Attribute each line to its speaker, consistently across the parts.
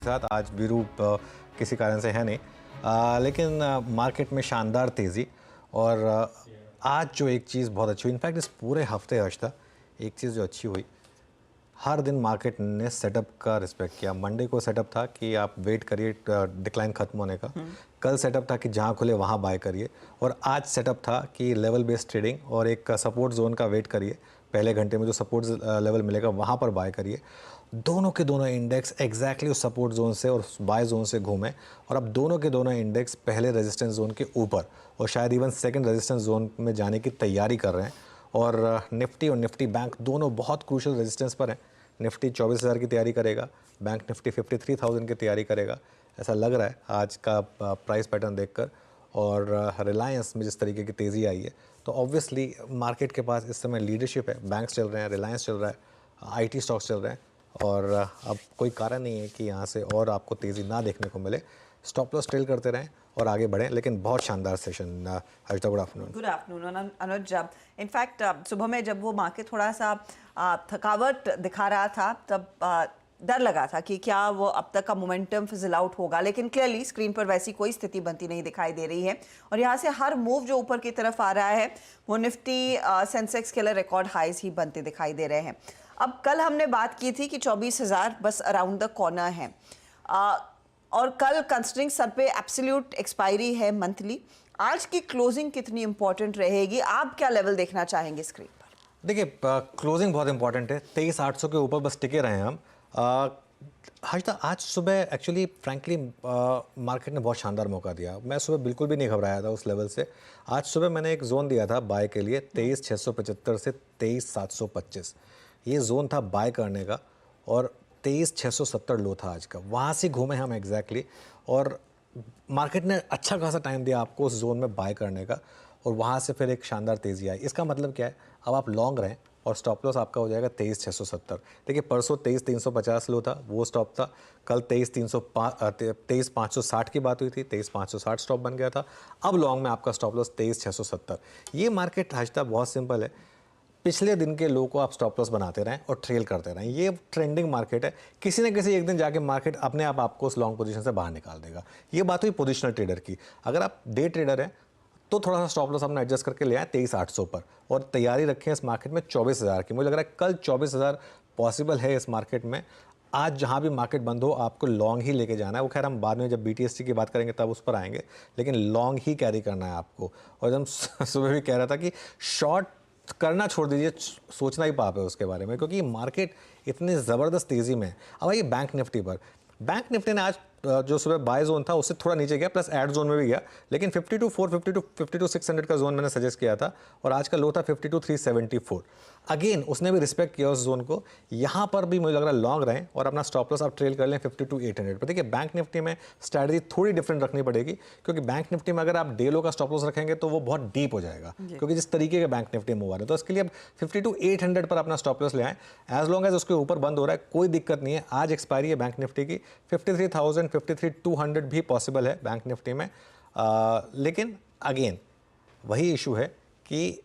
Speaker 1: साथ आज वीरू किसी कारण से है नहीं, लेकिन मार्केट में शानदार तेज़ी और आज जो एक चीज़ बहुत अच्छी हुई, इनफैक्ट इस पूरे हफ्ते अश्ता एक चीज़ जो अच्छी हुई, हर दिन मार्केट ने सेटअप का रिस्पेक्ट किया। मंडे को सेटअप था कि आप वेट करिए डिक्लाइन खत्म होने का, कल सेटअप था कि जहां खुले वहां बाय करिए, और आज सेटअप था कि लेवल बेस्ड ट्रेडिंग और एक सपोर्ट जोन का वेट करिए, पहले घंटे में जो सपोर्ट लेवल मिलेगा वहां पर बाय करिए। दोनों के दोनों इंडेक्स एग्जैक्टली उस सपोर्ट जोन से और बाय जोन से घूमे, और अब दोनों के दोनों इंडेक्स पहले रेजिस्टेंस जोन के ऊपर और शायद इवन सेकंड रेजिस्टेंस जोन में जाने की तैयारी कर रहे हैं। और निफ्टी और निफ्टी बैंक दोनों बहुत क्रूशल रेजिस्टेंस पर हैं। निफ्टी 24,000 की तैयारी करेगा, बैंक निफ्टी 53,000 की तैयारी करेगा, ऐसा लग रहा है आज का प्राइस पैटर्न देखकर। और रिलायंस में जिस तरीके की तेज़ी आई है, तो ऑब्वियसली मार्केट के पास इस समय लीडरशिप है, बैंक्स चल रहे हैं, रिलायंस चल रहा है, आईटी स्टॉक्स चल रहे हैं, और अब कोई कारण नहीं है कि यहाँ से और आपको तेज़ी ना देखने को मिले। स्टॉप लॉस ट्रेल करते रहें और आगे बढ़ें, लेकिन बहुत शानदार session. Harshada, good afternoon.
Speaker 2: Good afternoon Anuj. In fact सुबह में जब वो मार्केट थोड़ा सा थकावट दिखा रहा था, तब डर लगा था कि क्या वो अब तक का मोमेंटम फिजल आउट होगा, लेकिन क्लियरली स्क्रीन पर वैसी कोई स्थिति बनती नहीं दिखाई दे रही है। और यहाँ से हर मूव जो ऊपर की तरफ आ रहा है वो निफ्टी सेंसेक्स के लिए रिकॉर्ड हाइज ही बनते दिखाई दे रहे हैं। अब कल हमने बात की थी कि 24,000 बस अराउंड द कॉर्नर है, और कल कंसिडरिंग सर पे एब्सोल्यूट एक्सपायरी है मंथली, आज की क्लोजिंग कितनी इंपॉर्टेंट रहेगी? आप क्या लेवल देखना चाहेंगे स्क्रीन पर?
Speaker 1: देखिए, क्लोजिंग बहुत इंपॉर्टेंट है। 23,800 के ऊपर बस टिके रहे हैं हम। हर्षदा, आज सुबह एक्चुअली फ्रैंकली मार्केट ने बहुत शानदार मौका दिया। मैं सुबह बिल्कुल भी नहीं घबराया था उस लेवल से। आज सुबह मैंने एक जोन दिया था बाय के लिए 23,675 से 23,725, ये जोन था बाय करने का, और 23,670 लो था आज का, वहाँ से घूमे हम एग्जैक्टली। और मार्केट ने अच्छा खासा टाइम दिया आपको उस जोन में बाय करने का, और वहाँ से फिर एक शानदार तेज़ी आई। इसका मतलब क्या है, अब आप लॉन्ग रहें और स्टॉप लॉस आपका हो जाएगा 23,670। देखिए, परसों 23,350 लो था, वो स्टॉप था। कल 23,560 की बात हुई थी, 23,560 स्टॉप बन गया था। अब लॉन्ग में आपका स्टॉप लॉस 23,670। ये मार्केट हर्षदा बहुत सिंपल है, पिछले दिन के लो को आप स्टॉप लॉस बनाते रहें और ट्रेल करते रहें। ये ट्रेंडिंग मार्केट है, किसी न किसी एक दिन जाके मार्केट अपने आप आपको उस लॉन्ग पोजीशन से बाहर निकाल देगा। ये बात हुई पोजिशनल ट्रेडर की। अगर आप डे ट्रेडर हैं तो थोड़ा सा स्टॉप लॉस अपना एडजस्ट करके ले आए 23,800 पर, और तैयारी रखें इस मार्केट में 24,000 की। मुझे लग रहा है कल 24,000 पॉसिबल है इस मार्केट में। आज जहां भी मार्केट बंद हो आपको लॉन्ग ही लेके जाना है। वो खैर हम बाद में जब BTST की बात करेंगे तब उस पर आएंगे, लेकिन लॉन्ग ही कैरी करना है आपको। और जब सुबह भी कह रहा था कि शॉर्ट करना छोड़ दीजिए, सोचना ही पाप है उसके बारे में, क्योंकि मार्केट इतनी ज़बरदस्त तेज़ी में है। अब आइए बैंक निफ्टी पर। बैंक निफ्टी ने आज जो सुबह बाय जोन था उससे थोड़ा नीचे गया, प्लस एड जोन में भी गया, लेकिन 52,452 52,600 का जोन मैंने सजेस्ट किया था, और आज का लो था 52,374। अगेन उसने भी रिस्पेक्ट किया उस जोन को। यहाँ पर भी मुझे लग रहा है लॉन्ग रहें और अपना स्टॉप लॉस आप ट्रेल कर लें 52,800 पर। देखिए, बैंक निफ्टी में स्ट्रैटेजी थोड़ी डिफरेंट रखनी पड़ेगी, क्योंकि बैंक निफ्टी में अगर आप डे लो का स्टॉप लॉस रखेंगे तो वो बहुत डीप हो जाएगा, क्योंकि जिस तरीके के बैंक निफ्टी मूव आ रहे हैं। तो इसके लिए अब 52,800 पर अपना स्टॉप लॉस ले आएँ। एज लॉन्ग एज उसके ऊपर बंद हो रहा है कोई दिक्कत नहीं है। आज एक्सपायरी है बैंक निफ्टी की, 53,000 53,200 भी पॉसिबल है बैंक निफ्टी में। लेकिन अगेन वही इशू है कि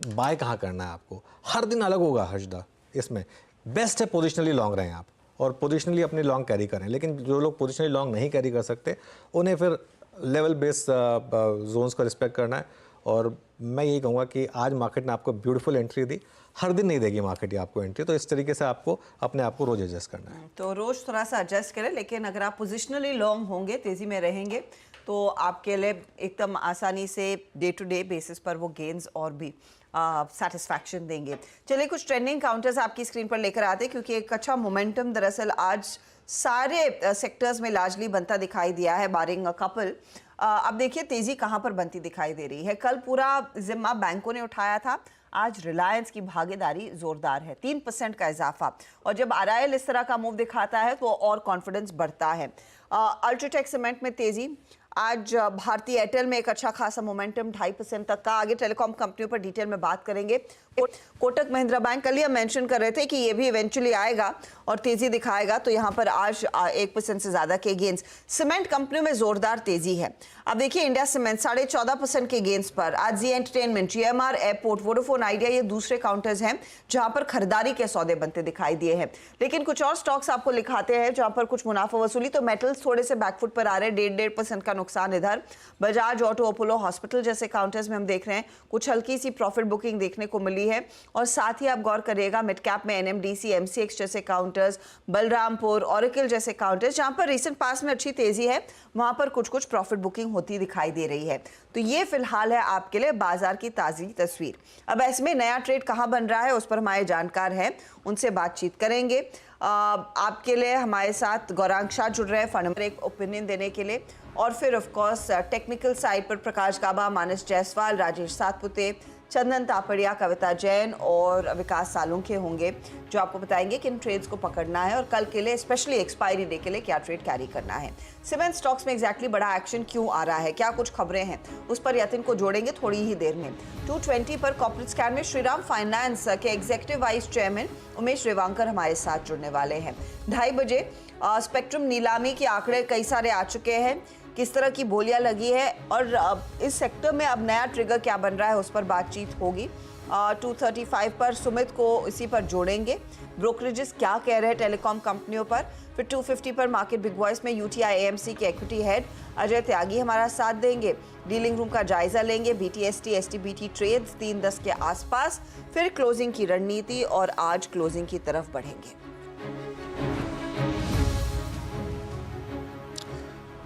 Speaker 1: बाय कहाँ करना है आपको, हर दिन अलग होगा हर्षदा। इसमें बेस्ट है पोजिशनली लॉन्ग रहें आप, और पोजिशनली अपनी लॉन्ग कैरी करें। लेकिन जो लोग पोजिशनली लॉन्ग नहीं कैरी कर सकते, उन्हें फिर लेवल बेस जोन्स का रिस्पेक्ट करना है। और मैं यही कहूँगा कि आज मार्केट ने आपको ब्यूटीफुल एंट्री दी, हर दिन नहीं देगी मार्केट ये आपको एंट्री, तो इस तरीके से आपको अपने आप को रोज एडजस्ट करना है।
Speaker 2: तो रोज थोड़ा सा एडजस्ट करें, लेकिन अगर आप पोजिशनली लॉन्ग होंगे, तेजी में रहेंगे, तो आपके लिए एकदम आसानी से डे टू डे बेसिस पर वो गेन्स और भी सेटिस्फैक्शन देंगे। चलिए, कुछ ट्रेंडिंग काउंटर्स आपकी स्क्रीन पर लेकर आते हैं, क्योंकि एक अच्छा मोमेंटम दरअसल आज सारे सेक्टर्स में लार्जली बनता दिखाई दिया है, बारिंग अ कपल। अब देखिए तेजी कहां पर बनती दिखाई दे रही है। कल पूरा जिम्मा बैंकों ने उठाया था, आज रिलायंस की भागीदारी जोरदार है, 3% का इजाफा। और जब RIL इस तरह का मूव दिखाता है तो और कॉन्फिडेंस बढ़ता है। अल्ट्राटेक सीमेंट में तेजी, आज भारतीय एयरटेल में एक अच्छा खासा मोमेंटम 2.5% तक का। आगे टेलीकॉम कंपनियों पर डिटेल में बात करेंगे। कोटक महिंद्रा बैंक, कल ही हम मेंशन कर रहे थे कि ये भी इवेंचुअली आएगा और तेजी दिखाएगा, तो यहाँ पर आज 1% से ज्यादा के गेंस। सीमेंट कंपनियों में जोरदार तेजी है। अब देखिए इंडिया सीमेंट 14.5% के गेंस पर। आज Zee entertainment, GMR airport, Vodafone Idea, ये दूसरे काउंटर्स हैं जहां पर खरीदारी के सौदे बनते दिखाई दिए हैं। लेकिन कुछ और स्टॉक्स आपको लिखाते हैं जहां पर कुछ मुनाफा वसूली। तो मेटल्स थोड़े से बैकफुट पर आ रहे हैं, 1.5% का नुकसान इधर। बजाज ऑटो, अपोलो हॉस्पिटल जैसे काउंटर्स में हम देख रहे हैं कुछ हल्की सी प्रॉफिट बुकिंग देखने को मिली है। और साथ ही आप गौर करिएगा मिड कैप में एनएमडीसी, एमसीएक्स जैसे काउंटर्स, बलरामपुर, ऑरेकल जैसे काउंटर्स, जहां पर रिसेंट पास में अच्छी तेजी है, वहां पर कुछ कुछ प्रॉफिट बुकिंग होती दिखाई दे रही है। तो ये फिलहाल है आपके लिए बाजार की ताजी तस्वीर। अब ऐसे में नया ट्रेड कहां बन रहा है उस पर हमारे जानकार हैं, उनसे बातचीत करेंगे। आपके लिए हमारे साथ गौरांग शाह जुड़ रहे हैं फंड में एक ओपिनियन देने के लिए, और फिर ऑफ कोर्स टेक्निकल साइड पर प्रकाश गाबा, मानस जायसवाल, राजेश सातपुते, चंदन तापड़िया, कविता जैन और विकास सालुंखे होंगे, जो आपको बताएंगे कि इन ट्रेड्स को पकड़ना है और कल के लिए स्पेशली एक्सपायरी डे के लिए क्या ट्रेड कैरी करना है। सीमेंट स्टॉक्स में एग्जैक्टली बड़ा एक्शन क्यों आ रहा है, क्या कुछ खबरें हैं, उस पर यतिन को जोड़ेंगे थोड़ी ही देर में। 220 पर कॉर्पोरेट स्कैन में श्रीराम फाइनेंस के एग्जीक्यूटिव वाइस चेयरमैन उमेश रेवांकर हमारे साथ जुड़ने वाले हैं। 2:30 बजे स्पेक्ट्रम नीलामी के आंकड़े कई सारे आ चुके हैं, किस तरह की बोलियां लगी है और इस सेक्टर में अब नया ट्रिगर क्या बन रहा है उस पर बातचीत होगी। 2:35 पर सुमित को इसी पर जोड़ेंगे, ब्रोकरेजेस क्या कह रहे हैं टेलीकॉम कंपनियों पर। फिर 2:50 पर मार्केट बिग वॉइस में यूटीआई एएमसी के इक्विटी हेड अजय त्यागी हमारा साथ देंगे, डीलिंग रूम का जायजा लेंगे, बीटीएसटी एसटीबीटी ट्रेड्स 3:10 के आसपास, फिर क्लोजिंग की रणनीति और आज क्लोजिंग की तरफ बढ़ेंगे।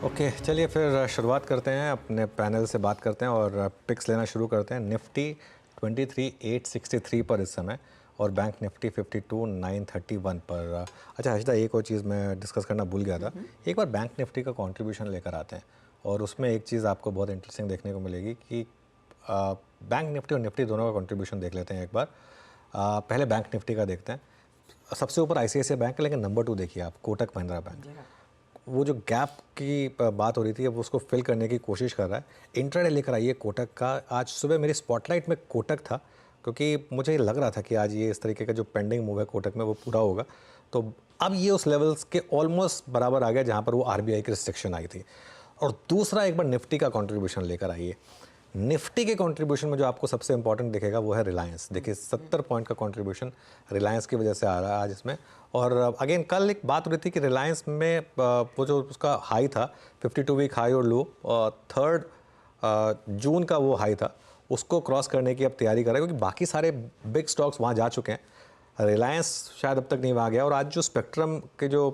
Speaker 1: ओके चलिए फिर शुरुआत करते हैं, अपने पैनल से बात करते हैं और पिक्स लेना शुरू करते हैं। निफ्टी 23,863 पर इस समय और बैंक निफ्टी 52,931 पर। अच्छा हर्षदा, एक और चीज़ मैं डिस्कस करना भूल गया था, एक बार बैंक निफ्टी का कंट्रीब्यूशन लेकर आते हैं और उसमें एक चीज़ आपको बहुत इंटरेस्टिंग देखने को मिलेगी कि बैंक निफ्टी और निफ्टी दोनों का कंट्रीब्यूशन देख लेते हैं एक बार। पहले बैंक निफ्टी का देखते हैं। सबसे ऊपर आईसीआईसीआई बैंक है, लेकिन नंबर 2 देखिए आप, कोटक महिंद्रा बैंक। वो जो गैप की बात हो रही थी अब उसको फिल करने की कोशिश कर रहा है। इंट्राडे लेकर आइए कोटक का। आज सुबह मेरी स्पॉटलाइट में कोटक था, क्योंकि मुझे लग रहा था कि आज ये इस तरीके का जो पेंडिंग मूव है कोटक में वो पूरा होगा। तो अब ये उस लेवल्स के ऑलमोस्ट बराबर आ गया जहाँ पर वो आरबीआई की रिस्ट्रिक्शन आई थी। और दूसरा एक बार निफ्टी का कॉन्ट्रीब्यूशन लेकर आइए। निफ्टी के कंट्रीब्यूशन में जो आपको सबसे इंपॉर्टेंट दिखेगा वो है रिलायंस। देखिए 70 पॉइंट का कंट्रीब्यूशन रिलायंस की वजह से आ रहा है आज इसमें। और अगेन कल एक बात हो रही थी कि रिलायंस में वो जो उसका हाई था 52 वीक हाई और लो, 3 जून का वो हाई था, उसको क्रॉस करने की अब तैयारी कर रहा है, क्योंकि बाकी सारे बिग स्टॉक्स वहाँ जा चुके हैं। रिलायंस शायद अब तक नहीं वहाँ गया। और आज जो स्पेक्ट्रम के जो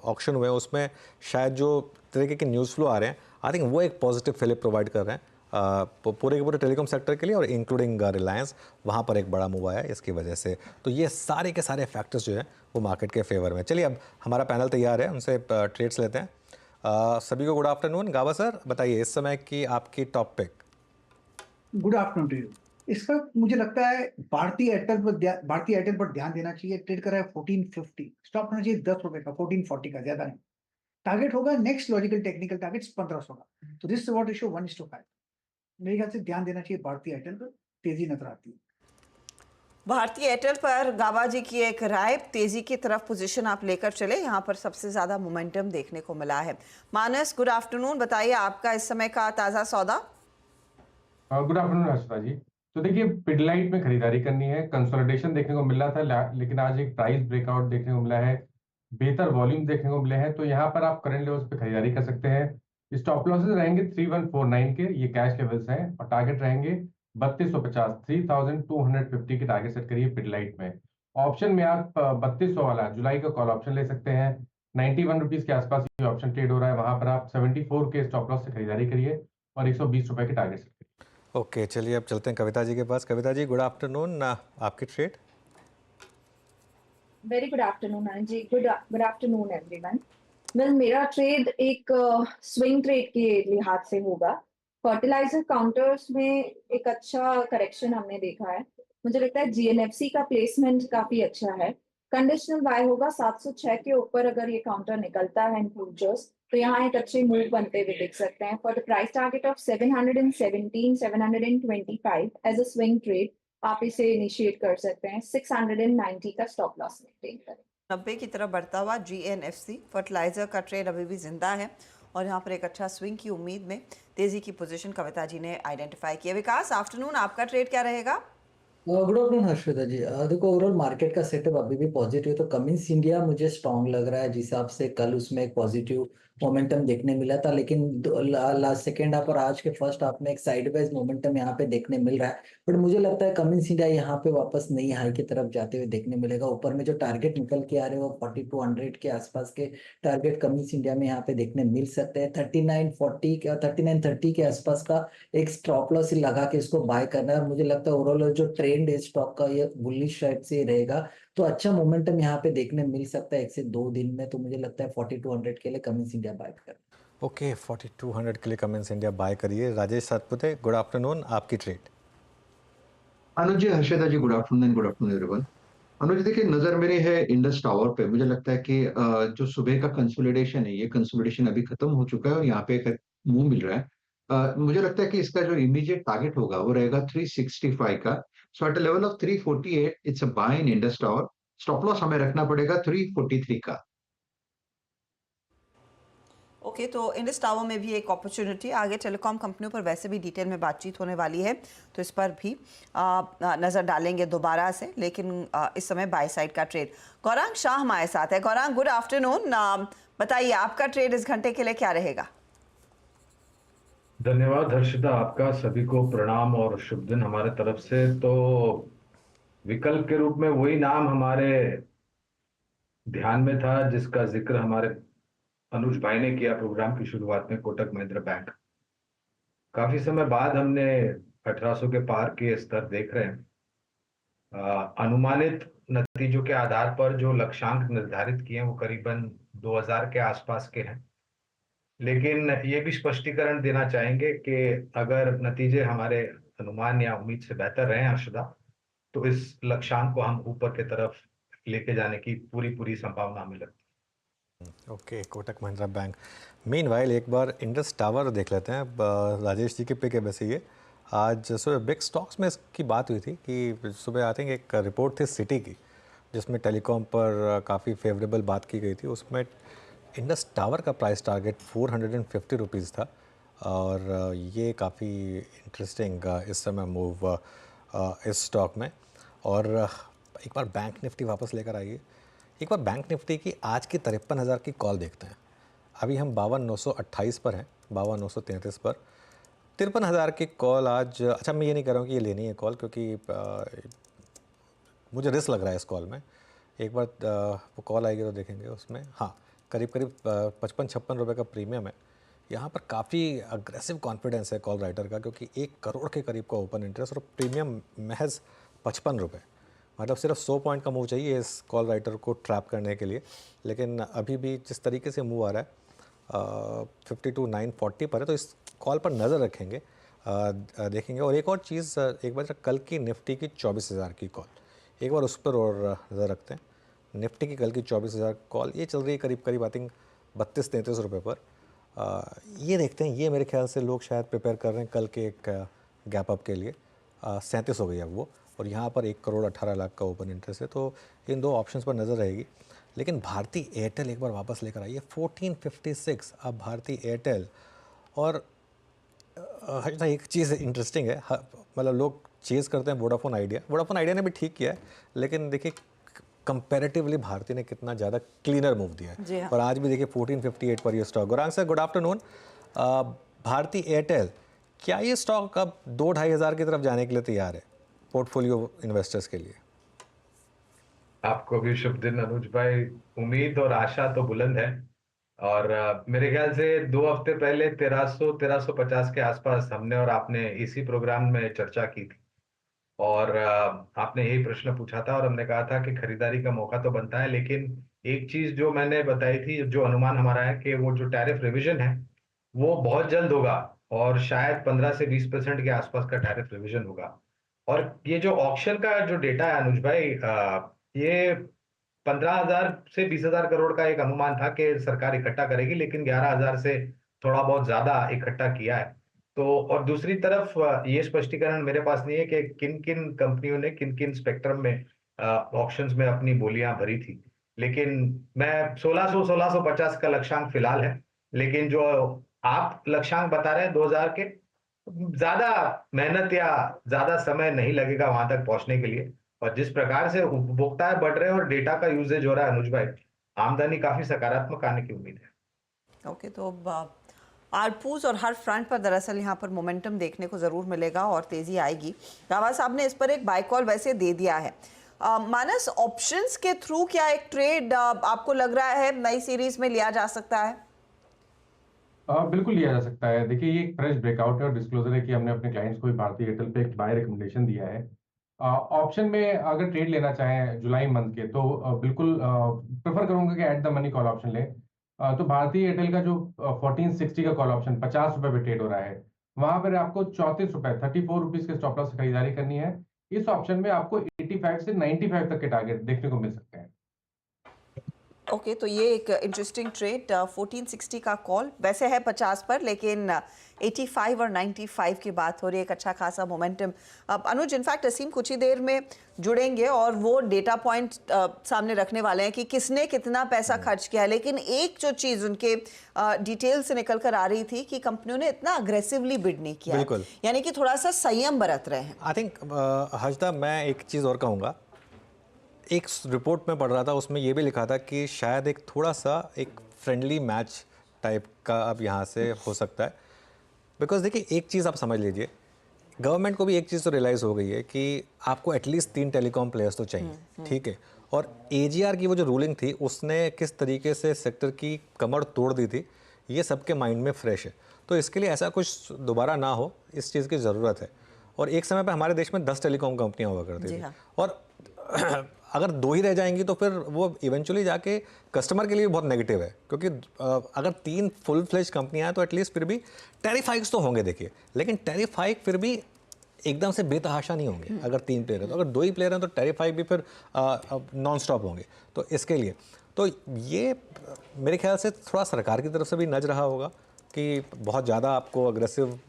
Speaker 1: ऑक्शन हुए हैं उसमें शायद जो तरीके के न्यूज़ फ्लो आ रहे हैं, आई थिंक वो एक पॉजिटिव फिलिप प्रोवाइड कर रहे हैं पूरे के पूरे टेलीकॉम सेक्टर के लिए, और इंक्लूडिंग रिलायंस। वहाँ पर एक बड़ा मूव आया इसकी वजह से। तो ये सारे के सारे फैक्टर्स जो हैं वो मार्केट के फेवर में। चलिए अब हमारा पैनल तैयार है, उनसे ट्रेड्स लेते हैं। सभी को गुड आफ्टरनून। गाबा सर बताइए इस समय की आपकी top pick.
Speaker 3: Good afternoon to you. इस वक्त मुझे लगता है भारतीय एयरटेल पर ध्यान देना चाहिए। ट्रेड कर रहा है 1450, स्टॉप होना चाहिए 10 रुपए का, 1440 का, ज्यादा नहीं। टारगेट होगा नेक्स्ट लॉजिकल टेक्निकल टारगेट 1500 का। तो दिस रिवॉर्ड रेशियो 1:5। मेरे ख्याल से ध्यान देना चाहिए भारतीय एयरटेल पर, तेजी नजर आती है।
Speaker 2: भारतीय एयरटेल पर गाबा जी की एक राय, तेजी की तरफ पोजीशन आप लेकर चले, यहाँ पर सबसे ज्यादा मोमेंटम देखने को मिला है। मानस गुड आफ्टरनून, बताइए आपका इस समय का ताजा सौदा।
Speaker 4: गुड आफ्टरनून हर्षदा जी। तो देखिए पिडलाइट में खरीदारी करनी है, कंसोलिडेशन देखने को मिल रहा था, लेकिन आज एक प्राइस ब्रेकआउट देखने को मिला है, बेहतर वॉल्यूम देखने को मिले हैं। तो यहाँ पर आप करंट लेवल्स पे खरीदारी कर सकते हैं। स्टॉप लॉसेस रहेंगे 3149 के, ये कैश लेवल्स हैं, और टारगेट रहेंगे 3250, 3250 के टारगेट सेट करिए पिडलाइट में। ऑप्शन में आप 3200 वाला जुलाई का कॉल ऑप्शन ले सकते हैं। 91 रुपीज के आसपास ये ऑप्शन ट्रेड हो रहा है, वहां पर आप 74 के स्टॉप लॉस से खरीदारी करिए और 120 रुपए के टारगेट सेट करिए।
Speaker 1: ओके चलिए अब चलते हैं कविता जी के पास। कविता जी गुड आफ्टरनून, आपकी trade.
Speaker 5: Very good afternoon Anand ji. Good afternoon everyone. Well मेरा ट्रेड एक स्विंग ट्रेड के लिहाज से होगा। फर्टिलाइजर काउंटर्स में एक अच्छा करेक्शन हमने देखा है। मुझे लगता है जीएनएफसी का प्लेसमेंट काफी अच्छा है। कंडीशनल बाय होगा 706 के ऊपर अगर ये काउंटर निकलता है इन फ्यूचर्स तो यहाँ एक अच्छे मूव बनते हुए दिख सकते हैं for the price target of 717 725 as a swing trade आप इसे इनिशिएट कर सकते हैं 690 का स्टॉप लॉस मेंटेन करें
Speaker 2: 90 की तरफ बढ़ता हुआ GNFC फर्टिलाइजर का ट्रेड अभी भी जिंदा है और यहाँ पर एक अच्छा स्विंग की उम्मीद में तेजी की पोजीशन कविता जी ने आइडेंटिफाई किया। विकास, आफ्टरनून आपका ट्रेड क्या रहेगा?
Speaker 6: गुड आफ्टरनून हर्षिता जी। देखो ओवरऑल मार्केट का सेटअप अभी भी पॉजिटिव है, तो कमिंस इंडिया मुझे स्ट्रांग लग रहा है जिस हिसाब से कल उसमें एक पॉजिटिव मोमेंटम देखने मिला था, लेकिन लास्ट सेकेंड हाफ और आज के फर्स्ट हाफ में एक साइडवेज मोमेंटम यहाँ पे देखने मिल रहा है। बट मुझे लगता है कमिंस इंडिया यहाँ पे वापस नई हाई की तरफ जाते हुए देखने मिलेगा। ऊपर में जो टारगेट निकल के आ रहे हैं वो 4200 के आसपास के टारगेट कमिंस इंडिया में यहाँ पे देखने मिल सकते हैं। 3940 के 3930 के आसपास का एक स्टॉप लॉस लगा के इसको बाय करना है। और मुझे लगता है ओवरऑल जो ट्रेंड है स्टॉक का ये बुलिश साइड से रहेगा, तो अच्छा मोमेंटम यहाँ पे देखने मिल सकता है 1 से 2 दिन में। तो मुझे लगता है 4200 के लिए कमिंस इंडिया बाय कर।
Speaker 1: ओके, 4200 के लिए कमिंस इंडिया बाय करिए। राजेश सतपुते, गुड आफ्टरनून, आपकी ट्रेड।
Speaker 7: अनुज जी, हर्षिता जी, गुड आफ्टरनून एवरीवन। अनुज जी, देखिए नजर मेरी है इंडस टावर पे। मुझे लगता है कि जो सुबह का कंसोलिडेशन है, ये कंसोलिडेशन अभी खत्म हो चुका है और यहाँ पे एक मुंह मिल रहा है। मुझे लगता है कि इसका जो इमीडिएट टारगेट होगा वो रहेगा 365 का। So at level of 348 it's a buy in Indus tower. Stop loss हमें रखना पड़ेगा 343 का।
Speaker 2: ओके, तो इंडस टावर में भी एक अपॉर्चुनिटी। आगे टेलीकॉम कंपनियों पर वैसे भी डिटेल में बातचीत होने वाली है, तो इस पर भी नज़र डालेंगे दोबारा से, लेकिन इस समय बाय साइड का ट्रेड। गौरांग शाह हमारे साथ है। गौरांग, गुड आफ्टरनून, बताइए आपका ट्रेड इस घंटे के लिए क्या रहेगा?
Speaker 8: धन्यवाद हर्षिता, आपका सभी को प्रणाम और शुभ दिन हमारे तरफ से। तो विकल्प के रूप में वही नाम हमारे ध्यान में था जिसका जिक्र हमारे अनुज भाई ने किया प्रोग्राम की शुरुआत में, कोटक महिंद्रा बैंक। काफी समय बाद हमने 1800 के पार के स्तर देख रहे हैं। अनुमानित नतीजों के आधार पर जो लक्ष्यांक निर्धारित किए हैं वो करीबन 2000 के आसपास के हैं, लेकिन ये भी स्पष्टीकरण देना चाहेंगे कि अगर नतीजे हमारे अनुमान या उम्मीद से बेहतर रहे हर्षदा, तो इस लक्ष्यांक को हम ऊपर की तरफ लेके जाने की पूरी संभावना हमें लगती है।
Speaker 1: Okay, Kotak Mahindra bank. Meanwhile एक बार इंडस टावर देख लेते हैं। राजेश जी के पिक है वैसे ये। आज सुबह बिग स्टॉक्स में इसकी बात हुई थी कि सुबह आई थिंक एक रिपोर्ट थी सिटी की जिसमें टेलीकॉम पर काफ़ी फेवरेबल बात की गई थी। उसमें इंडस टावर का प्राइस टारगेट 450 रुपीज़ था और ये काफ़ी इंटरेस्टिंग इस समय मूव इस स्टॉक में। और एक बार बैंक निफ्टी वापस लेकर आइए। एक बार बैंक निफ्टी की आज की 53,000 की कॉल देखते हैं। अभी हम 52,928 पर हैं, 52,933 पर। 53,000 की कॉल आज। अच्छा, मैं ये नहीं कह रहा हूँ कि ये लेनी है कॉल, क्योंकि मुझे रिस्क लग रहा है इस कॉल में। एक बार वो कॉल आएगी तो देखेंगे उसमें। हाँ, करीब 55-56 रुपये का प्रीमियम है। यहाँ पर काफ़ी अग्रेसिव कॉन्फिडेंस है कॉल राइटर का, क्योंकि 1 करोड़ के करीब का ओपन इंटरेस्ट और प्रीमियम महज 55 रुपये। मतलब सिर्फ 100 पॉइंट का मूव चाहिए इस कॉल राइटर को ट्रैप करने के लिए। लेकिन अभी भी जिस तरीके से मूव आ रहा है 52,940 पर है, तो इस कॉल पर नज़र रखेंगे, देखेंगे। और एक और चीज़, एक बार कल की निफ्टी की 24,000 की कॉल, एक बार उस पर और नज़र रखते हैं। निफ्टी की कल की 24,000 कॉल ये चल रही है करीब आई थिंक 32-33 रुपये पर। ये देखते हैं, ये मेरे ख्याल से लोग शायद प्रिपेयर कर रहे हैं कल के एक गैप अप के लिए। 37 हो गई अब वो, और यहाँ पर 1 करोड़ 18 लाख का ओपन इंटरेस्ट है, तो इन दो ऑप्शंस पर नज़र रहेगी। लेकिन भारती एयरटेल एक बार वापस लेकर आई है 1456। अब भारती एयरटेल और एक चीज़ इंटरेस्टिंग है, मतलब लोग चेज़ करते हैं वोडाफोन आइडिया ने भी ठीक किया है, लेकिन देखिए कंपैरेटिवली भारती ने कितना ज़्यादा क्लीनर मूव दिया है।
Speaker 2: हाँ।
Speaker 1: और आज भी देखिए 1458 पर ये stock. Gaurang sir, good afternoon. Bharti Airtel, क्या ये स्टॉक अब 2-2.5 हज़ार की तरफ जाने के लिए तैयार है पोर्टफोलियो इन्वेस्टर्स के लिए?
Speaker 8: आपको भी शुभ दिन अनुज भाई। उम्मीद और आशा तो बुलंद है, और मेरे ख्याल से 2 हफ्ते पहले 1350 के आसपास हमने और आपने इसी प्रोग्राम में चर्चा की थी, और आपने यही प्रश्न पूछा था और हमने कहा था कि खरीदारी का मौका तो बनता है। लेकिन एक चीज जो मैंने बताई थी, जो अनुमान हमारा है कि वो जो टैरिफ रिवीजन है वो बहुत जल्द होगा, और शायद 15 से 20% के आसपास का टैरिफ रिवीजन होगा। और ये जो ऑक्शन का जो डेटा है अनुज भाई, ये 15,000 से 20,000 करोड़ का एक अनुमान था कि सरकार इकट्ठा करेगी, लेकिन 11,000 से थोड़ा बहुत ज्यादा इकट्ठा किया है। तो और दूसरी तरफ ये स्पष्टीकरण मेरे पास नहीं है कि किन किन कंपनियों ने किन किन स्पेक्ट्रम में ऑक्शंस में अपनी बोलियां भरी थी, लेकिन मैं 1650 का लक्ष्यांक फिलहाल है। लेकिन जो आप लक्ष्यांक बता रहे हैं 2000 के, ज्यादा मेहनत या ज्यादा समय नहीं लगेगा वहां तक पहुंचने के लिए। और जिस प्रकार से उपभोक्ता बढ़ रहे हैं और डेटा का यूजेज हो रहा है अनुज भाई, आमदनी काफी सकारात्मक आने की उम्मीद है।
Speaker 2: ओके, तो आरपूस और हर फ्रंट पर दरअसल यहाँ पर मोमेंटम देखने को ज़रूर मिलेगा और तेज़ी आएगी। रावा साहब ने इस पर एक बाय कॉल वैसे दे दिया है। मानस, ऑप्शंस के थ्रू क्या एक ट्रेड आपको लग रहा है नई सीरीज में लिया जा सकता है?
Speaker 4: बिल्कुल लिया जा सकता है। देखिए, ये एक फ्रेश ब्रेकआउट है और डिस्क्लोजर है कि हमने अपने क्लाइंट्स को भी भारतीय एयरटेल पे एक बाय रिकमेंडेशन दिया है। ऑप्शन में अगर ट्रेड लेना चाहें जुलाई मंथ के, तो बिल्कुल प्रेफर करूंगा कि at the money call option लें। तो भारतीय एयरटेल का जो 1460 का कॉल ऑप्शन 50 रुपए पे ट्रेड हो रहा है, वहां पर आपको 34 रुपए 34 रुपीज के स्टॉप लॉस से खरीदारी करनी है। इस ऑप्शन में आपको 85 से 95 तक के टारगेट देखने को मिल सकते हैं।
Speaker 2: ओके, तो ये एक इंटरेस्टिंग ट्रेड। 1460 का कॉल वैसे है 50 पर, लेकिन 85 और 95 की बात हो रही है, एक अच्छा खासा मोमेंटम। अब अनुज, इनफैक्ट असीम कुछ ही देर में जुड़ेंगे और वो डेटा पॉइंट सामने रखने वाले हैं कि किसने कितना पैसा खर्च किया है। लेकिन एक जो चीज़ उनके डिटेल से निकल कर आ रही थी कि कंपनियों ने इतना अग्रेसिवली बिड नहीं किया,
Speaker 1: बिल्कुल।
Speaker 2: यानी कि थोड़ा सा संयम बरत रहे हैं।
Speaker 1: आई थिंक हर्षदा, मैं एक चीज़ और कहूँगा। एक रिपोर्ट में पढ़ रहा था, उसमें ये भी लिखा था कि शायद एक थोड़ा सा एक फ्रेंडली मैच टाइप का अब यहाँ से हो सकता है। बिकॉज देखिए, एक चीज़ आप समझ लीजिए, गवर्नमेंट को भी एक चीज़ तो रियलाइज़ हो गई है कि आपको एटलीस्ट 3 टेलीकॉम प्लेयर्स तो चाहिए, ठीक है। और एजीआर की वो जो रूलिंग थी, उसने किस तरीके से सेक्टर की कमर तोड़ दी थी, ये सबके माइंड में फ्रेश है। तो इसके लिए ऐसा कुछ दोबारा ना हो, इस चीज़ की ज़रूरत है। और एक समय पर हमारे देश में 10 टेलीकॉम कंपनियाँ हुआ करती थी, और अगर 2 ही रह जाएंगी तो फिर वो इवेंचुअली जाके कस्टमर के लिए बहुत नेगेटिव है। क्योंकि अगर 3 फुल फ्लेज कंपनियां हैं तो एटलीस्ट फिर भी टैरिफ हाइक्स तो होंगे, देखिए। लेकिन टैरिफ हाइक फिर भी एकदम से बेतहाशा नहीं होंगे अगर 3 प्लेयर हैं। तो अगर 2 ही प्लेयर हैं तो टैरिफ हाइक भी फिर नॉन स्टॉप होंगे। तो इसके लिए तो ये मेरे ख्याल से थोड़ा सरकार की तरफ से भी नज रहा होगा कि बहुत ज़्यादा आपको अग्रेसिव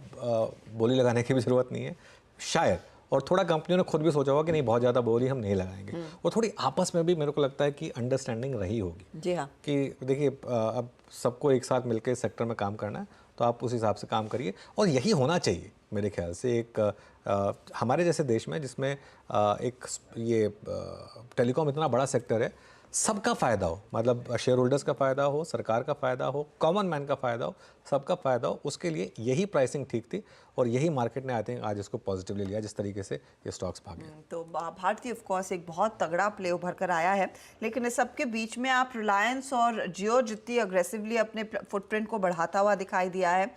Speaker 1: बोली लगाने की भी ज़रूरत नहीं है शायद। और थोड़ा कंपनियों ने खुद भी सोचा होगा कि नहीं, बहुत ज़्यादा बोली हम नहीं लगाएंगे। और थोड़ी आपस में भी मेरे को लगता है कि अंडरस्टैंडिंग रही होगी। जी हाँ, कि देखिए अब सबको एक साथ मिलकर सेक्टर में काम करना है, तो आप उस हिसाब से काम करिए। और यही होना चाहिए मेरे ख्याल से एक हमारे जैसे देश में, जिसमें एक ये टेलीकॉम इतना बड़ा सेक्टर है, सबका फ़ायदा हो, मतलब शेयर होल्डर्स का फ़ायदा हो, सरकार का फ़ायदा हो, कॉमन मैन का फ़ायदा हो, सबका फ़ायदा हो। उसके लिए यही प्राइसिंग ठीक थी और यही मार्केट ने आई थिंक आज इसको पॉजिटिवली लिया, जिस तरीके से ये स्टॉक्स भागे।
Speaker 2: तो भारती ऑफ कोर्स एक बहुत तगड़ा प्ले उभर कर आया है, लेकिन इस सब के बीच में आप रिलायंस और जियो जितनी अग्रेसिवली अपने फुटप्रिंट को बढ़ाता हुआ दिखाई दिया है,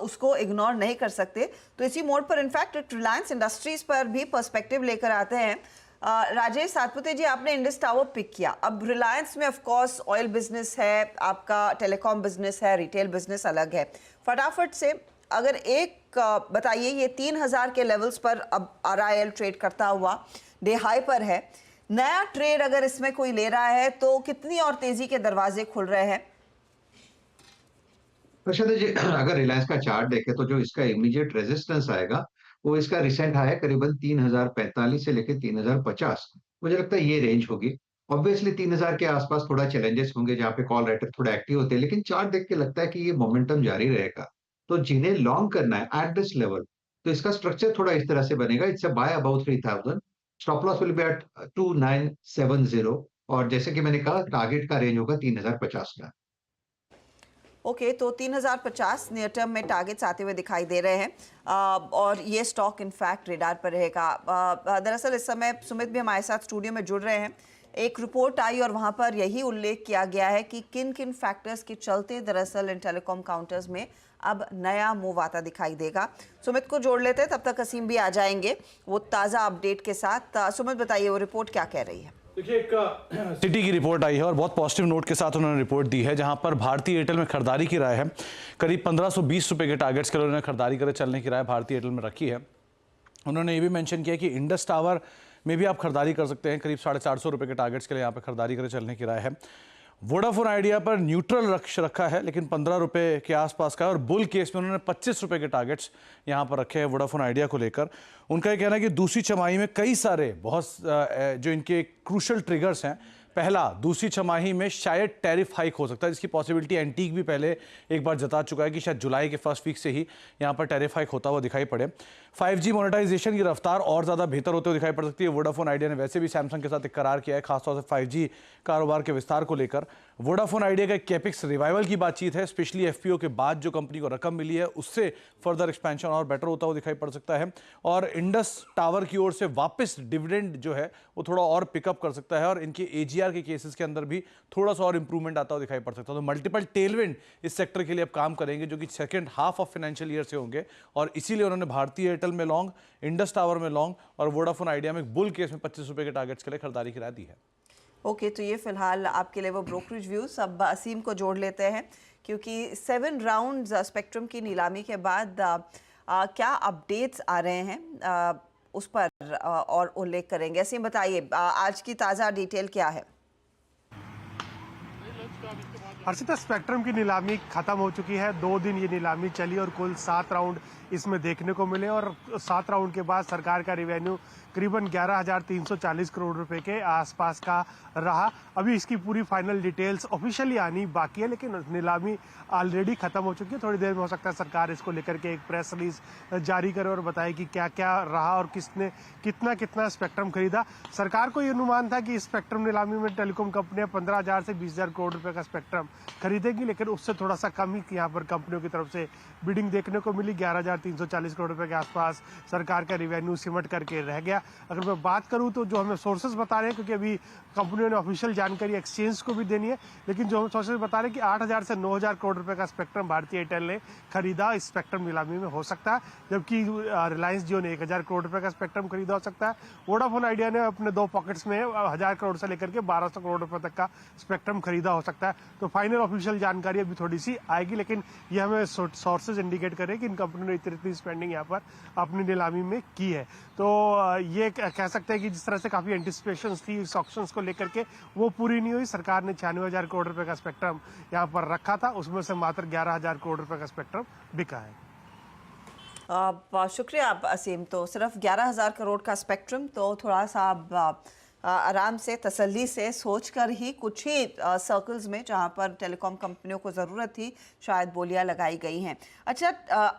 Speaker 2: उसको इग्नोर नहीं कर सकते। तो इसी मोड पर इनफैक्ट रिलायंस इंडस्ट्रीज पर भी पर्सपेक्टिव लेकर आते हैं। राजेश सातपुते जी, आपने इंडस टावर पिक किया। अब रिलायंस में ऑफ कोर्स ऑयल बिजनेस है, आपका टेलीकॉम बिजनेस है, रिटेल बिजनेस अलग है। फटाफट से अगर एक बताइए, ये 3000 के लेवल्स पर अब RIL ट्रेड करता हुआ डे हाई पर है। नया ट्रेड अगर इसमें कोई ले रहा है तो कितनी और तेजी के दरवाजे खुल रहे हैं?
Speaker 7: प्रशांत जी, अगर रिलायंस का चार्ट देखें तो जो इसका इमीडिएट रेजिस्टेंस आएगा, वो इसका रिसेंट हाई है करीबन 3045 से लेकर 3050। मुझे लगता है ये रेंज होगी। ऑब्वियसली 3000 के आसपास थोड़ा चैलेंजेस होंगे जहाँ पे कॉल राइटर थोड़ा एक्टिव होते हैं, लेकिन चार्ट देख के लगता है कि ये मोमेंटम जारी रहेगा। तो जिन्हें लॉन्ग करना है एट दिस लेवल, तो इसका स्ट्रक्चर थोड़ा इस तरह से बनेगा। It's a buy about 3000, stop loss will be at 2970, और जैसे कि मैंने कहा टारगेट का रेंज होगा 3050 का।
Speaker 2: ओके, तो 3050 नियर टर्म में टारगेट्स आते हुए दिखाई दे रहे हैं, और ये स्टॉक इनफैक्ट रेडार पर रहेगा। दरअसल इस समय सुमित भी हमारे साथ स्टूडियो में जुड़ रहे हैं। एक रिपोर्ट आई और वहाँ पर यही उल्लेख किया गया है कि किन किन फैक्टर्स के चलते दरअसल इन टेलीकॉम काउंटर्स में अब नया मूव आता दिखाई देगा। सुमित को जोड़ लेते हैं, तब तक असीम भी आ जाएंगे वो ताज़ा अपडेट के साथ। सुमित, बताइए वो रिपोर्ट क्या कह रही है?
Speaker 9: देखिए, एक सिटी की रिपोर्ट आई है और बहुत पॉजिटिव नोट के साथ उन्होंने रिपोर्ट दी है, जहां पर भारतीय एयरटेल में खरीदारी की राय है। करीब 1520 रुपए के टारगेट्स के लिए उन्होंने खरीदारी करे चलने की राय भारतीय एयरटेल में रखी है। उन्होंने ये भी मेंशन किया कि इंडस टावर में भी आप खरीदारी कर सकते हैं। करीब 450 रुपये के टारगेट्स के लिए यहाँ पे खरीदारी करें, चलने की राय है। वोडाफोन आइडिया पर न्यूट्रल रखा है, लेकिन 15 रुपये के आसपास का है, और बुल केस में उन्होंने 25 रुपये के टारगेट्स यहाँ पर रखे हैं वोडाफोन आइडिया को लेकर। उनका ये कहना है कि दूसरी छमाही में कई सारे जो इनके क्रूशल ट्रिगर्स हैं। पहला, दूसरी छमाही में शायद टैरिफ हाइक हो सकता है, जिसकी पॉसिबिलिटी एंटीक भी पहले एक बार जता चुका है कि शायद जुलाई के फर्स्ट वीक से ही यहाँ पर टैरिफ हाइक होता हुआ दिखाई पड़े। 5G मोनेटाइजेशन की रफ्तार और ज़्यादा बेहतर होते हुए दिखाई पड़ सकती है। वोडाफोन आइडिया ने वैसे भी सैमसंग के साथ एक करार किया है, खासतौर से 5G कारोबार के विस्तार को लेकर। वोडाफोन आइडिया का कैपेक्स रिवाइवल की बातचीत है, स्पेशली FPO के बाद जो कंपनी को रकम मिली है उससे फर्दर एक्सपेंशन और बेटर होता हुआ दिखाई पड़ सकता है। और इंडस टावर की ओर से वापस डिविडेंड जो है वो थोड़ा और पिकअप कर सकता है, और इनके AGR के केसेस के अंदर भी थोड़ा सा और इंप्रूवमेंट आता हुआ दिखाई पड़ सकता है। तो मल्टीपल टेलविंड इस सेक्टर के लिए अब काम करेंगे, जो कि second half of financial year से होंगे, और इसीलिए उन्होंने भारतीय एयरटेल में लॉन्ग, इंडस टावर में लॉन्ग और वोडाफोन आइडिया में बुल केस में 25 रुपये के टारगेट्स के लिए खरीदारी की राय दी है।
Speaker 2: ओके, तो ये फिलहाल आपके लिए वो ब्रोकरेज व्यूज। अब असीम को जोड़ लेते हैं, क्योंकि 7 राउंड्स स्पेक्ट्रम की नीलामी के बाद क्या अपडेट्स आ रहे हैं उस पर और उल्लेख करेंगे। असीम बताइए, आज की ताज़ा डिटेल क्या है?
Speaker 10: हर्षिता, स्पेक्ट्रम की नीलामी खत्म हो चुकी है। 2 दिन ये नीलामी चली और कुल 7 राउंड इसमें देखने को मिले, और 7 राउंड के बाद सरकार का रिवेन्यू करीबन 11,340 करोड़ रुपए के आसपास का रहा। अभी इसकी पूरी फाइनल डिटेल्स ऑफिशियली आनी बाकी है, लेकिन नीलामी ऑलरेडी खत्म हो चुकी है। थोड़ी देर में हो सकता है सरकार इसको लेकर के एक प्रेस रिलीज जारी करे और बताए कि क्या क्या रहा और किसने कितना स्पेक्ट्रम खरीदा। सरकार को ये अनुमान था कि इस स्पेक्ट्रम नीलामी में टेलीकॉम कंपनियां 15,000 से 20,000 करोड़ रुपए का स्पेक्ट्रम खरीदेगी, लेकिन उससे थोड़ा सा कम ही यहाँ पर कंपनियों की तरफ से बिडिंग देखने को मिली। 11,340 करोड़ रुपए के आसपास सरकार का रिवेन्यू सिमट करके रह गया। अगर मैं बात करूं तो जो हमें सोर्सेज बता रहे हैं, क्योंकि अभी कंपनियों ने ऑफिशियल जानकारी एक्सचेंज को भी देनी है, लेकिन जो हम सोर्सेज बता रहे हैं कि 8,000 से 9,000 करोड़ रुपए का स्पेक्ट्रम भारतीय एयरटेल ने खरीदा इस स्पेक्ट्रम नीलामी में हो सकता है, जबकि रिलायंस जियो ने 1,000 करोड़ रुपए का स्पेक्ट्रम खरीदा हो सकता है। वोडाफोन आइडिया ने अपने 2 पॉकेट्स में 1,000 करोड़ से लेकर के 1,200 करोड़ रुपए तक का स्पेक्ट्रम खरीदा हो सकता है। तो फाइनल ऑफिशियल जानकारी अभी थोड़ी सी आएगी, लेकिन ये हमें सोर्सेज इंडिकेट करें कि इन कंपनियों ने इतनी स्पेंडिंग यहाँ पर अपनी नीलामी में की है। तो ये कह सकते हैं कि जिस तरह से काफी एंटिसिपेशन थी इस ऑक्शंस को लेकर के, वो पूरी नहीं हुई। सरकार ने 96,000 करोड़ रुपए का स्पेक्ट्रम यहाँ पर रखा था, उसमें से मात्र 11,000 करोड़ रुपए का स्पेक्ट्रम बिका है।
Speaker 2: शुक्रिया आप असीम। तो सिर्फ 11,000 करोड़ का स्पेक्ट्रम, तो थोड़ा सा आप आराम से, तसल्ली से सोच कर ही कुछ ही सर्कल्स में जहां पर टेलीकॉम कंपनियों को ज़रूरत थी शायद बोलियां लगाई गई हैं। अच्छा,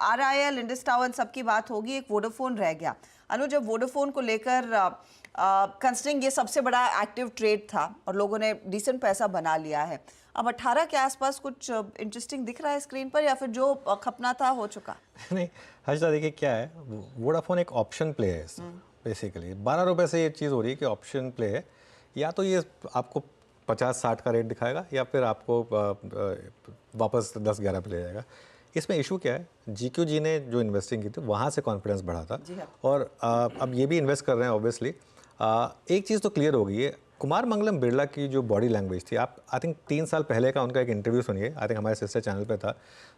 Speaker 2: RIL, इंडस टावर सबकी बात होगी, एक वोडाफोन रह गया। अनु, जब वोडाफोन को लेकर कंसिडरिंग ये सबसे बड़ा एक्टिव ट्रेड था और लोगों ने डिसेंट पैसा बना लिया है, अब 18 के आसपास कुछ इंटरेस्टिंग दिख रहा है स्क्रीन पर, या फिर जो खपना था हो चुका?
Speaker 1: नहीं हर्षिता, देखिए क्या है, वोडाफोन एक ऑप्शन प्ले है बेसिकली। 12 रुपए से ये चीज़ हो रही है कि ऑप्शन प्ले है, या तो ये आपको 50-60 का रेट दिखाएगा या फिर आपको वापस 10-11 पे ले जाएगा। इसमें इशू क्या है, GQG ने जो इन्वेस्टिंग की थी वहाँ से कॉन्फिडेंस बढ़ा था, और अब ये भी इन्वेस्ट कर रहे हैं ऑब्वियसली। एक चीज़ तो क्लियर हो गई है, कुमार मंगलम बिरला की जो बॉडी लैंग्वेज थी, आप आई थिंक 3 साल पहले का उनका एक इंटरव्यू सुनिए, आई थिंक हमारे सिस्टर चैनल पे था,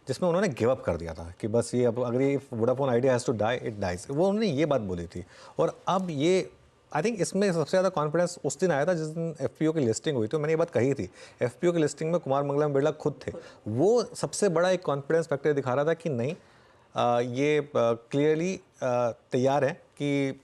Speaker 1: जिसमें उन्होंने गिव अप कर दिया था कि बस ये अब अगर ये Vodafone Idea has to die it dies, वो उन्होंने ये बात बोली थी। और अब ये आई थिंक इसमें सबसे ज़्यादा कॉन्फिडेंस उस दिन आया था जिस दिन FPO की लिस्टिंग हुई, तो मैंने ये बात कही थी। FPO की लिस्टिंग में कुमार मंगलम बिरला खुद थे, वो सबसे बड़ा एक कॉन्फिडेंस फैक्टर दिखा रहा था कि नहीं ये क्लियरली तैयार है कि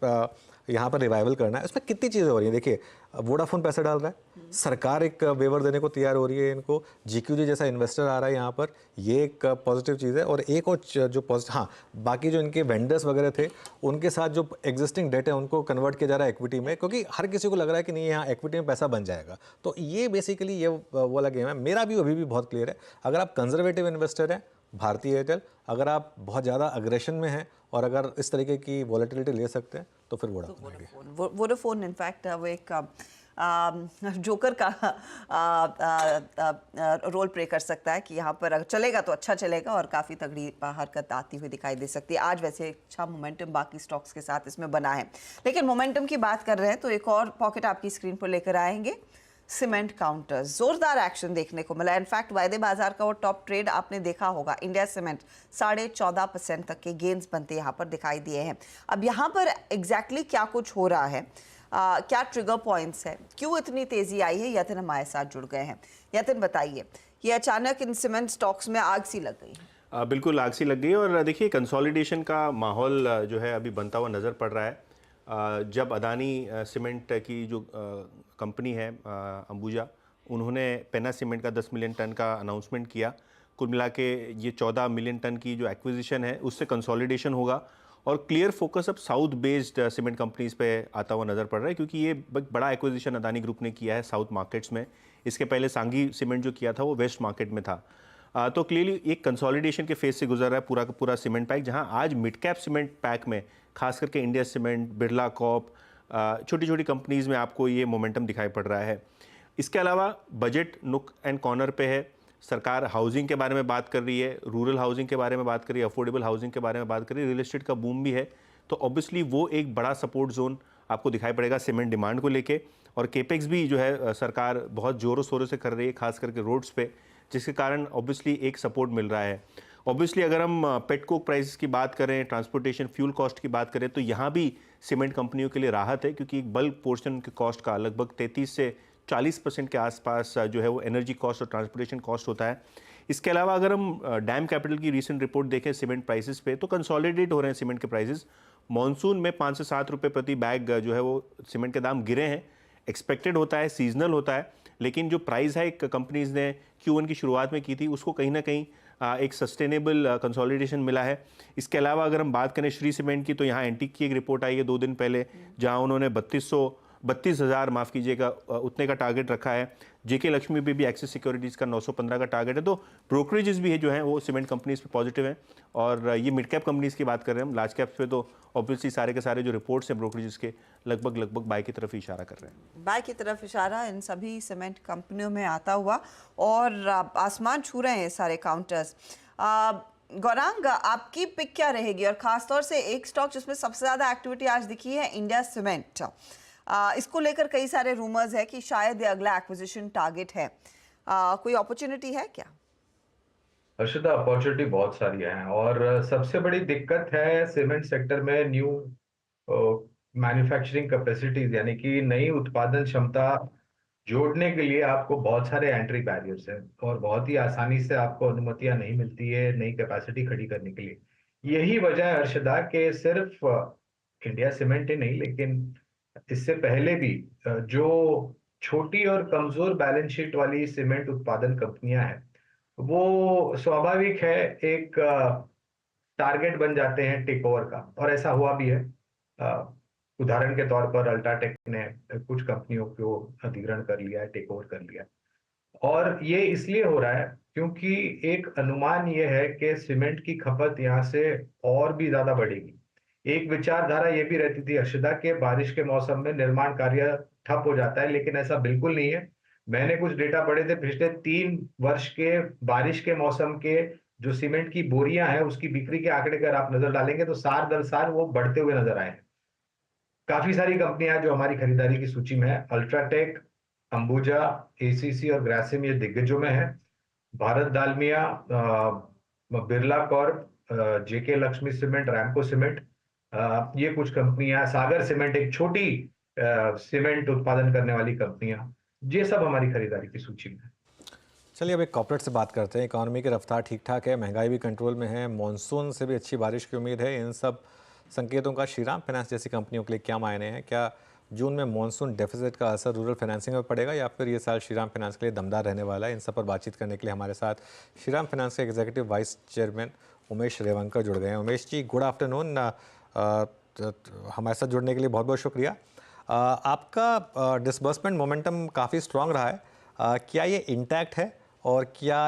Speaker 1: यहाँ पर रिवाइवल करना है। इसमें कितनी चीज़ें हो रही हैं, देखिए वोडाफोन पैसे डाल रहा है, सरकार एक वेवर देने को तैयार हो रही है इनको, GQG जैसा इन्वेस्टर आ रहा है यहाँ पर, ये एक पॉजिटिव चीज़ है। और एक और जो पॉजिटिव, हाँ, बाकी जो इनके वेंडर्स वगैरह थे उनके साथ जो एग्जिस्टिंग डेट है उनको कन्वर्ट किया जा रहा है इक्विटी में, क्योंकि हर किसी को लग रहा है कि नहीं यहाँ इक्विटी में पैसा बन जाएगा। तो ये बेसिकली ये वो वाला गेम है। मेरा भी अभी भी बहुत क्लियर है, अगर आप कंजर्वेटिव इन्वेस्टर हैं भारतीय एयरटेल, अगर आप बहुत ज़्यादा अग्रेशन में हैं और अगर इस तरीके की वॉलेटिलिटी ले सकते हैं तो फिर
Speaker 2: वोडाफोन इनफैक्ट वो एक जोकर का रोल प्ले कर सकता है कि यहाँ पर अगर चलेगा तो अच्छा चलेगा और काफ़ी तगड़ी हरकत आती हुई दिखाई दे सकती है। आज वैसे अच्छा मोमेंटम बाकी स्टॉक्स के साथ इसमें बना है, लेकिन मोमेंटम की बात कर रहे हैं तो एक और पॉकेट आपकी स्क्रीन पर लेकर आएंगे। सीमेंट काउंटर्स, जोरदार एक्शन देखने को मिला। इनफैक्ट वायदे बाजार का वो टॉप ट्रेड आपने देखा होगा, इंडिया सीमेंट 14.5% तक के गेन्स बनते यहाँ पर दिखाई दिए हैं। अब यहाँ पर एग्जैक्टली क्या कुछ हो रहा है, क्या ट्रिगर पॉइंट्स है, क्यों इतनी तेजी आई है? यतिन हमारे साथ जुड़ गए हैं। यतिन बताइए, ये अचानक इन सीमेंट स्टॉक्स में आग सी लग गई है।
Speaker 11: बिल्कुल आग सी लग गई और देखिए कंसोलिडेशन का माहौल जो है अभी बनता हुआ नज़र पड़ रहा है। जब अदानी सीमेंट की जो कंपनी है अंबुजा, उन्होंने पेना सीमेंट का 10 मिलियन टन का अनाउंसमेंट किया, कुल मिला के ये 14 मिलियन टन की जो एक्विजिशन है उससे कंसोलिडेशन होगा और क्लियर फोकस अब साउथ बेस्ड सीमेंट कंपनीज पे आता हुआ नज़र पड़ रहा है, क्योंकि ये बड़ा एक्विजिशन अदानी ग्रुप ने किया है साउथ मार्केट्स में। इसके पहले सांगी सीमेंट जो किया था वो वेस्ट मार्केट में था। तो क्लियरली एक कंसोलिडेशन के फेज से गुजर रहा है पूरा का पूरा सीमेंट पैक, जहां आज मिड कैप सीमेंट पैक में खास करके इंडिया सीमेंट, बिरला कॉर्प, छोटी छोटी कंपनीज में आपको ये मोमेंटम दिखाई पड़ रहा है। इसके अलावा बजट नुक एंड कॉर्नर पे है, सरकार हाउसिंग के बारे में बात कर रही है, रूरल हाउसिंग के बारे में बात कर रही है, अफोर्डेबल हाउसिंग के बारे में बात कर रही है, रियल एस्टेट का बूम भी है, तो ऑब्वियसली वो एक बड़ा सपोर्ट जोन आपको दिखाई पड़ेगा सीमेंट डिमांड को लेके। और केपेक्स भी जो है सरकार बहुत ज़ोरों शोरों से कर रही है, खास करके रोड्स पे, जिसके कारण ऑब्वियसली एक सपोर्ट मिल रहा है। ऑब्वियसली अगर हम पेट कोक प्राइसेस की बात करें, ट्रांसपोर्टेशन फ्यूल कॉस्ट की बात करें, तो यहाँ भी सीमेंट कंपनियों के लिए राहत है, क्योंकि एक बल्क पोर्शन के कॉस्ट का लगभग 33 से 40% के आसपास जो है वो एनर्जी कॉस्ट और ट्रांसपोर्टेशन कॉस्ट होता है। इसके अलावा अगर हम डैम कैपिटल की रीसेंट रिपोर्ट देखें सीमेंट प्राइसेस पे, तो कंसोलिडेट हो रहे हैं सीमेंट के प्राइसेस। मॉनसून में 5 से 7 रुपये प्रति बैग जो है वो सीमेंट के दाम गिरे हैं, एक्सपेक्टेड होता है, सीजनल होता है, लेकिन जो प्राइस है कंपनीज ने Q1 की शुरुआत में की थी उसको कहीं ना कहीं एक सस्टेनेबल कंसोलिडेशन मिला है। इसके अलावा अगर हम बात करें श्री सीमेंट की, तो यहाँ एंटिक की एक रिपोर्ट आई है 2 दिन पहले, जहाँ उन्होंने 32,000 माफ़ कीजिएगा उतने का टारगेट रखा है। जेके लक्ष्मी पे भी एक्सिस सिक्योरिटीज़ का 915 का टारगेट है। तो ब्रोकरेजेस भी है जो हैं वो सीमेंट कंपनीज पे पॉजिटिव हैं। और ये मिड कैप कंपनीज की बात कर रहे हैं हम, लार्ज कैप्स पे तो ऑब्वियसली सारे के सारे जो रिपोर्ट्स हैं ब्रोकरेजेस के लगभग बाय की तरफ इशारा कर रहे हैं।
Speaker 2: बाय की तरफ इशारा इन सभी सीमेंट कंपनियों में आता हुआ और आसमान छू रहे हैं सारे काउंटर्स। गौरांग, आपकी पिक क्या रहेगी? और ख़ासतौर से एक स्टॉक जिसमें सबसे ज़्यादा एक्टिविटी आज दिखी है, इंडिया सीमेंट। इसको लेकर कई सारे रूमर्स है कि शायद ये अगला एक्विजिशन टारगेट है। कोई अपॉर्चुनिटी है क्या?
Speaker 8: हर्षिता, अपॉर्चुनिटी बहुत सारी है और सबसे बड़ी दिक्कत है सीमेंट सेक्टर में न्यू मैन्युफैक्चरिंग कैपेसिटीज, यानी कि नई उत्पादन क्षमता जोड़ने के लिए आपको बहुत सारे एंट्री बैरियर्स हैं और बहुत ही आसानी से आपको अनुमतियां नहीं मिलती है नई कैपेसिटी खड़ी करने के लिए। यही वजह है हर्षदा कि सिर्फ इंडिया सीमेंट ही नहीं, लेकिन इससे पहले भी जो छोटी और कमजोर बैलेंस शीट वाली सीमेंट उत्पादन कंपनियां हैं, वो स्वाभाविक है एक टारगेट बन जाते हैं टेक ओवर का, और ऐसा हुआ भी है। उदाहरण के तौर पर अल्ट्राटेक ने कुछ कंपनियों को अधिग्रहण कर लिया है, टेक ओवर कर लिया है। और ये इसलिए हो रहा है क्योंकि एक अनुमान ये है कि सीमेंट की खपत यहाँ से और भी ज्यादा बढ़ेगी। एक विचारधारा ये भी रहती थी हर्षदा के बारिश के मौसम में निर्माण कार्य ठप हो जाता है, लेकिन ऐसा बिल्कुल नहीं है। मैंने कुछ डेटा पढ़े थे, पिछले 3 वर्ष के बारिश के मौसम के जो सीमेंट की बोरियां हैं उसकी बिक्री के आंकड़े अगर आप नजर डालेंगे तो साल दर साल वो बढ़ते हुए नजर आए हैं। काफी सारी कंपनियां जो हमारी खरीदारी की सूची में है, अल्ट्राटेक, अंबुजा, एसीसी और ग्रासिम ये दिग्गजों में है। भारत दालमिया, बिरला कॉर्प, जेके लक्ष्मी सीमेंट, रैमको सीमेंट, ये कुछ कंपनियां, सागर सीमेंट एक छोटी सीमेंट उत्पादन करने वाली कंपनियां, ये सब हमारी खरीदारी की सूची में है।
Speaker 1: चलिए अब एक कॉर्पोरेट से बात करते हैं। इकॉनमी की रफ्तार ठीक ठाक है, महंगाई भी कंट्रोल में है, मॉनसून से भी अच्छी बारिश की उम्मीद है। इन सब संकेतों का श्रीराम फाइनेंस जैसी कंपनियों के लिए क्या मायने हैं? क्या जून में मॉनसून डेफिसिट का असर रूरल फाइनेंसिंग में पड़ेगा या फिर ये साल श्रीराम फाइनेंस के लिए दमदार रहने वाला है? इन सब पर बातचीत करने के लिए हमारे साथ श्रीराम फाइनेंस के एग्जीक्यूटिव वाइस चेयरमैन उमेश रेवंकर जुड़ गए हैं। Umesh ji, good afternoon. हमारे साथ जुड़ने के लिए बहुत बहुत शुक्रिया। आपका डिसबर्समेंट मोमेंटम काफ़ी स्ट्रांग रहा है, क्या ये इंटैक्ट है और क्या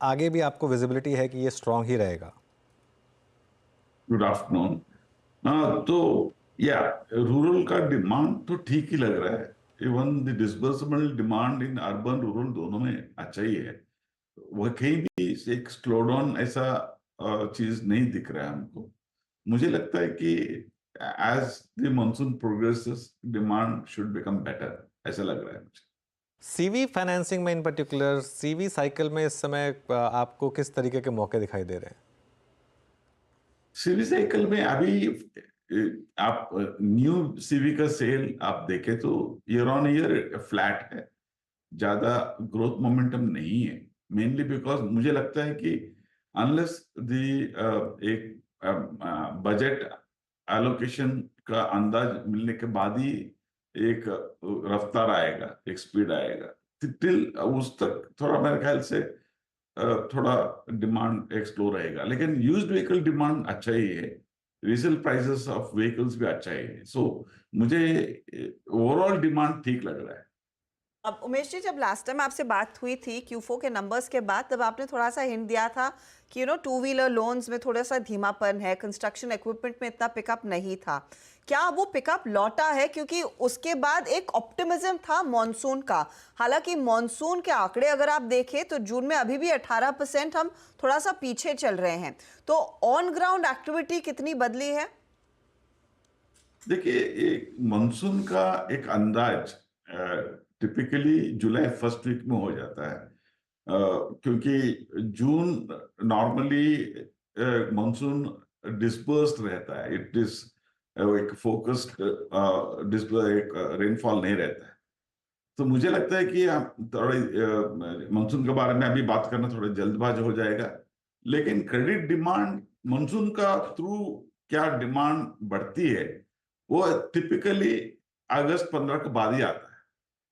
Speaker 1: आगे भी आपको विजिबिलिटी है कि ये स्ट्रांग ही रहेगा?
Speaker 12: Good afternoon. तो या रूरल का डिमांड तो ठीक ही लग रहा है। Even the disbursement demand in urban rural दोनों में अच्छा ही है। वह कहीं भी एक स्लोडाउन ऐसा चीज नहीं दिख रहा है हमको। मुझे लगता है कि as the monsoon progresses demand should become better, ऐसा लग रहा है मुझे।
Speaker 1: सीवी फाइनेंसिंग में इन पर्टिकुलर, सीवी साइकिल में इस समय आपको किस तरीके के मौके दिखाई दे रहे हैं?
Speaker 12: सीवी साइकिल में अभी आप न्यू सीवी का सेल आप देखें तो ईयर ऑन ईयर फ्लैट है, ज्यादा ग्रोथ मोमेंटम नहीं है, मेनली बिकॉज मुझे लगता है कि अनलेस एक बजट एलोकेशन का अंदाज मिलने के बाद ही एक रफ्तार आएगा, एक स्पीड आएगा। टिल उस तक थोड़ा मेरे ख्याल से थोड़ा डिमांड एक्सप्लोर रहेगा, लेकिन यूज्ड व्हीकल डिमांड अच्छा ही है, रीसेल प्राइसेस ऑफ व्हीकल्स भी अच्छा ही है। सो मुझे ओवरऑल डिमांड ठीक लग रहा है।
Speaker 2: अब उमेश जी, जब लास्ट टाइम आपसे बात हुई थी Q4 के नंबर्स के बाद, तब आपने थोड़ा सा हिंट दिया था कि टू व्हीलर लोन्स में थोड़ा सा धीमापन है, कंस्ट्रक्शन इक्विपमेंट में इतना पिकअप नहीं था। क्या वो पिकअप लौटा है? क्योंकि उसके बाद एक ऑप्टिमिज्म था मॉनसून का। हालांकि मॉनसून के आंकड़े अगर आप देखें तो जून में अभी भी 18% हम थोड़ा सा पीछे चल रहे हैं। तो ऑन ग्राउंड एक्टिविटी कितनी बदली है?
Speaker 12: देखिए, एक मानसून का एक अंदाज टिपिकली जुलाई फर्स्ट वीक में हो जाता है, क्योंकि जून नॉर्मली मानसून डिस्पर्स्ड रहता है, इट इज एक फोकस्ड एक रेनफॉल नहीं रहता है। तो मुझे लगता है कि थोड़ी मानसून के बारे में अभी बात करना थोड़ा जल्दबाज हो जाएगा, लेकिन क्रेडिट डिमांड मानसून का थ्रू क्या डिमांड बढ़ती है वो टिपिकली अगस्त 15 के बाद ही आता है।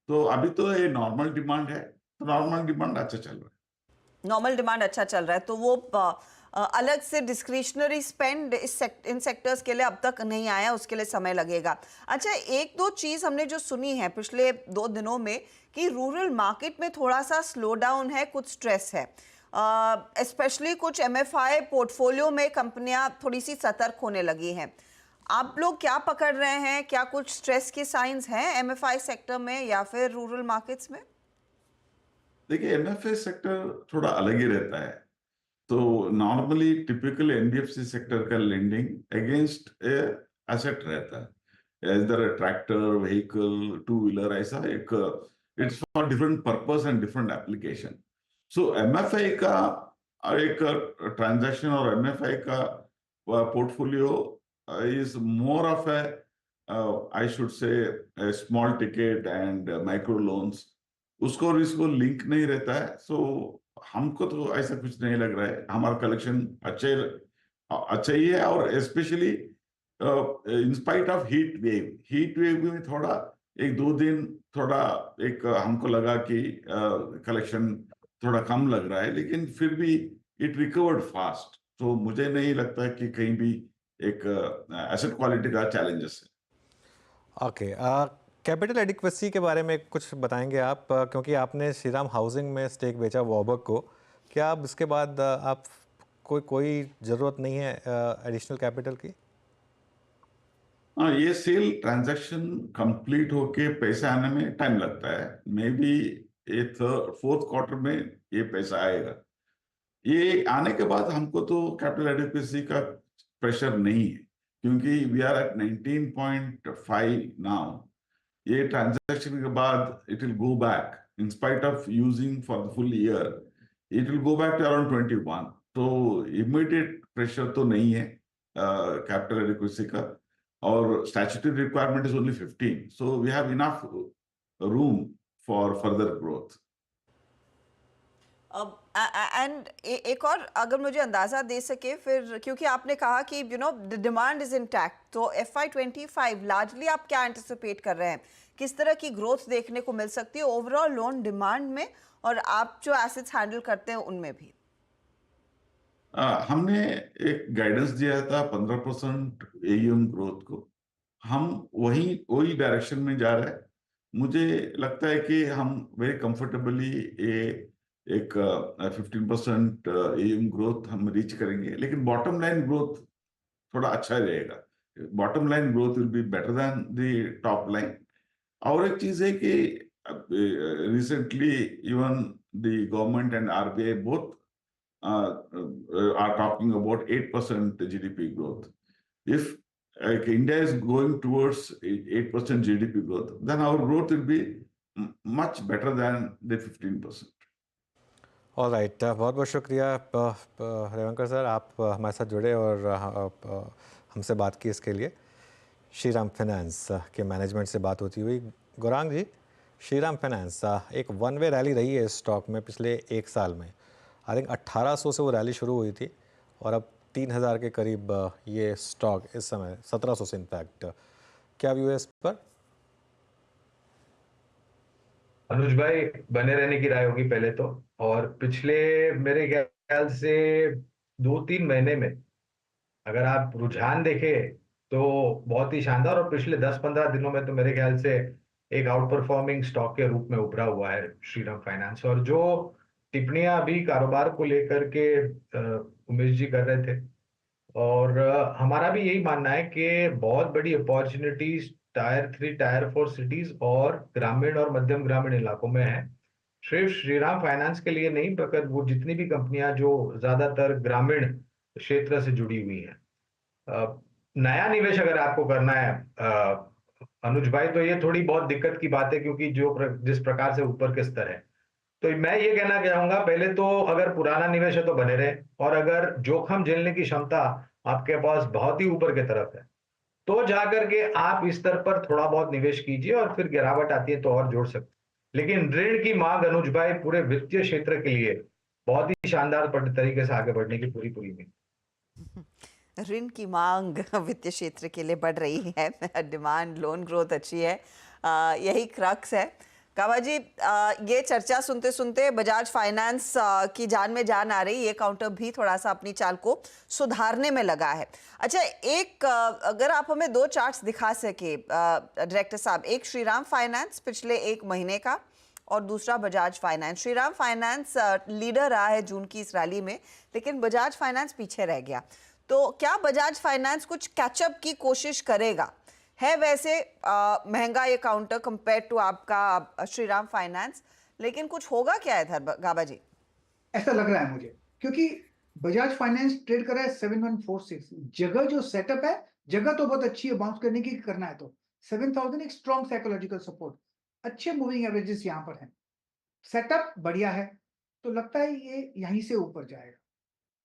Speaker 12: तो अभी तो ये नॉर्मल डिमांड है, तो नॉर्मल डिमांड अच्छा चल रहा है।
Speaker 2: नॉर्मल डिमांड अच्छा चल रहा है, तो वो अलग से डिस्क्रिशनरी स्पेंड इन सेक्टर्स के लिए अब तक नहीं आया, उसके लिए समय लगेगा। अच्छा, एक दो चीज हमने जो सुनी है पिछले 2 दिनों में कि रूरल मार्केट में थोड़ा सा स्लो डाउन है, कुछ स्ट्रेस है, स्पेशली कुछ MFI पोर्टफोलियो में कंपनियां थोड़ी सी सतर्क होने लगी हैं। आप लोग क्या पकड़ रहे हैं? क्या कुछ स्ट्रेस के साइंस हैं MFI सेक्टर में या फिर रूरल मार्केट्स में?
Speaker 12: देखिए, MFI सेक्टर थोड़ा अलग ही रहता है। तो नॉर्मली टिपिकल NBFC सेक्टर का लेंडिंग अगेंस्ट एसेट रहता है, इधर ट्रैक्टर, व्हीकल, टू व्हीलर, ऐसा एक it's for different purpose and different application. So MFI का एक ट्रांजैक्शन और MFI का portfolio is more of I should say a small ticket and micro loans, उसको और इसको लिंक नहीं रहता है। सो हमको तो ऐसा कुछ नहीं लग रहा है, हमारा कलेक्शन अच्छा ही है, और specially in spite of heat wave में थोड़ा 1-2 दिन थोड़ा एक हमको लगा कि कलेक्शन थोड़ा कम लग रहा है, लेकिन फिर भी इट रिकवर्ड फास्ट। तो मुझे नहीं लगता कि कहीं भी एक एसेट क्वालिटी का चैलेंजेस है।
Speaker 1: ओके, कैपिटल एडिक्वेसी के बारे में कुछ बताएंगे आप, क्योंकि आपने श्रीराम हाउसिंग में स्टेक बेचा वॉबक को। क्या अब इसके बाद आप कोई ज़रूरत नहीं है एडिशनल कैपिटल की?
Speaker 12: हाँ, ये सेल ट्रांजैक्शन कंप्लीट होके पैसा आने में टाइम लगता है। मे बी ये 4th क्वार्टर में ये पैसा आएगा। ये आने के बाद हमको तो कैपिटल एडिक्वेसी का प्रेशर नहीं है, क्योंकि वी आर एट 19.5 नाउ। ये ट्रांजैक्शन के बाद it will go back, in spite of using for the full year, it will go back to around 21। तो इमीडिएट प्रेशर तो नहीं है कैपिटल एडिक्वेसी का, और statutory requirement is only 15, so we have enough room for further growth.
Speaker 2: And एक और अगर मुझे अंदाजा दे सके फिर, क्योंकि आपने कहा कि द डिमांड इज इंटैक्ट, तो FY25 लार्जली आप क्या एंटिसिपेट कर रहे हैं? किस तरह की ग्रोथ देखने को मिल सकती है ओवरऑल लोन डिमांड में, और आप जो एसेट्स हैंडल करते हैं उनमें भी?
Speaker 12: हमने एक गाइडेंस दिया था 15% AUM ग्रोथ को, हम वही डायरेक्शन में जा रहे हैं। मुझे लगता है कि हम वेरी कंफर्टेबली एक 15% AUM ग्रोथ हम रीच करेंगे, लेकिन बॉटम लाइन ग्रोथ थोड़ा अच्छा रहेगा। Bottom line growth will be better than the top line. और एक चीज है कि recently even the government and RBI both are talking about 8% GDP growth. If India is going towards 8% GDP growth, then our growth will be much better than the 15%.
Speaker 1: All right, बहुत बहुत शुक्रिया रेवंकर sir, आप हमारे साथ जुड़े और हमसे बात की इसके लिए। श्रीराम फाइनेंस के मैनेजमेंट से बात होती हुई। गौरांग जी, श्रीराम फाइनेंस एक वन वे रैली रही है इस स्टॉक में पिछले एक साल में। आई थिंक 1800 से वो रैली शुरू हुई थी और अब 3000 के करीब ये स्टॉक इस समय 1700 से इनफैक्ट। क्या व्यू है इस पर?
Speaker 8: अनुज भाई, बने रहने की राय होगी पहले तो। और पिछले मेरे ख्याल से 2-3 महीने में अगर आप रुझान देखें तो बहुत ही शानदार, और पिछले 10-15 दिनों में तो मेरे ख्याल से एक आउट परफॉर्मिंग स्टॉक के रूप में उभरा हुआ है श्रीराम फाइनेंस। और जो टिप्पणियां अभी कारोबार को लेकर के उमेश जी कर रहे थे, और हमारा भी यही मानना है कि बहुत बड़ी अपॉर्चुनिटीज टायर 3 टायर 4 सिटीज और ग्रामीण और मध्यम ग्रामीण इलाकों में है। सिर्फ श्रीराम फाइनेंस के लिए नहीं, बल्कि वो जितनी भी कंपनियां जो ज्यादातर ग्रामीण क्षेत्र से जुड़ी हुई हैं। नया निवेश अगर आपको करना है अनुज भाई, तो ये थोड़ी बहुत दिक्कत की बात है, क्योंकि जिस प्रकार से ऊपर के स्तर है। तो मैं ये कहना चाहूंगा, पहले तो अगर पुराना निवेश है तो बने रहे, और अगर जोखिम झेलने की क्षमता आपके पास बहुत ही ऊपर की तरफ है तो जाकर के आप इस स्तर पर थोड़ा बहुत निवेश कीजिए, और फिर गिरावट आती है तो और जोड़ सकते। लेकिन ऋण की मांग अनुज भाई पूरे वित्तीय क्षेत्र के लिए बहुत ही शानदार तरीके से आगे बढ़ने की पूरी उम्मीद।
Speaker 2: ऋण की मांग वित्तीय क्षेत्र के लिए बढ़ रही है, डिमांड लोन ग्रोथ अच्छी है, यही क्रक्स है। काबा जी, ये चर्चा सुनते सुनते बजाज फाइनेंस की जान में जान आ रही, ये काउंटर भी थोड़ा सा अपनी चाल को सुधारने में लगा है। अच्छा, एक अगर आप हमें 2 चार्ट्स दिखा सके डायरेक्टर साहब, एक श्रीराम फाइनेंस पिछले 1 महीने का और दूसरा Bajaj finance. Shriram finance leader रहा है जून की इस रैली में, लेकिन बजाज फाइनेंस पीछे रह गया। तो क्या बजाज फाइनेंस कुछ कैचअप की कोशिश करेगा? है वैसे महंगा ये काउंटर कंपेयर टू आपका श्रीराम फाइनेंस, लेकिन कुछ होगा क्या इधर गाबा जी?
Speaker 3: ऐसा लग रहा है मुझे, क्योंकि बजाज फाइनेंस ट्रेड कर रहा है 7146। जगह जो सेटअप है, जगह तो बहुत अच्छी है बाउंस करने की, करना है तो 7000 एक स्ट्रॉन्ग साइकोलॉजिकल सपोर्ट, अच्छे मूविंग एवरेजेस यहाँ पर हैं, सेटअप बढ़िया है, तो लगता है ये यहीं से ऊपर जाएगा।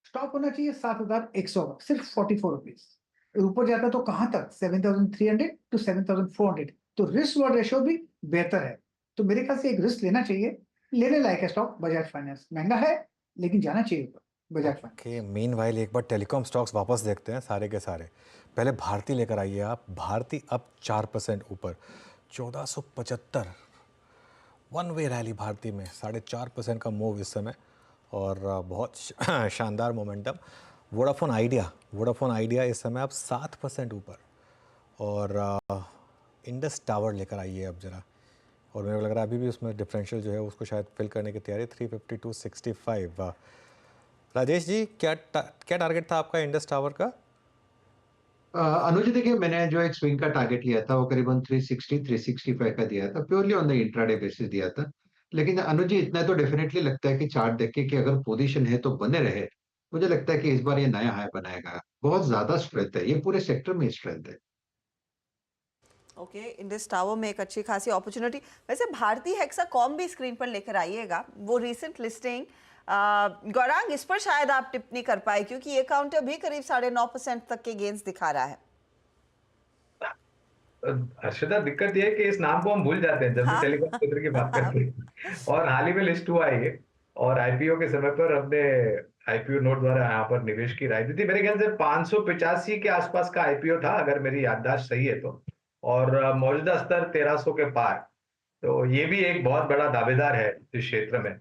Speaker 3: स्टॉप होना चाहिए 7100 का, सिर्फ 44 रुपीज। ऊपर जाता तो कहां तक? 7300 टू 7400। तो रिस्क वर्ड रेशियो भी बेहतर है, तो मेरे ख्याल से एक रिस्क लेना चाहिए। लेने लायक है स्टॉक बजाज फाइनेंस, महंगा है लेकिन जाना चाहिए ऊपर बजाज फाइनेंस।
Speaker 1: ओके, मीनवाइल एक बार टेलीकॉम स्टॉक्स वापस देखते हैं सारे के सारे। पहले भारती लेकर आइए आप। भारती अब 4% ऊपर, 1475। वन वे रैली भारती में, 4.5% का मूव इस समय, और बहुत शानदार मोमेंटम। वोडाफोन आइडिया इस समय अब 7% ऊपर, और इंडस टावर लेकर आइए अब जरा, और मेरे को लग रहा है अभी भी उसमें डिफरेंशियल जो है उसको शायद फिल करने की तैयारी। 352.65। राजेश जी, क्या टारगेट था आपका इंडस टावर का?
Speaker 7: अनुज, देखिए मैंने जो एक स्विंग का टारगेट लिया था वो करीबन 360-365 का दिया था, purely on the intraday basis दिया था। लेकिन अनुज जी, इतना तो डेफिनेटली लगता है कि चार्ट देख के कि अगर पोजीशन है तो बने रहे। मुझे लगता है कि इस बार ये नया हाई बनाएगा, बहुत ज्यादा स्ट्रेंथ है, ये पूरे सेक्टर में स्ट्रेंथ है।
Speaker 2: ओके, इंडस टावर में एक अच्छी खासी अपॉर्चुनिटी। वैसे भारती हेक्साकॉम भी स्क्रीन पर लेकर आइएगा, वो रीसेंट लिस्टिंग। गौरांग, इस पर शायद आप टिप्पणी कर पाए, क्योंकि ये काउंटर भी करीब 9.5% तक के गेन्स दिखा रहा है।
Speaker 8: हर्षदा, दिक्कत ये है कि इस नाम को हम भूल जाते हैं जब भी टेलीकॉम क्षेत्र की बात करते हैं। और हाल ही में लिस्ट हुआ है ये, और आईपीओ के समय पर हमने आईपीओ नोट द्वारा यहाँ पर निवेश की राय दी थी। मेरे ख्याल से 585 के आसपास का आईपीओ था, अगर मेरी याददाश्त सही है तो, और मौजूदा स्तर 1300 के पार। तो ये भी एक बहुत बड़ा दावेदार है इस क्षेत्र में,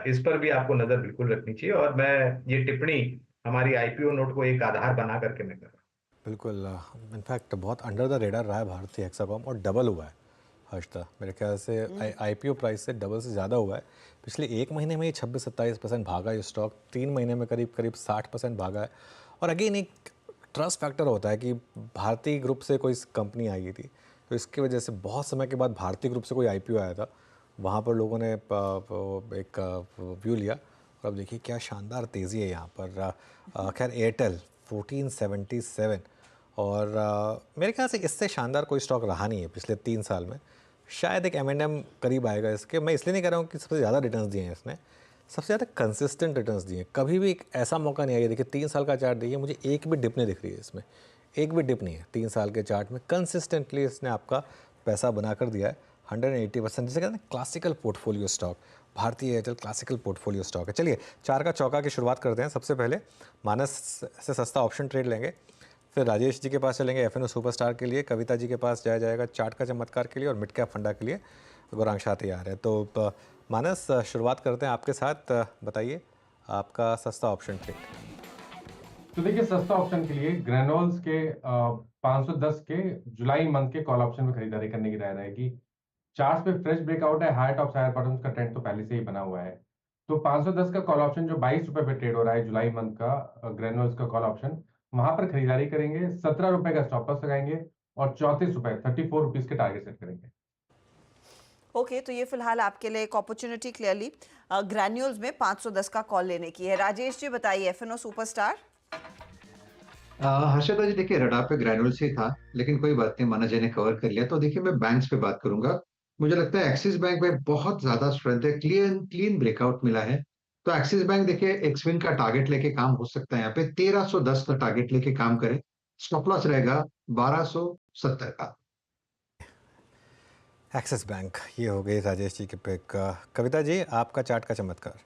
Speaker 8: इस पर भी आपको नजर बिल्कुल रखनी चाहिए। और मैं ये टिप्पणी हमारी आईपीओ नोट को एक आधार बना करके मैं कर रहा हूँ।
Speaker 1: बिल्कुल, इनफैक्ट बहुत अंडर द रेडर रहा है भारती हेक्साकॉम, और डबल हुआ है हर्षदा। मेरे ख्याल से आईपीओ प्राइस से डबल से ज़्यादा हुआ है। पिछले 1 महीने में ही 26-27% भागा ये स्टॉक, 3 महीने में करीब 60% भागा है। और अगेन एक ट्रस्ट फैक्टर होता है कि भारती ग्रुप से कोई कंपनी आई थी, तो इसकी वजह से बहुत समय के बाद भारती ग्रुप से कोई आईपीओ आया था, वहाँ पर लोगों ने एक व्यू लिया, और अब देखिए क्या शानदार तेज़ी है यहाँ पर। खैर, एयरटेल 1477, और मेरे ख्याल से इससे शानदार कोई स्टॉक रहा नहीं है पिछले 3 साल में। शायद एक M&M करीब आएगा इसके। मैं इसलिए नहीं कह रहा हूँ कि सबसे ज़्यादा रिटर्न्स दिए हैं इसने, सबसे ज़्यादा कंसिस्टेंट रिटर्न्स दिए हैं। कभी भी एक ऐसा मौका नहीं आया, देखिए 3 साल का चार्ट देखिए, मुझे एक भी डिप नहीं दिख रही है इसमें, एक भी डिप नहीं है 3 साल के चार्ट में, कंसिस्टेंटली इसने आपका पैसा बना कर दिया है 180%। जैसे कहते हैं क्लासिकल पोर्टफोलियो स्टॉक, भारतीय एयरटेल क्लासिकल पोर्टफोलियो स्टॉक है। चलिए 4 का चौका की शुरुआत करते हैं। सबसे पहले मानस से सस्ता ऑप्शन ट्रेड लेंगे, फिर राजेश जी के पास चलेंगे एफएनओ सुपरस्टार के लिए, कविता जी के पास जाया जाएगा चार्ट का चमत्कार के लिए, और मिड कैप फंडा के लिए गौरांग शाह तैयार है। तो मानस शुरुआत करते हैं आपके साथ, बताइए आपका सस्ता ऑप्शन ट्रेड।
Speaker 4: तो देखिए सस्ता ऑप्शन के लिए ग्रेनोल्स के 510 के जुलाई मंथ के कॉल ऑप्शन में खरीदारी करने की राय रहेगी। चार्ट्स पे फ्रेश ब्रेकआउट है, हायर टॉप्स हायर बॉटम्स का ट्रेंड तो पहले से ही बना हुआ है। तो 510 का कॉल ऑप्शन जो 22 रुपए पे ट्रेड हो रहा है जुलाई मंथ का ग्रेनोल्स का कॉल ऑप्शन, वहां पर खरीदारी करेंगे, 17 रुपए का स्टॉप लॉस लगाएंगे और 34 रुपए 34 रुपीज के टारगेट सेट करेंगे।
Speaker 2: ओके, तो ये फिलहाल आपके लिए एक अपॉर्चुनिटी क्लियरली ग्रैन्यूल्स में 510 का कॉल लेने की है। राजेश जी बताइए एफएनओ सुपरस्टार।
Speaker 7: हर्षदा जी देखिए रडार पे ग्रैनुअल से ही था, लेकिन कोई बात नहीं, माना जी ने कवर कर लिया। तो देखिए मैं बैंक्स पे बात करूंगा। मुझे लगता है एक्सिस बैंक में बहुत ज्यादा स्ट्रेंथ है, क्लीन ब्रेकआउट मिला है। तो एक्सिस बैंक देखिए एक स्विंग का टारगेट लेके काम हो सकता है, यहाँ पे 1310 का टारगेट लेके काम करे। स्टॉप लॉस रहेगा 1270 का।
Speaker 1: एक्सिस बैंक, ये हो गई राजेश जी की पिक। कविता जी आपका चार्ट का चमत्कार।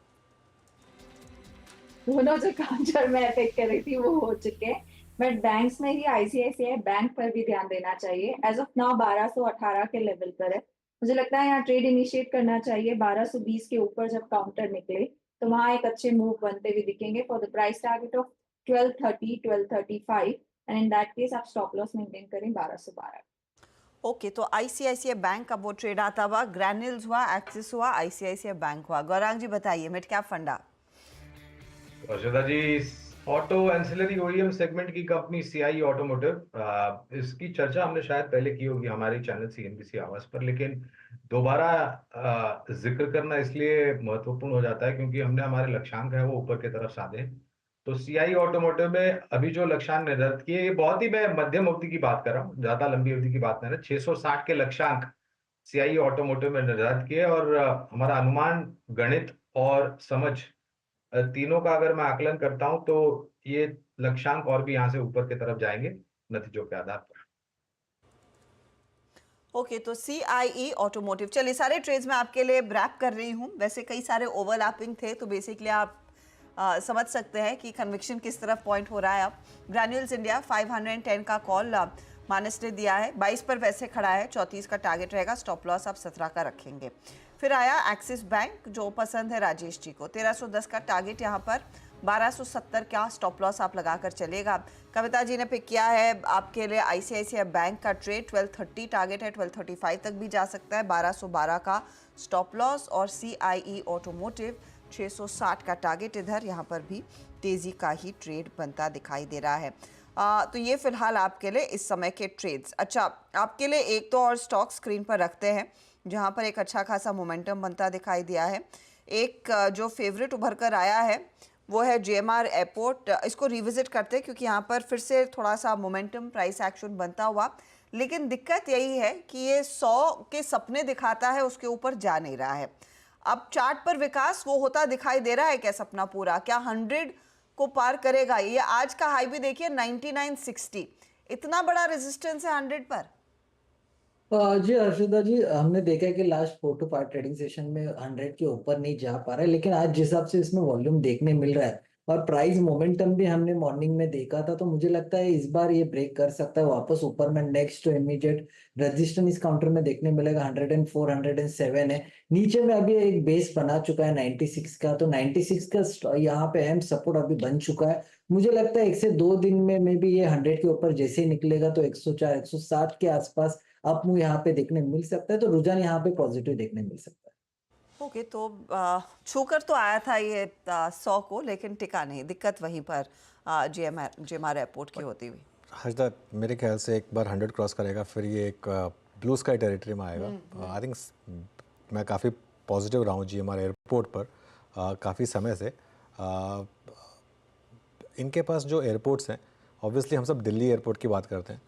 Speaker 5: दोनों जो काउंटर मैं पिक कर रही थी वो हो चुके हैं, बट बैंक्स में ही आईसीआईसीआई बैंक पर भी ध्यान देना चाहिए। एज ऑफ नाउ 1218 के लेवल पर है। मुझे लगता है यहाँ ट्रेड इनिशिएट करना चाहिए 1220 के ऊपर। जब काउंटर निकले तो वहां एक अच्छे मूव बनते हुए दिखेंगे for the price target of 1230 1235, and in that case आप स्टॉप लॉस मेंटेन करें 1212।
Speaker 2: ओके, तो आईसीआईसीआई बैंक का वो ट्रेड आता हुआ, ग्रैन्यूल्स हुआ, एक्सिस हुआ, आईसीआईसीआई बैंक हुआ। गौरांग जी बताइए मिड कैप फंडा।
Speaker 8: हर्षदा जी, ऑटो एंसिलरी ओईएम सेगमेंट की कंपनी सीआई ऑटोमोटिव, इसकी चर्चा हमने शायद पहले की होगी हमारे चैनल सीएनबीसी आवाज पर, लेकिन दोबारा जिक्र करना इसलिए महत्वपूर्ण हो जाता है क्योंकि हमने हमारे लक्ष्यांक है वो ऊपर की तरफ साधे। तो सीआई ऑटोमोटिव में अभी जो लक्ष्यांक निर्धारित किए, ये बहुत ही मैं मध्यम अवधि की बात कर रहा हूँ, ज्यादा लंबी अवधि की बात नहीं है। 660 के लक्ष्यांक सीआई ऑटोमोटिव में निर्धारित किए, और हमारा अनुमान, गणित और समझ तीनों का अगर मैं आकलन करता हूं तो ये लक्ष्यांक और भी यहां से ऊपर की तरफ जाएंगे नतीजों के आधार पर।
Speaker 2: ओके, तो सीआईई ऑटोमोटिव। चलिए सारे ट्रेड्स मैं आपके लिए रैप कर रही हूँ। वैसे कई सारे ओवरलैपिंग थे, तो बेसिकली आप समझ सकते हैं कि कन्विक्शन किस तरफ पॉइंट हो रहा है। अब ग्रैन्यूल्स इंडिया 510 का कॉल मानस ने दिया है, 22 पर वैसे खड़ा है, 34 का टारगेट रहेगा, स्टॉप लॉस आप 17 का रखेंगे। फिर आया एक्सिस बैंक जो पसंद है राजेश जी को, 1310 का टारगेट यहाँ पर, 1270 का स्टॉप लॉस आप लगाकर चलेगा। कविता जी ने पिक किया है आपके लिए आईसीआईसीआई बैंक का ट्रेड, 1230 टारगेट है, 1235 तक भी जा सकता है, 1212 का स्टॉप लॉस। और सीआईई ऑटोमोटिव 660 का टारगेट, इधर यहाँ पर भी तेज़ी का ही ट्रेड बनता दिखाई दे रहा है। तो ये फिलहाल आपके लिए इस समय के ट्रेड्स। अच्छा, आपके लिए एक तो और स्टॉक स्क्रीन पर रखते हैं जहाँ पर एक अच्छा खासा मोमेंटम बनता दिखाई दिया है। एक जो फेवरेट उभर कर आया है वो है जेएमआर एयरपोर्ट। इसको रिविजिट करते हैं क्योंकि यहाँ पर फिर से थोड़ा सा मोमेंटम प्राइस एक्शन बनता हुआ, लेकिन दिक्कत यही है कि ये 100 के सपने दिखाता है, उसके ऊपर जा नहीं रहा है। अब चार्ट पर विकास वो होता दिखाई दे रहा है क्या सपना पूरा? क्या 100 को पार करेगा? ये आज का हाई भी देखिए 9960, इतना बड़ा रेजिस्टेंस है 100 पर।
Speaker 6: जी हर्षदा जी, हमने देखा है कि लास्ट 4 to 5 ट्रेडिंग सेशन में 100 के ऊपर नहीं जा पा रहा है, लेकिन आज जिस हिसाब से इसमें वॉल्यूम देखने मिल रहा है और प्राइस मोमेंटम भी हमने मॉर्निंग में देखा था, तो मुझे लगता है इस बार ये ब्रेक कर सकता है वापस ऊपर में। नेक्स्ट इमीडिएट रजिस्टेंस इस काउंटर में देखने मिलेगा 104 107 है। नीचे में अभी एक बेस बना चुका है 96 का, तो 96 का यहाँ पे अहम सपोर्ट अभी बन चुका है। मुझे लगता है 1 से 2 दिन में भी ये 100 के ऊपर जैसे ही निकलेगा तो 104 160 के आसपास अप मूव यहाँ पे देखने मिल सकता है, तो रुझान यहाँ पे पॉजिटिव देखने मिल सकता है।
Speaker 2: ओके, तो छूकर तो आया था ये 100 को, लेकिन टिका नहीं। दिक्कत वहीं पर जेएमआर एयरपोर्ट की होती हुई।
Speaker 1: हर्षदा, मेरे ख्याल से एक बार 100 क्रॉस करेगा फिर ये एक ब्लू स्काई टेरिटरी में आएगा। आई थिंक मैं काफ़ी पॉजिटिव रहा हूँ जेएमआर एयरपोर्ट पर काफ़ी समय से। इनके पास जो एयरपोर्ट्स हैं, ऑब्वियसली हम सब दिल्ली एयरपोर्ट की बात करते हैं,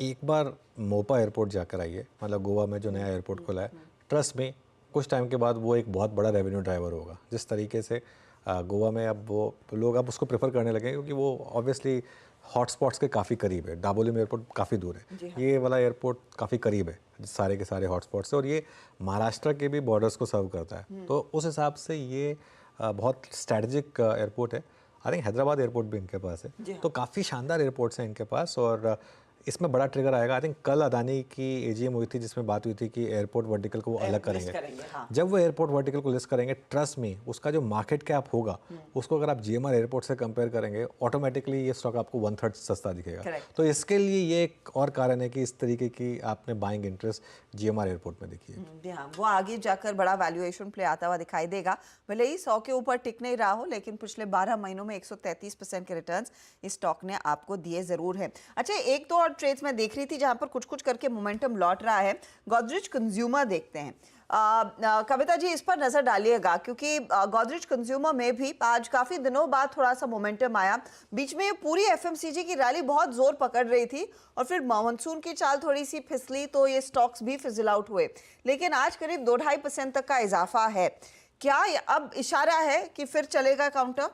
Speaker 1: एक बार मोपा एयरपोर्ट जाकर आइए, मतलब गोवा में जो नया एयरपोर्ट खुला है, ट्रस्ट में कुछ टाइम के बाद वो एक बहुत बड़ा रेवेन्यू ड्राइवर होगा। जिस तरीके से गोवा में अब वो लोग अब उसको प्रेफर करने लगे क्योंकि वो ऑब्वियसली हॉटस्पॉट्स के काफ़ी करीब है। डाबोलिम एयरपोर्ट काफ़ी दूर है, ये वाला एयरपोर्ट काफ़ी करीब है सारे के सारे हॉटस्पॉट से, और ये महाराष्ट्र के भी बॉर्डर्स को सर्व करता है। तो उस हिसाब से ये बहुत स्ट्रैटेजिक एयरपोर्ट है। आई थिंक हैदराबाद एयरपोर्ट भी इनके पास है, तो काफ़ी शानदार एयरपोर्ट्स हैं इनके पास। और इसमें बड़ा ट्रिगर आएगा। आई थिंक कल अदानी की एजीएम हुई थी जिसमें बात हुई थी कि एयरपोर्ट वर्टिकल को वो अलग करेंगे।
Speaker 2: हाँ।
Speaker 1: जब वो एयरपोर्ट वर्टिकल को लिस्ट करेंगे, ट्रस्ट में उसका जो मार्केट कैप होगा उसको अगर आप जीएमआर एयरपोर्ट से कंपेयर करेंगे, ऑटोमेटिकली ये स्टॉक आपको 1/3 सस्ता दिखेगा। तो इसके लिए ये एक और कारण है कि इस तरीके की आपने बाइंग इंटरेस्ट जीएमआर एयरपोर्ट में देखी है।
Speaker 2: हाँ, वो आगे जाकर बड़ा वैल्यूएशन प्ले आता हुआ दिखाई देगा। भले ही 100 के ऊपर टिक नहीं रहा हो, लेकिन पिछले 12 महीनों में 133% के रिटर्न्स इस स्टॉक ने आपको दिए जरूर हैं। अच्छा, एक तो और ट्रेड्स में देख रही थी जहां पर कुछ कुछ करके मोमेंटम लौट रहा है। गोदरेज कंज्यूमर देखते हैं। कविता जी, इस पर नजर डालिएगा क्योंकि गोदरेज कंज्यूमर में भी आज काफी दिनों बाद थोड़ा सा मोमेंटम आया। बीच में पूरी एफएमसीजी की रैली बहुत जोर पकड़ रही थी और फिर मानसून की चाल थोड़ी सी फिसली तो ये स्टॉक्स भी फिजल आउट हुए, लेकिन आज करीब 2-2.5% तक का इजाफा है। क्या अब इशारा है कि फिर चलेगा काउंटर?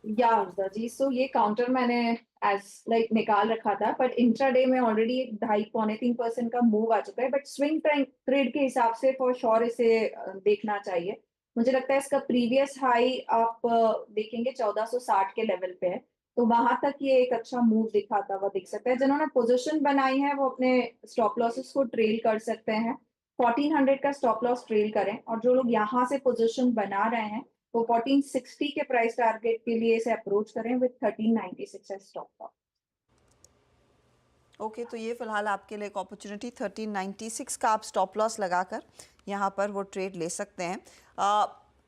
Speaker 5: या उर्जा जी, सो ये काउंटर मैंने एज निकाल रखा था, बट इंट्राडे में ऑलरेडी 2.5-3% का मूव आ चुका है। बट स्विंग ट्रेड के हिसाब से फॉर श्योर इसे देखना चाहिए। मुझे लगता है इसका प्रीवियस हाई आप देखेंगे 1460 के लेवल पे है, तो वहां तक ये एक अच्छा मूव दिखाता हुआ दिख सकता है। जिन्होंने पोजीशन बनाई है वो अपने स्टॉप लॉसेस को ट्रेल कर सकते हैं। 1400 का स्टॉप लॉस ट्रेल करें, और जो लोग यहाँ से पोजीशन बना रहे हैं वो 1460 के प्राइस टारगेट के लिए इसे अप्रोच करें with 1396 as stop loss.
Speaker 2: Okay, तो ये फिलहाल आपके लिए एक अपॉर्चुनिटी 1396 का आप स्टॉप लॉस लगाकर यहाँ पर वो ट्रेड ले सकते हैं।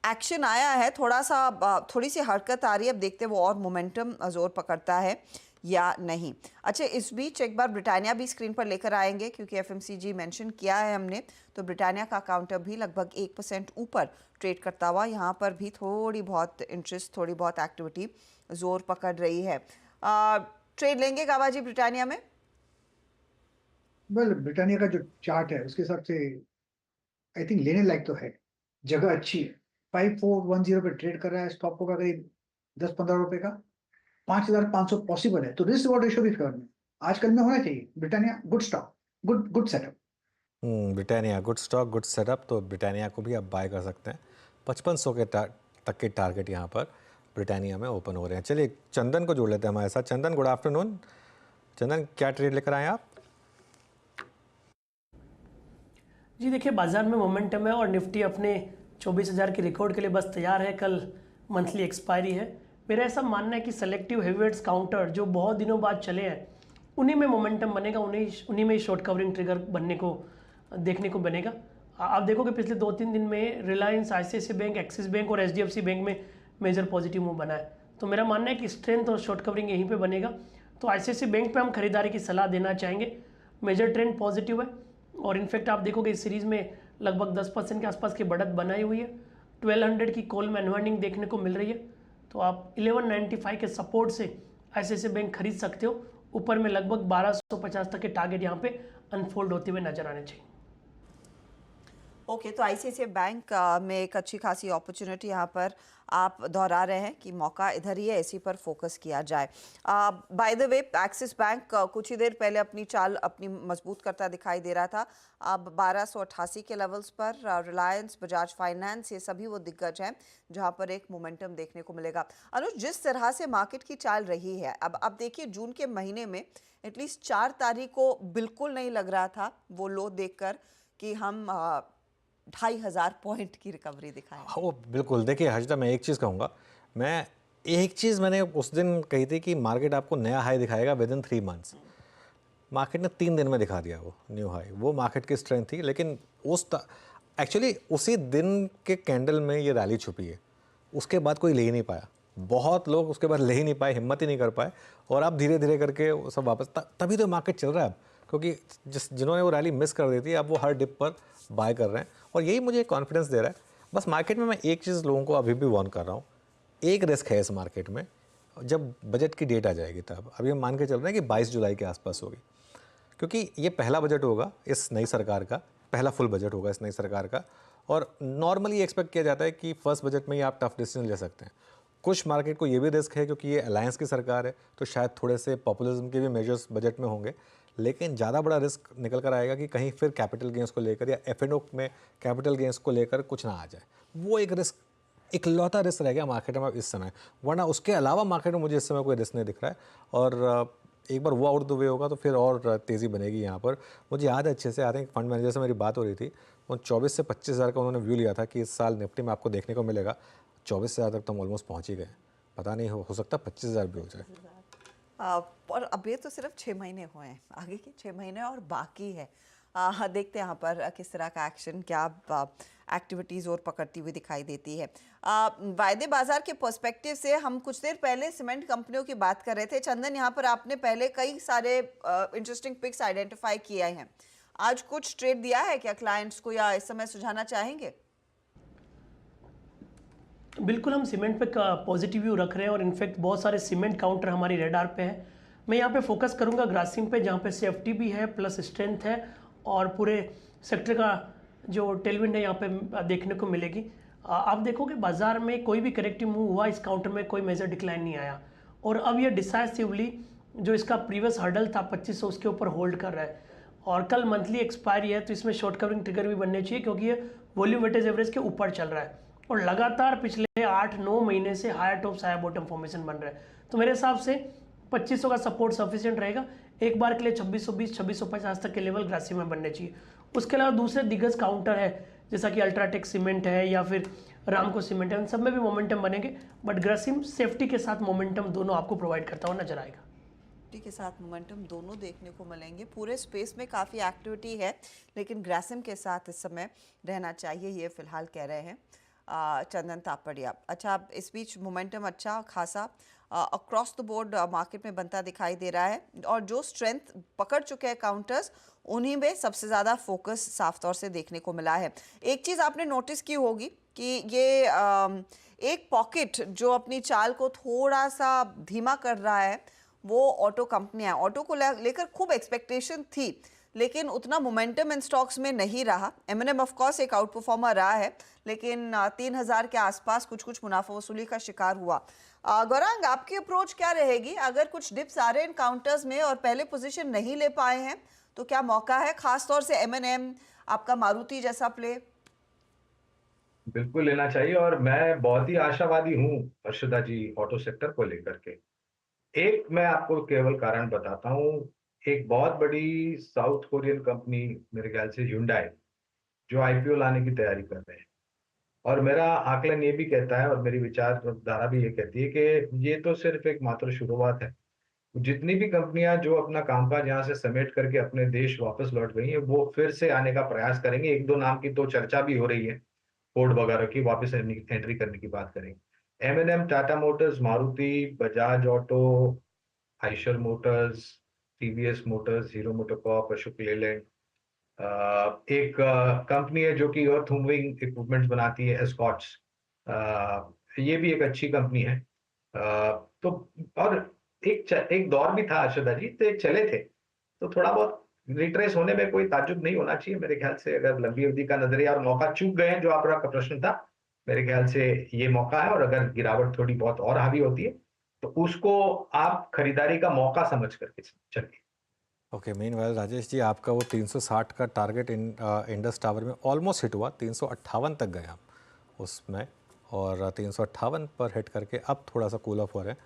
Speaker 2: एक्शन आया है, थोड़ी सी हरकत आ रही है, अब देखते हैं वो और मोमेंटम जोर पकड़ता है या नहीं। अच्छा, इस बीच एक बार ब्रिटानिया भी स्क्रीन पर लेकर आएंगे क्योंकि एफएमसीजी मेंशन किया है हमने, तो ब्रिटानिया का काउंटर भी लगभग 1% ऊपर ट्रेड करता हुआ, यहाँ पर भी थोड़ी बहुत इंटरेस्ट, थोड़ी बहुत एक्टिविटी जोर पकड़ रही है। ट्रेड लेंगे गावा जी ब्रिटानिया में?
Speaker 3: वेल, ब्रिटानिया का जो चार्ट है उसके हिसाब से आई थिंक लेने लायक तो है, जगह अच्छी है। 5410 पे ट्रेड कर रहा है, स्टॉप होगा करीब 10-15 रुपए का। 5500 पॉसिबल है, तो रिस्क रिवॉर्ड रेशियो भी फेवर में आजकल में होना चाहिए। Britannia good stock, good setup.
Speaker 1: Britannia good stock, good setup, तो ब्रिटानिया को भी आप बाय कर सकते हैं। 5500 के तक के टारगेट यहाँ पर ब्रिटानिया में ओपन हो रहे हैं। चलिए चंदन को जोड़ लेते हैं हमारे साथ। चंदन, गुड आफ्टरनून। चंदन, क्या ट्रेड लेकर आए आप?
Speaker 13: जी देखिए, बाजार में मोमेंटम है और निफ्टी अपने 24,000 के रिकॉर्ड के लिए बस तैयार है। कल मंथली एक्सपायरी है। मेरा ऐसा मानना है कि सेलेक्टिव हेवीवेट्स काउंटर जो बहुत दिनों बाद चले हैं, उन्हीं में मोमेंटम बनेगा, उन्हीं में शॉर्ट कवरिंग ट्रिगर बनने को देखने को बनेगा। आप देखोगे पिछले 2-3 दिन में Reliance, ICICI bank, axis bank और एचडीएफसी बैंक में मेजर पॉजिटिव मूव बना है। तो मेरा मानना है कि स्ट्रेंथ और शॉर्ट कवरिंग यहीं पे बनेगा। तो आईसीआईसीआई बैंक पे हम खरीदारी की सलाह देना चाहेंगे। मेजर ट्रेंड पॉजिटिव है और इनफैक्ट आप देखोगे इस सीरीज़ में लगभग 10% के आसपास की बढ़त बनाई हुई है। 1200 की कॉल में अनवाइंडिंग देखने को मिल रही है, तो आप 1195 के सपोर्ट से आईसीआईसीआई बैंक खरीद सकते हो। ऊपर में लगभग 1250 तक के टारगेट यहाँ पे अनफोल्ड होते हुए नजर आने चाहिए।
Speaker 2: ओके, तो आईसीआईसीआई बैंक में एक अच्छी खासी अपॉर्चुनिटी यहाँ पर आप दोहरा रहे हैं कि मौका इधर ही है, इसी पर फोकस किया जाए। By the way, axis bank कुछ ही देर पहले अपनी चाल अपनी मजबूत करता दिखाई दे रहा था। अब 1288 के लेवल्स पर रिलायंस, बजाज फाइनेंस, ये सभी वो दिग्गज हैं जहाँ पर एक मोमेंटम देखने को मिलेगा। अनुज, जिस तरह से मार्केट की चाल रही है, अब देखिए जून के महीने में एटलीस्ट 4 तारीख को बिल्कुल नहीं लग रहा था वो लो देखकर कि हम 2500 पॉइंट की रिकवरी दिखाएं।
Speaker 1: वो बिल्कुल। देखिए हर्षिता, मैं एक चीज़ कहूँगा, मैंने उस दिन कही थी कि मार्केट आपको नया हाई दिखाएगा विद इन 3 मंथ्स। मार्केट ने 3 दिन में दिखा दिया वो न्यू हाई। वो मार्केट की स्ट्रेंथ थी, लेकिन एक्चुअली उसी दिन के कैंडल में ये रैली छुपी है। उसके बाद कोई ले ही नहीं पाया, बहुत लोग उसके बाद ले ही नहीं पाए, हिम्मत ही नहीं कर पाए, और अब धीरे धीरे करके सब वापस तभी तो मार्केट चल रहा है अब, क्योंकि जिन्होंने वो रैली मिस कर दी थी अब वो हर डिप पर बाय कर रहे हैं, और यही मुझे कॉन्फिडेंस दे रहा है। बस मार्केट में मैं एक चीज़ लोगों को अभी भी वार्न कर रहा हूँ, एक रिस्क है इस मार्केट में, जब बजट की डेट आ जाएगी तब, अभी हम मान के चल रहे हैं कि 22 जुलाई के आसपास होगी, क्योंकि ये पहला बजट होगा इस नई सरकार का, पहला फुल बजट होगा इस नई सरकार का, और नॉर्मली एक्सपेक्ट किया जाता है कि फर्स्ट बजट में ही आप टफ डिसीजन ले सकते हैं। कुछ मार्केट को ये भी रिस्क है क्योंकि ये अलायंस की सरकार है, तो शायद थोड़े से पॉपुलिज्म के भी मेजर्स बजट में होंगे, लेकिन ज़्यादा बड़ा रिस्क निकल कर आएगा कि कहीं फिर कैपिटल गेंस को लेकर या F&O में कैपिटल गेंस को लेकर कुछ ना आ जाए। वो एक रिस्क, इकलौता रिस्क रह गया मार्केट में इस समय, वरना उसके अलावा मार्केट में मुझे इस समय कोई रिस्क नहीं दिख रहा है। और एक बार वो आउट द वे होगा तो फिर और तेज़ी बनेगी यहाँ पर। मुझे याद है अच्छे से, आई थिंक फंड मैनेजर से मेरी बात हो रही थी, उन 24 से 25 हज़ार का उन्होंने व्यू लिया था कि इस साल निफ्टी में आपको देखने को मिलेगा। 24 हज़ार तक तो हम ऑलमोस्ट पहुँच ही गए, पता नहीं हो सकता 25 हज़ार भी हो जाए।
Speaker 2: और अब ये तो सिर्फ 6 महीने हुए हैं, आगे के 6 महीने और बाकी है। देखते हैं यहाँ पर किस तरह का एक्शन, क्या एक्टिविटीज़ और पकड़ती हुई दिखाई देती है। वायदे बाजार के पर्सपेक्टिव से हम कुछ देर पहले सीमेंट कंपनियों की बात कर रहे थे। चंदन, यहाँ पर आपने पहले कई सारे इंटरेस्टिंग पिक्स आइडेंटिफाई किए हैं, आज कुछ ट्रेड दिया है क्या क्लाइंट्स को, या इस समय सुझाना चाहेंगे?
Speaker 13: बिल्कुल, हम सीमेंट पे पॉजिटिव व्यू रख रहे हैं और इनफैक्ट बहुत सारे सीमेंट काउंटर हमारी रेडार पे है। मैं यहाँ पे फोकस करूँगा ग्रासिम पे, जहाँ पे सेफ्टी भी है प्लस स्ट्रेंथ है और पूरे सेक्टर का जो टेलविंड है यहाँ पे देखने को मिलेगी। आप देखोगे बाजार में कोई भी करेक्टिव मूव हुआ, इस काउंटर में कोई मेजर डिक्लाइन नहीं आया और अब ये डिसाइसिवली जो इसका प्रीवियस हर्डल था 2500 उसके ऊपर होल्ड कर रहा है। और कल मंथली एक्सपायरी है तो इसमें शॉर्ट कवरिंग ट्रिगर भी बनने चाहिए क्योंकि ये वॉल्यूम वेटेज एवरेज के ऊपर चल रहा है और लगातार पिछले 8-9 महीने से higher top higher bottom formation बन रहा है। तो मेरे हिसाब से 2500 का सपोर्ट सफिशिएंट रहेगा। एक बार के लिए 2620 2650 तक के लेवल ग्रासिम में बनने चाहिए। उसके अलावा दूसरे दिग्गज काउंटर है जैसा कि अल्ट्राटेक सीमेंट है या फिर रामको सीमेंट है, उन सब में भी मोमेंटम बनेंगे, बट ग्रासिम सेफ्टी के साथ मोमेंटम दोनों आपको प्रोवाइड करता हुआ नजर आएगा।
Speaker 2: के साथ मोमेंटम दोनों देखने को मिलेंगे। पूरे स्पेस में काफ़ी एक्टिविटी है, लेकिन ग्रासिम के साथ इस समय रहना चाहिए, ये फिलहाल कह रहे हैं चंदन तापड़िया। अच्छा, इस बीच मोमेंटम अच्छा खासा अक्रॉस द बोर्ड मार्केट में बनता दिखाई दे रहा है और जो स्ट्रेंथ पकड़ चुके हैं काउंटर्स, उन्हीं में सबसे ज़्यादा फोकस साफ तौर से देखने को मिला है। एक चीज़ आपने नोटिस की होगी कि ये एक पॉकेट जो अपनी चाल को थोड़ा सा धीमा कर रहा है वो ऑटो कंपनियां। ऑटो को लेकर खूब एक्सपेक्टेशन थी, लेकिन उतना मोमेंटम इन स्टॉक्स में नहीं रहा। M&M ऑफ कोर्स एक आउट परफॉर्मर रहा है, लेकिन 3000 के आसपास कुछ मुनाफा वसूली का शिकार हुआ। गौरांग, आपकी अप्रोच क्या रहेगी अगर कुछ डिप्स आ रहे हैं काउंटर्स में और पहले पोजीशन नहीं ले पाए हैं, तो क्या मौका है खास तौर से M&M, आपका मारुति जैसा प्ले?
Speaker 8: बिल्कुल लेना चाहिए और मैं बहुत ही आशावादी हूँ हर्षदा जी ऑटो सेक्टर को लेकर के। एक मैं आपको केवल कारण बताता हूँ, एक बहुत बड़ी साउथ कोरियन कंपनी मेरे ख्याल से Hyundai जो IPO लाने की तैयारी कर रहे हैं और मेरा आकलन ये भी कहता है और मेरी विचारधारा भी ये कहती है कि ये तो सिर्फ एक मात्र शुरुआत है। जितनी भी कंपनियां जो अपना कामकाज यहाँ से समेट करके अपने देश वापस लौट गई हैं, वो फिर से आने का प्रयास करेंगे। एक दो नाम की तो चर्चा भी हो रही है, फोर्ड वगैरह की वापस एंट्री करने की बात करेंगे। M&M, Tata Motors, Maruti, Bajaj auto, Eicher Motors, TVS Motors, hero MotoCorp, Ashok Leyland, एक कंपनी है जो कि अर्थ मूविंग इक्विपमेंट्स बनाती है, एस्कॉट्स, ये भी एक अच्छी कंपनी है। तो और एक दौर भी था अर्षदा जी, तो चले थे, तो थोड़ा बहुत रिट्रेस होने में कोई ताज्जुब नहीं होना चाहिए मेरे ख्याल से। अगर लंबी अवधि का नजरिया और मौका चूक गए जो आपका प्रश्न था, मेरे ख्याल से ये मौका है और अगर गिरावट थोड़ी बहुत और हावी होती है तो उसको आप खरीदारी का मौका समझ करके चलिए।
Speaker 1: ओके, मीनवाइल राजेश जी, आपका वो 360 का टारगेट इंडस टावर में ऑलमोस्ट हिट हुआ, 358 तक गए आप उसमें और 358 पर हिट करके अब थोड़ा सा कूल ऑफ हो रहे हैं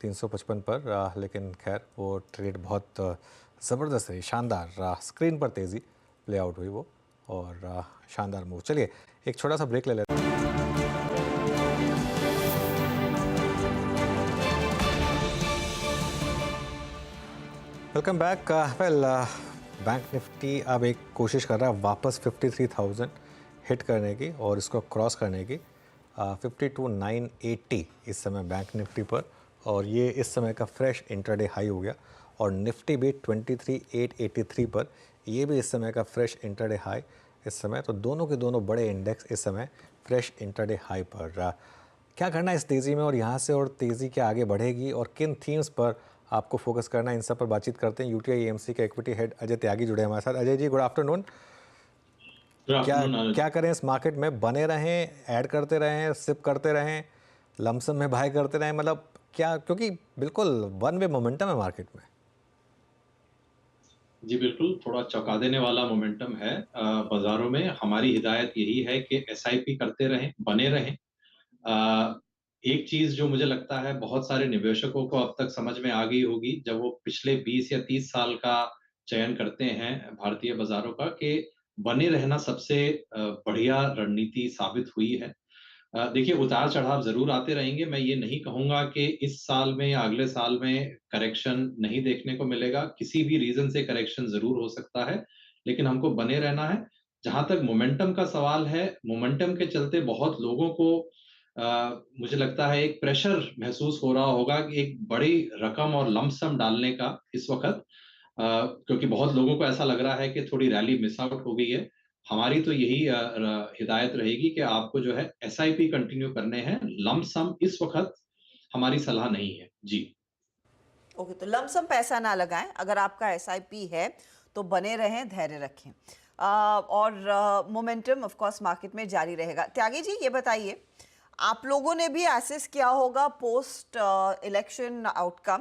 Speaker 1: 355 पर, लेकिन खैर वो ट्रेड बहुत ज़बरदस्त रही, शानदार स्क्रीन पर तेज़ी प्ले आउट हुई वो और शानदार मूव। चलिए एक छोटा सा ब्रेक ले लेते हैं। Welcome back. Well, bank Nifty अब एक कोशिश कर रहा है वापस 53,000 हिट करने की और इसको क्रॉस करने की। 52,980 इस समय बैंक निफ्टी पर और ये इस समय का फ्रेश इंट्राडे हाई हो गया और निफ्टी भी 23,883 पर, ये भी इस समय का फ्रेश इंट्राडे हाई इस समय। तो दोनों के दोनों बड़े इंडेक्स इस समय फ्रेश इंट्राडे हाई पर। क्या करना है इस तेज़ी में और यहाँ से और तेज़ी क्या आगे बढ़ेगी और किन थीम्स पर आपको फोकस करना है, इन सब पर बातचीत करते हैं। UTI AMC के इक्विटी हेड अजय त्यागी जुड़े हमारे साथ। Ajay ji, good afternoon. क्या क्या करें इस मार्केट में? बने रहें, ऐड करते रहें, सिप करते रहें, लमसम में बाय करते रहें, मतलब क्या? क्योंकि बिल्कुल वन वे मोमेंटम है मार्केट में।
Speaker 14: जी बिल्कुल, थोड़ा चौंका देने वाला मोमेंटम है बाज़ारों में। हमारी हिदायत यही है कि एसआईपी करते रहें, बने रहें। एक चीज़ जो मुझे लगता है बहुत सारे निवेशकों को अब तक समझ में आ गई होगी, जब वो पिछले 20 या 30 साल का चयन करते हैं भारतीय बाज़ारों का, कि बने रहना सबसे बढ़िया रणनीति साबित हुई है। देखिए, उतार-चढ़ाव ज़रूर आते रहेंगे। मैं ये नहीं कहूँगा कि इस साल में या अगले साल में करेक्शन नहीं देखने को मिलेगा। किसी भी रीज़न से करेक्शन ज़रूर हो सकता है, लेकिन हमको बने रहना है। जहाँ तक मोमेंटम का सवाल है, मोमेंटम के चलते बहुत लोगों को मुझे लगता है एक प्रेशर महसूस हो रहा होगा कि एक बड़ी रकम और लंप सम डालने का इस वक़्त, क्योंकि बहुत लोगों को ऐसा लग रहा है कि थोड़ी रैली मिस आउट हो गई है। हमारी तो यही हिदायत रहेगी कि आपको जो है एसआईपी कंटिन्यू करने हैं। लंप सम इस वक़्त हमारी सलाह नहीं है। जी।
Speaker 2: ओके, तो लमसम पैसा ना लगाएं। अगर आपका एसआईपी है तो बने रहें, धैर्य रखें, और मोमेंटम ऑफ कोर्स मार्केट में जारी रहेगा। त्यागी जी, ये बताइए, आप लोगों ने भी एसेस किया होगा पोस्ट इलेक्शन आउटकम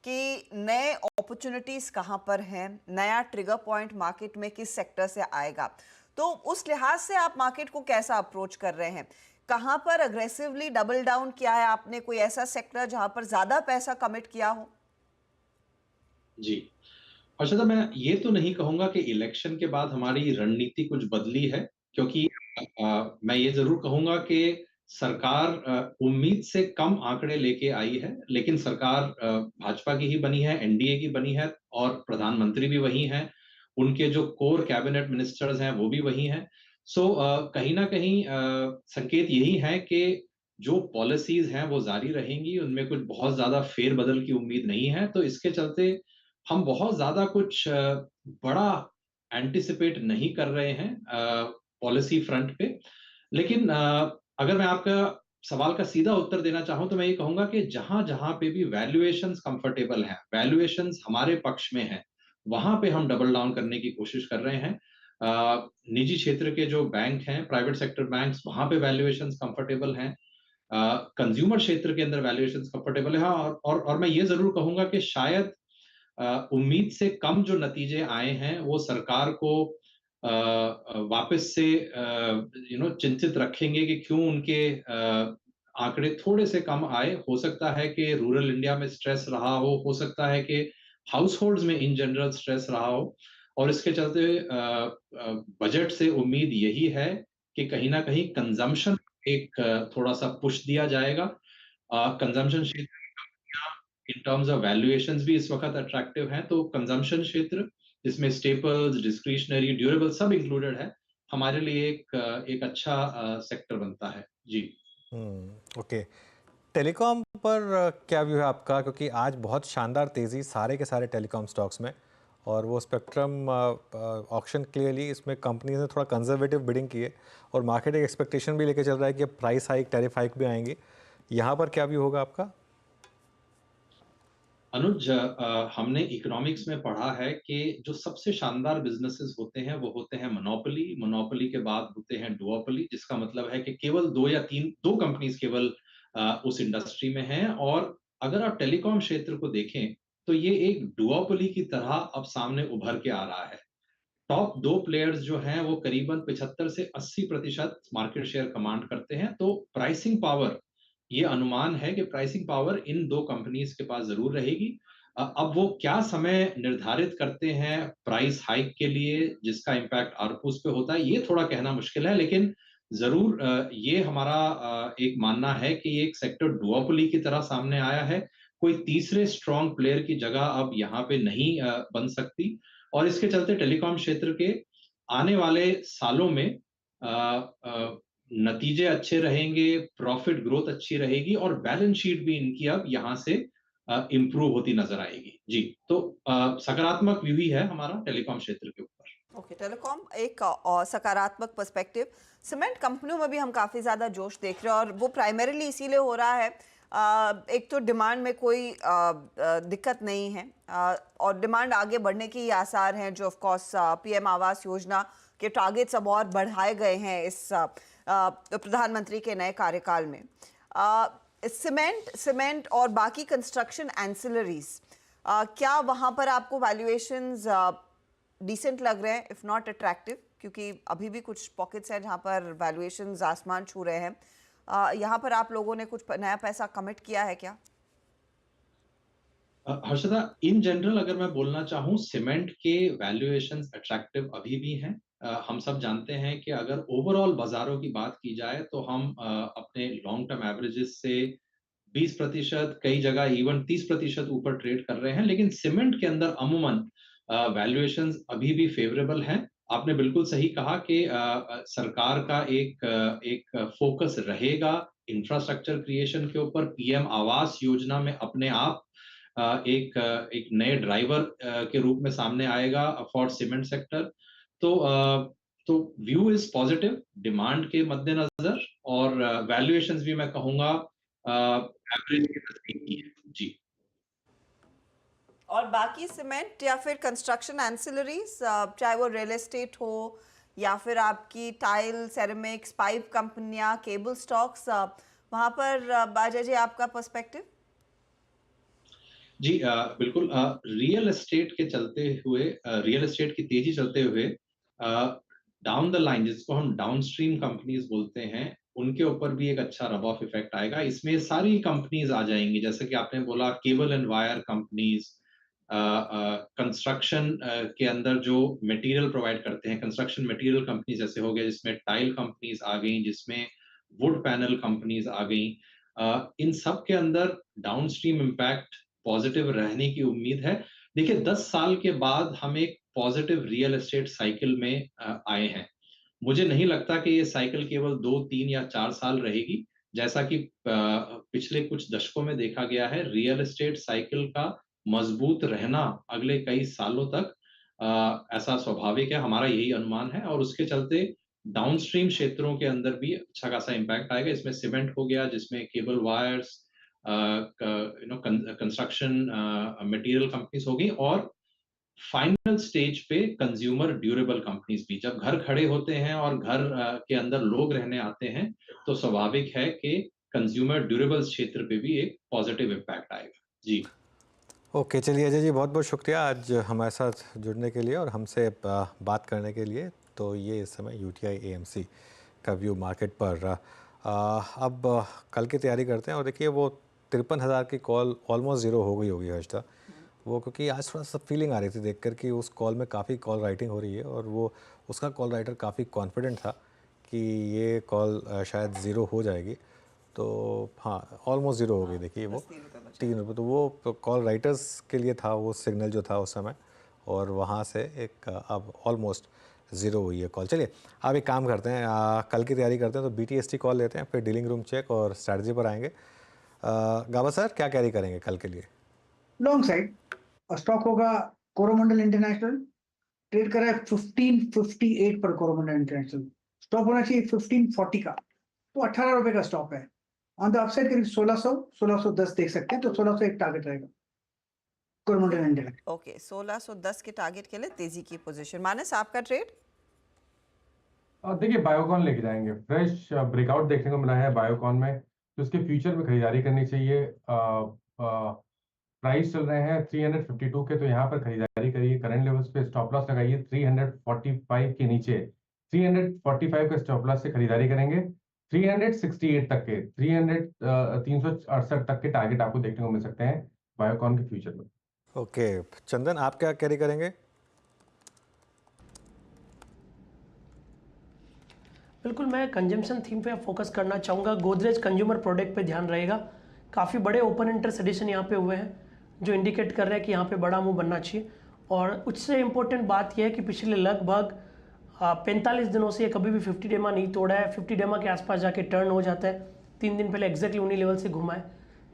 Speaker 2: कि नए अपॉर्चुनिटीज कहाँ पर हैं, नया ट्रिगर पॉइंट मार्केट में किस सेक्टर से आएगा, तो उस लिहाज से आप मार्केट को कैसा अप्रोच कर रहे हैं? कहाँ पर अग्रेसिवली डबल डाउन किया है आपने? कोई ऐसा सेक्टर जहां पर ज्यादा पैसा कमिट किया हो?
Speaker 14: जी। हर्षदा, मैं ये तो नहीं कहूँगा कि इलेक्शन के बाद हमारी रणनीति कुछ बदली है, क्योंकि मैं ये ज़रूर कहूँगा कि सरकार उम्मीद से कम आंकड़े लेके आई है, लेकिन सरकार भाजपा की ही बनी है, एनडीए की बनी है और प्रधानमंत्री भी वही हैं। उनके जो कोर कैबिनेट मिनिस्टर्स हैं, वो भी वही हैं। सो कहीं न कहीं संकेत यही है कि जो पॉलिसीज़ हैं, वो जारी रहेंगी, उनमें कुछ बहुत ज़्यादा फेर-बदल की उम्मीद नहीं है। तो इसके चलते हम बहुत ज़्यादा कुछ बड़ा एंटिसिपेट नहीं कर रहे हैं पॉलिसी फ्रंट पे। लेकिन अगर मैं आपका सवाल का सीधा उत्तर देना चाहूँ तो मैं ये कहूँगा कि जहाँ-जहाँ पे भी वैल्यूएशंस कंफर्टेबल हैं, वैल्यूएशंस हमारे पक्ष में हैं, वहाँ पे हम डबल डाउन करने की कोशिश कर रहे हैं। निजी क्षेत्र के जो बैंक हैं, प्राइवेट सेक्टर बैंक्स, वहाँ पे वैल्यूएशंस कंफर्टेबल हैं। कंज्यूमर क्षेत्र के अंदर वैल्यूएशंस कंफर्टेबल है, और मैं ये ज़रूर कहूँगा कि शायद उम्मीद से कम जो नतीजे आए हैं, वो सरकार को वापस से चिंतित रखेंगे कि क्यों उनके आंकड़े थोड़े से कम आए। हो सकता है कि रूरल इंडिया में स्ट्रेस रहा हो सकता है कि हाउसहोल्ड्स में इन जनरल स्ट्रेस रहा हो, और इसके चलते बजट से उम्मीद यही है कि कहीं न कहीं कंजम्पशन एक थोड़ा-सा पुश दिया जाएगा। कंजम्पशन क्षेत्र इन टर्म्स ऑफ वैल्यूएशंस भी इस वक्त अट्रैक्टिव हैं, तो कंजम्पशन क्षेत्र जिसमें स्टेपल्स, डिस्क्रिशनरी, ड्यूरेबल सब इंक्लूडेड है, हमारे लिए एक अच्छा सेक्टर बनता है। जी।
Speaker 1: ओके, टेलीकॉम पर क्या व्यू है आपका? क्योंकि आज बहुत शानदार तेज़ी सारे के सारे टेलीकॉम स्टॉक्स में, और वो स्पेक्ट्रम ऑक्शन क्लियरली इसमें कंपनीज ने थोड़ा कंजर्वेटिव बिडिंग की है, और मार्केट एक एक्सपेक्टेशन भी लेके चल रहा है कि प्राइस हाइक, टैरिफ हाइक भी आएंगी। यहाँ पर क्या व्यू होगा आपका?
Speaker 14: अनुज, हमने इकोनॉमिक्स में पढ़ा है कि जो सबसे शानदार बिजनेसेस होते हैं वो होते हैं मोनोपोली, मोनोपोली के बाद होते हैं डुओपोली, जिसका मतलब है कि केवल दो कंपनीज केवल उस इंडस्ट्री में हैं। और अगर आप टेलीकॉम क्षेत्र को देखें तो ये एक डुओपोली की तरह अब सामने उभर के आ रहा है। टॉप 2 प्लेयर्स जो हैं वो करीबन 75 से 80% मार्केट शेयर कमांड करते हैं। तो प्राइसिंग पावर, ये अनुमान है कि प्राइसिंग पावर इन 2 कंपनीज के पास जरूर रहेगी। अब वो क्या समय निर्धारित करते हैं प्राइस हाइक के लिए जिसका इम्पैक्ट आरपूस पे होता है, ये थोड़ा कहना मुश्किल है, लेकिन जरूर ये हमारा एक मानना है कि ये एक सेक्टर डुओपोली की तरह सामने आया है। कोई तीसरे स्ट्रॉन्ग प्लेयर की जगह अब यहाँ पे नहीं बन सकती, और इसके चलते टेलीकॉम क्षेत्र के आने वाले सालों में नतीजे अच्छे रहेंगे, प्रॉफिट ग्रोथ अच्छी रहेगी, और बैलेंस शीट भी इनकी अब यहाँ से इम्प्रूव होती नजर आएगी। जी, तो सकारात्मक व्यू ही है हमारा टेलीकॉम क्षेत्र के ऊपर।
Speaker 2: ओके, टेलीकॉम एक सकारात्मक पर्सपेक्टिव। सीमेंट कंपनियों में भी हम काफ़ी ज़्यादा जोश देख रहे हैं, और वो प्राइमरीली इसीलिए हो रहा है, एक तो डिमांड में कोई दिक्कत नहीं है, और डिमांड आगे बढ़ने के ही आसार हैं, जो of course PM Awas Yojana के टारगेट्स अब और बढ़ाए गए हैं इस प्रधानमंत्री के नए कार्यकाल में। सीमेंट और बाकी कंस्ट्रक्शन एंसिलरीज, क्या वहाँ पर आपको वैल्यूएशंस डिसेंट लग रहे हैं, इफ़ नॉट अट्रैक्टिव? क्योंकि अभी भी कुछ पॉकेट्स हैं जहाँ पर वैल्यूएशंस आसमान छू रहे हैं। यहाँ पर आप लोगों ने कुछ नया पैसा कमिट किया है क्या?
Speaker 14: हर्षदा, इन जनरल अगर मैं बोलना चाहूँ, सीमेंट के वैल्यूएशंस अट्रैक्टिव अभी भी हैं। हम सब जानते हैं कि अगर ओवरऑल बाजारों की बात की जाए तो हम अपने लॉन्ग टर्म एवरेजेस से 20%, कई जगह इवन 30% ऊपर ट्रेड कर रहे हैं, लेकिन सीमेंट के अंदर अमूमन वैल्यूएशंस अभी भी फेवरेबल हैं। आपने बिल्कुल सही कहा कि सरकार का एक फोकस रहेगा इंफ्रास्ट्रक्चर क्रिएशन के ऊपर। पीएम आवास योजना में अपने आप एक नए ड्राइवर के रूप में सामने आएगा फॉर सीमेंट सेक्टर। तो व्यू इज पॉजिटिव डिमांड के मद्देनजर, और वैल्यूएशंस भी मैं कहूंगा एवरेज के नजदीक है जी।
Speaker 2: और बाकी सीमेंट या फिर कंस्ट्रक्शन एंसिलरीज, चाहे वो रियल एस्टेट हो या फिर आपकी टाइल, सेरेमिक्स, पाइप कंपनियां, केबल स्टॉक्स, वहां पर बाजा जी आपका पर्सपेक्टिव?
Speaker 14: जी बिल्कुल। रियल एस्टेट के चलते हुए, रियल एस्टेट की तेजी चलते हुए डाउन द लाइन, जिसको हम डाउनस्ट्रीम कंपनीज बोलते हैं, उनके ऊपर भी एक अच्छा रब ऑफ इफेक्ट आएगा। इसमें सारी कंपनीज आ जाएंगी, जैसे कि आपने बोला cable and wire companies, construction के अंदर जो मटेरियल प्रोवाइड करते हैं, कंस्ट्रक्शन मटेरियल कंपनीज जैसे हो गए, जिसमें टाइल कंपनीज आ गई, जिसमें वुड पैनल कंपनीज आ गई। इन सब के अंदर डाउनस्ट्रीम इम्पैक्ट पॉजिटिव रहने की उम्मीद है। देखिए, 10 साल के बाद हम एक पॉजिटिव रियल एस्टेट साइकिल में आए हैं। मुझे नहीं लगता कि ये साइकिल केवल 2, 3 या 4 साल रहेगी। जैसा कि पिछले कुछ दशकों में देखा गया है, रियल एस्टेट साइकिल का मजबूत रहना अगले कई सालों तक ऐसा स्वाभाविक है, हमारा यही अनुमान है। और उसके चलते डाउनस्ट्रीम क्षेत्रों के अंदर भी अच्छा खासा इम्पैक्ट आएगा। इसमें सीमेंट हो गया, जिसमें cable wires, construction material companies होगी, और फाइनल स्टेज पे कंज्यूमर ड्यूरेबल कंपनीज भी। जब घर खड़े होते हैं और घर के अंदर लोग रहने आते हैं, तो स्वाभाविक है कि कंज्यूमर ड्यूरेबल क्षेत्र पे भी एक पॉजिटिव इम्पैक्ट आएगा जी।
Speaker 1: ओके, चलिए अजय जी, बहुत बहुत शुक्रिया आज हमारे साथ जुड़ने के लिए और हमसे बात करने के लिए। तो ये इस समय यूटीआई एएमसी का व्यू मार्केट पर। अब कल की तैयारी करते हैं। और देखिए, वो 53,000 की कॉल ऑलमोस्ट ज़ीरो हो गई होगी हर्षदा, वो क्योंकि आज थोड़ा सा फीलिंग आ रही थी देखकर कि उस कॉल में काफ़ी कॉल राइटिंग हो रही है, और वो उसका कॉल राइटर काफ़ी कॉन्फिडेंट था कि ये कॉल शायद ज़ीरो हो जाएगी। तो हाँ, ऑलमोस्ट ज़ीरो हो गई। देखिए वो 3 रुपये, तो वो कॉल राइटर्स के लिए था वो सिग्नल जो था उस समय, और वहाँ से एक अब ऑलमोस्ट ज़ीरो हुई है कॉल। चलिए अब एक काम करते हैं, कल की तैयारी करते हैं। तो BTST कॉल लेते हैं, फिर डीलिंग रूम चेक और स्ट्रैटेजी पर आएंगे। गाबा सर, क्या कैरी करेंगे कल के लिए?
Speaker 3: लॉन्ग साइड स्टॉक होगा कोरोमंडल इंटरनेशनल, ट्रेड कर रहा है 1558 पर। कोरोमंडल इंटरनेशनल स्टॉप होना चाहिए 1540 का, तो 18 रुपए का स्टॉप है। ऑन द अपसाइड करीब 1610 देख सकते हैं, तो 1601 टारगेट रहेगा कोरोमंडल इंटरनेशनल।
Speaker 2: ओके, 1610 के टारगेट के लिए तेजी की पोजीशन। मानस, आपका ट्रेड?
Speaker 4: देखिए, बायोकॉन लेके जाएंगे। फ्रेश ब्रेकआउट देखने को मिला है बायोकॉन में, तो उसके फ्यूचर में खरीदारी करनी चाहिए। प्राइस चल रहे हैं 352 के, तो यहाँ पर खरीदारी करिए। करंट लेवल्स पे स्टॉप लॉस लगाइए 345 के नीचे। 345 का स्टॉप लॉस से खरीदारी करेंगे। 368 तक के 368 तक के टारगेट आपको देखने को मिल सकते हैं बायोकॉन के फ्यूचर में।
Speaker 1: ओके, चंदन, आप क्या कैरी करेंगे?
Speaker 13: बिल्कुल, मैं कंजम्पशन थीम पे फोकस करना चाहूँगा। गोदरेज कंज्यूमर प्रोडक्ट पे ध्यान रहेगा। काफ़ी बड़े ओपन इंटरेस्ट एडिशन यहाँ पे हुए हैं, जो इंडिकेट कर रहे हैं कि यहाँ पे बड़ा मूव बनना चाहिए। और उससे इम्पोर्टेंट बात यह है कि पिछले लगभग 45 दिनों से ये कभी भी 50 डेमा नहीं तोड़ा है। 50 डेमा के आसपास जाके टर्न हो जाता है। 3 दिन पहले एग्जैक्टली उन्हीं लेवल से घुमा है।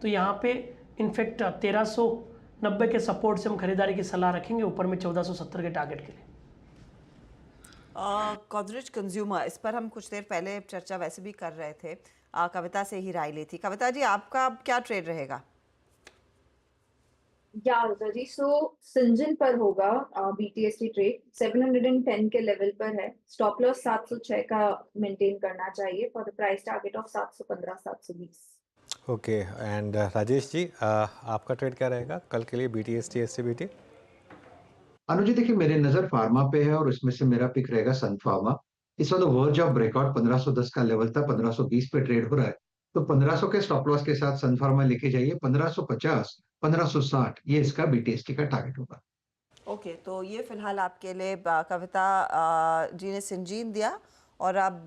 Speaker 13: तो यहाँ पे इनफैक्ट 1390 के सपोर्ट से हम खरीदारी की सलाह रखेंगे, ऊपर में 1470 के टारगेट के लिए।
Speaker 2: गोदरेज कंज्यूमर, इस पर हम कुछ देर पहले चर्चा वैसे भी कर रहे थे, कविता से ही राय ली थी। कविता जी, आपका क्या ट्रेड रहेगा?
Speaker 5: या होता जी, सो सिंजन पर होगा BTST ट्रेड 710 के लेवल पर है, स्टॉप लॉस 706 का मेंटेन करना चाहिए for the price target of 715 720।
Speaker 1: Okay and Rajesh ji आपका ट्रेड क्या रहेगा कल के लिए BTST SCBT?
Speaker 7: अनुज जी देखिए मेरी नजर फार्मा पे है और इसमें से मेरा पिक रहेगा सन फार्मा। इस वक्त वर्ज ऑफ ब्रेकआउट 1510 का लेवल था, 1520 पे ट्रेड हो रहा है, तो 1500 के स्टॉप लॉस के साथ सन फार्मा लेके जाइए। 1550 1560 ये इसका BTST का टारगेट होगा।
Speaker 2: ओके तो ये फिलहाल आपके लिए कविता जी ने सिंजीन दिया और अब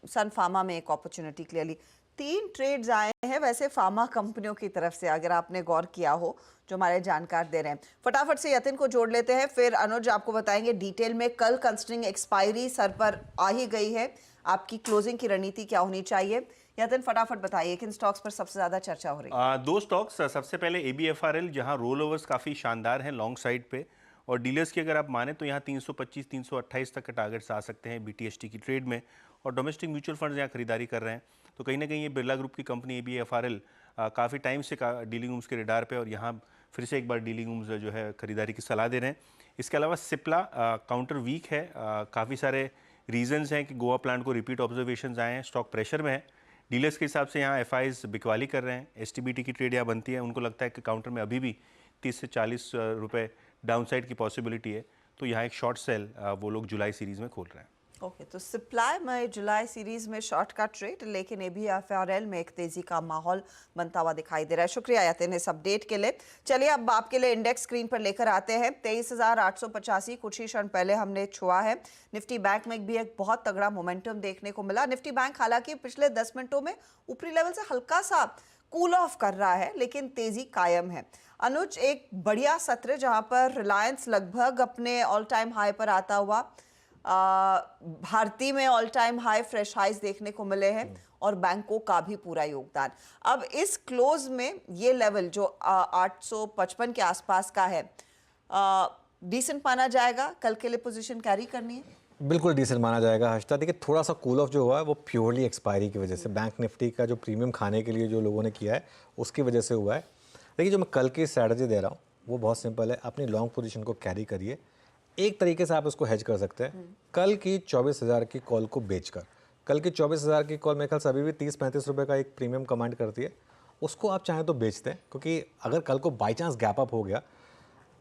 Speaker 2: सन फार्मा में एक अपॉर्चुनिटी क्लियरली 3 ट्रेड्स आए हैं वैसे फार्मा कंपनियों की तरफ से, अगर आपने गौर किया हो जो हमारे जानकार दे रहे हैं। फटाफट से यतिन को जोड़ लेते हैं, फिर अनुज आपको बताएंगे डिटेल में कल कंसिडरिंग एक्सपायरी सर पर आ ही गई है, आपकी क्लोजिंग की रणनीति क्या होनी चाहिए। यतिन फटाफट बताइए किन स्टॉक्स पर सबसे ज्यादा चर्चा हो रही है?
Speaker 11: 2 स्टॉक्स, सबसे पहले ABFRL जहां रोल ओवर्स काफ़ी शानदार हैं लॉन्ग साइड पे, और डीलर्स की अगर आप माने तो यहाँ 325 328 तक के टारगेट्स आ सकते हैं BTST की ट्रेड में, और डोमेस्टिक म्यूचुअल फंड्स यहाँ खरीदारी कर रहे हैं। तो कहीं ना कहीं ये बिरला ग्रुप की कंपनी ABFRL काफ़ी टाइम से डीलिंग रूम्स के रिडार पे, और यहाँ फिर से एक बार डीलिंग रूम्स जो है खरीदारी की सलाह दे रहे हैं। इसके अलावा सिप्ला काउंटर वीक है, काफ़ी सारे रीजंस हैं कि गोवा प्लांट को रिपीट ऑब्जर्वेशंस आए हैं, स्टॉक प्रेशर में है। डीलर्स के हिसाब से यहाँ FIs बिकवाली कर रहे हैं, STBT की ट्रेड यहाँ बनती है, उनको लगता है कि काउंटर में अभी भी 30 से 40 रुपये डाउनसाइड की पॉसिबिलिटी है, तो यहाँ एक शॉर्ट सेल वो लोग जुलाई सीरीज में खोल रहे हैं।
Speaker 2: ओके तो सप्लाई में जुलाई सीरीज में शॉर्ट का ट्रेड, लेकिन ABFRL में एक तेजी का माहौल बनता हुआ दिखाई दे रहा है। शुक्रिया यतिन इस अपडेट के लिए। चलिए अब आपके लिए इंडेक्स स्क्रीन पर लेकर आते हैं। 23,885 कुछ ही क्षण पहले हमने छुआ है। निफ्टी बैंक में भी एक बहुत तगड़ा मोमेंटम देखने को मिला। निफ्टी बैंक हालांकि पिछले 10 मिनटों में ऊपरी लेवल से हल्का सा कूल ऑफ कर रहा है, लेकिन तेजी कायम है। अनुज एक बढ़िया सत्र जहां पर रिलायंस लगभग अपने ऑल टाइम हाई पर आता हुआ, भारती में all time high fresh highs देखने को मिले हैं, और बैंकों का भी पूरा योगदान। अब इस क्लोज में ये लेवल जो 855 के आसपास का है, डिसेंट माना जाएगा, कल के लिए पोजीशन कैरी करनी है?
Speaker 1: बिल्कुल डिसेंट माना जाएगा हर्षिता। देखिए थोड़ा सा कूल ऑफ जो हुआ है वो प्योरली एक्सपायरी की वजह से, बैंक निफ्टी का जो प्रीमियम खाने के लिए जो लोगों ने किया है उसकी वजह से हुआ है। देखिए जो मैं कल की स्ट्रैटेजी दे रहा हूँ वो बहुत सिंपल है, अपनी लॉन्ग पोजीशन को कैरी करिए। एक तरीके से आप इसको हेज कर सकते हैं, कल की 24,000 की कॉल को बेचकर। कल की 24,000 की कॉल मेरे ख्याल से अभी भी 30-35 रुपये का एक प्रीमियम कमांड करती है, उसको आप चाहें तो बेचते हैं, क्योंकि अगर कल को बाई चांस गैप अप हो गया,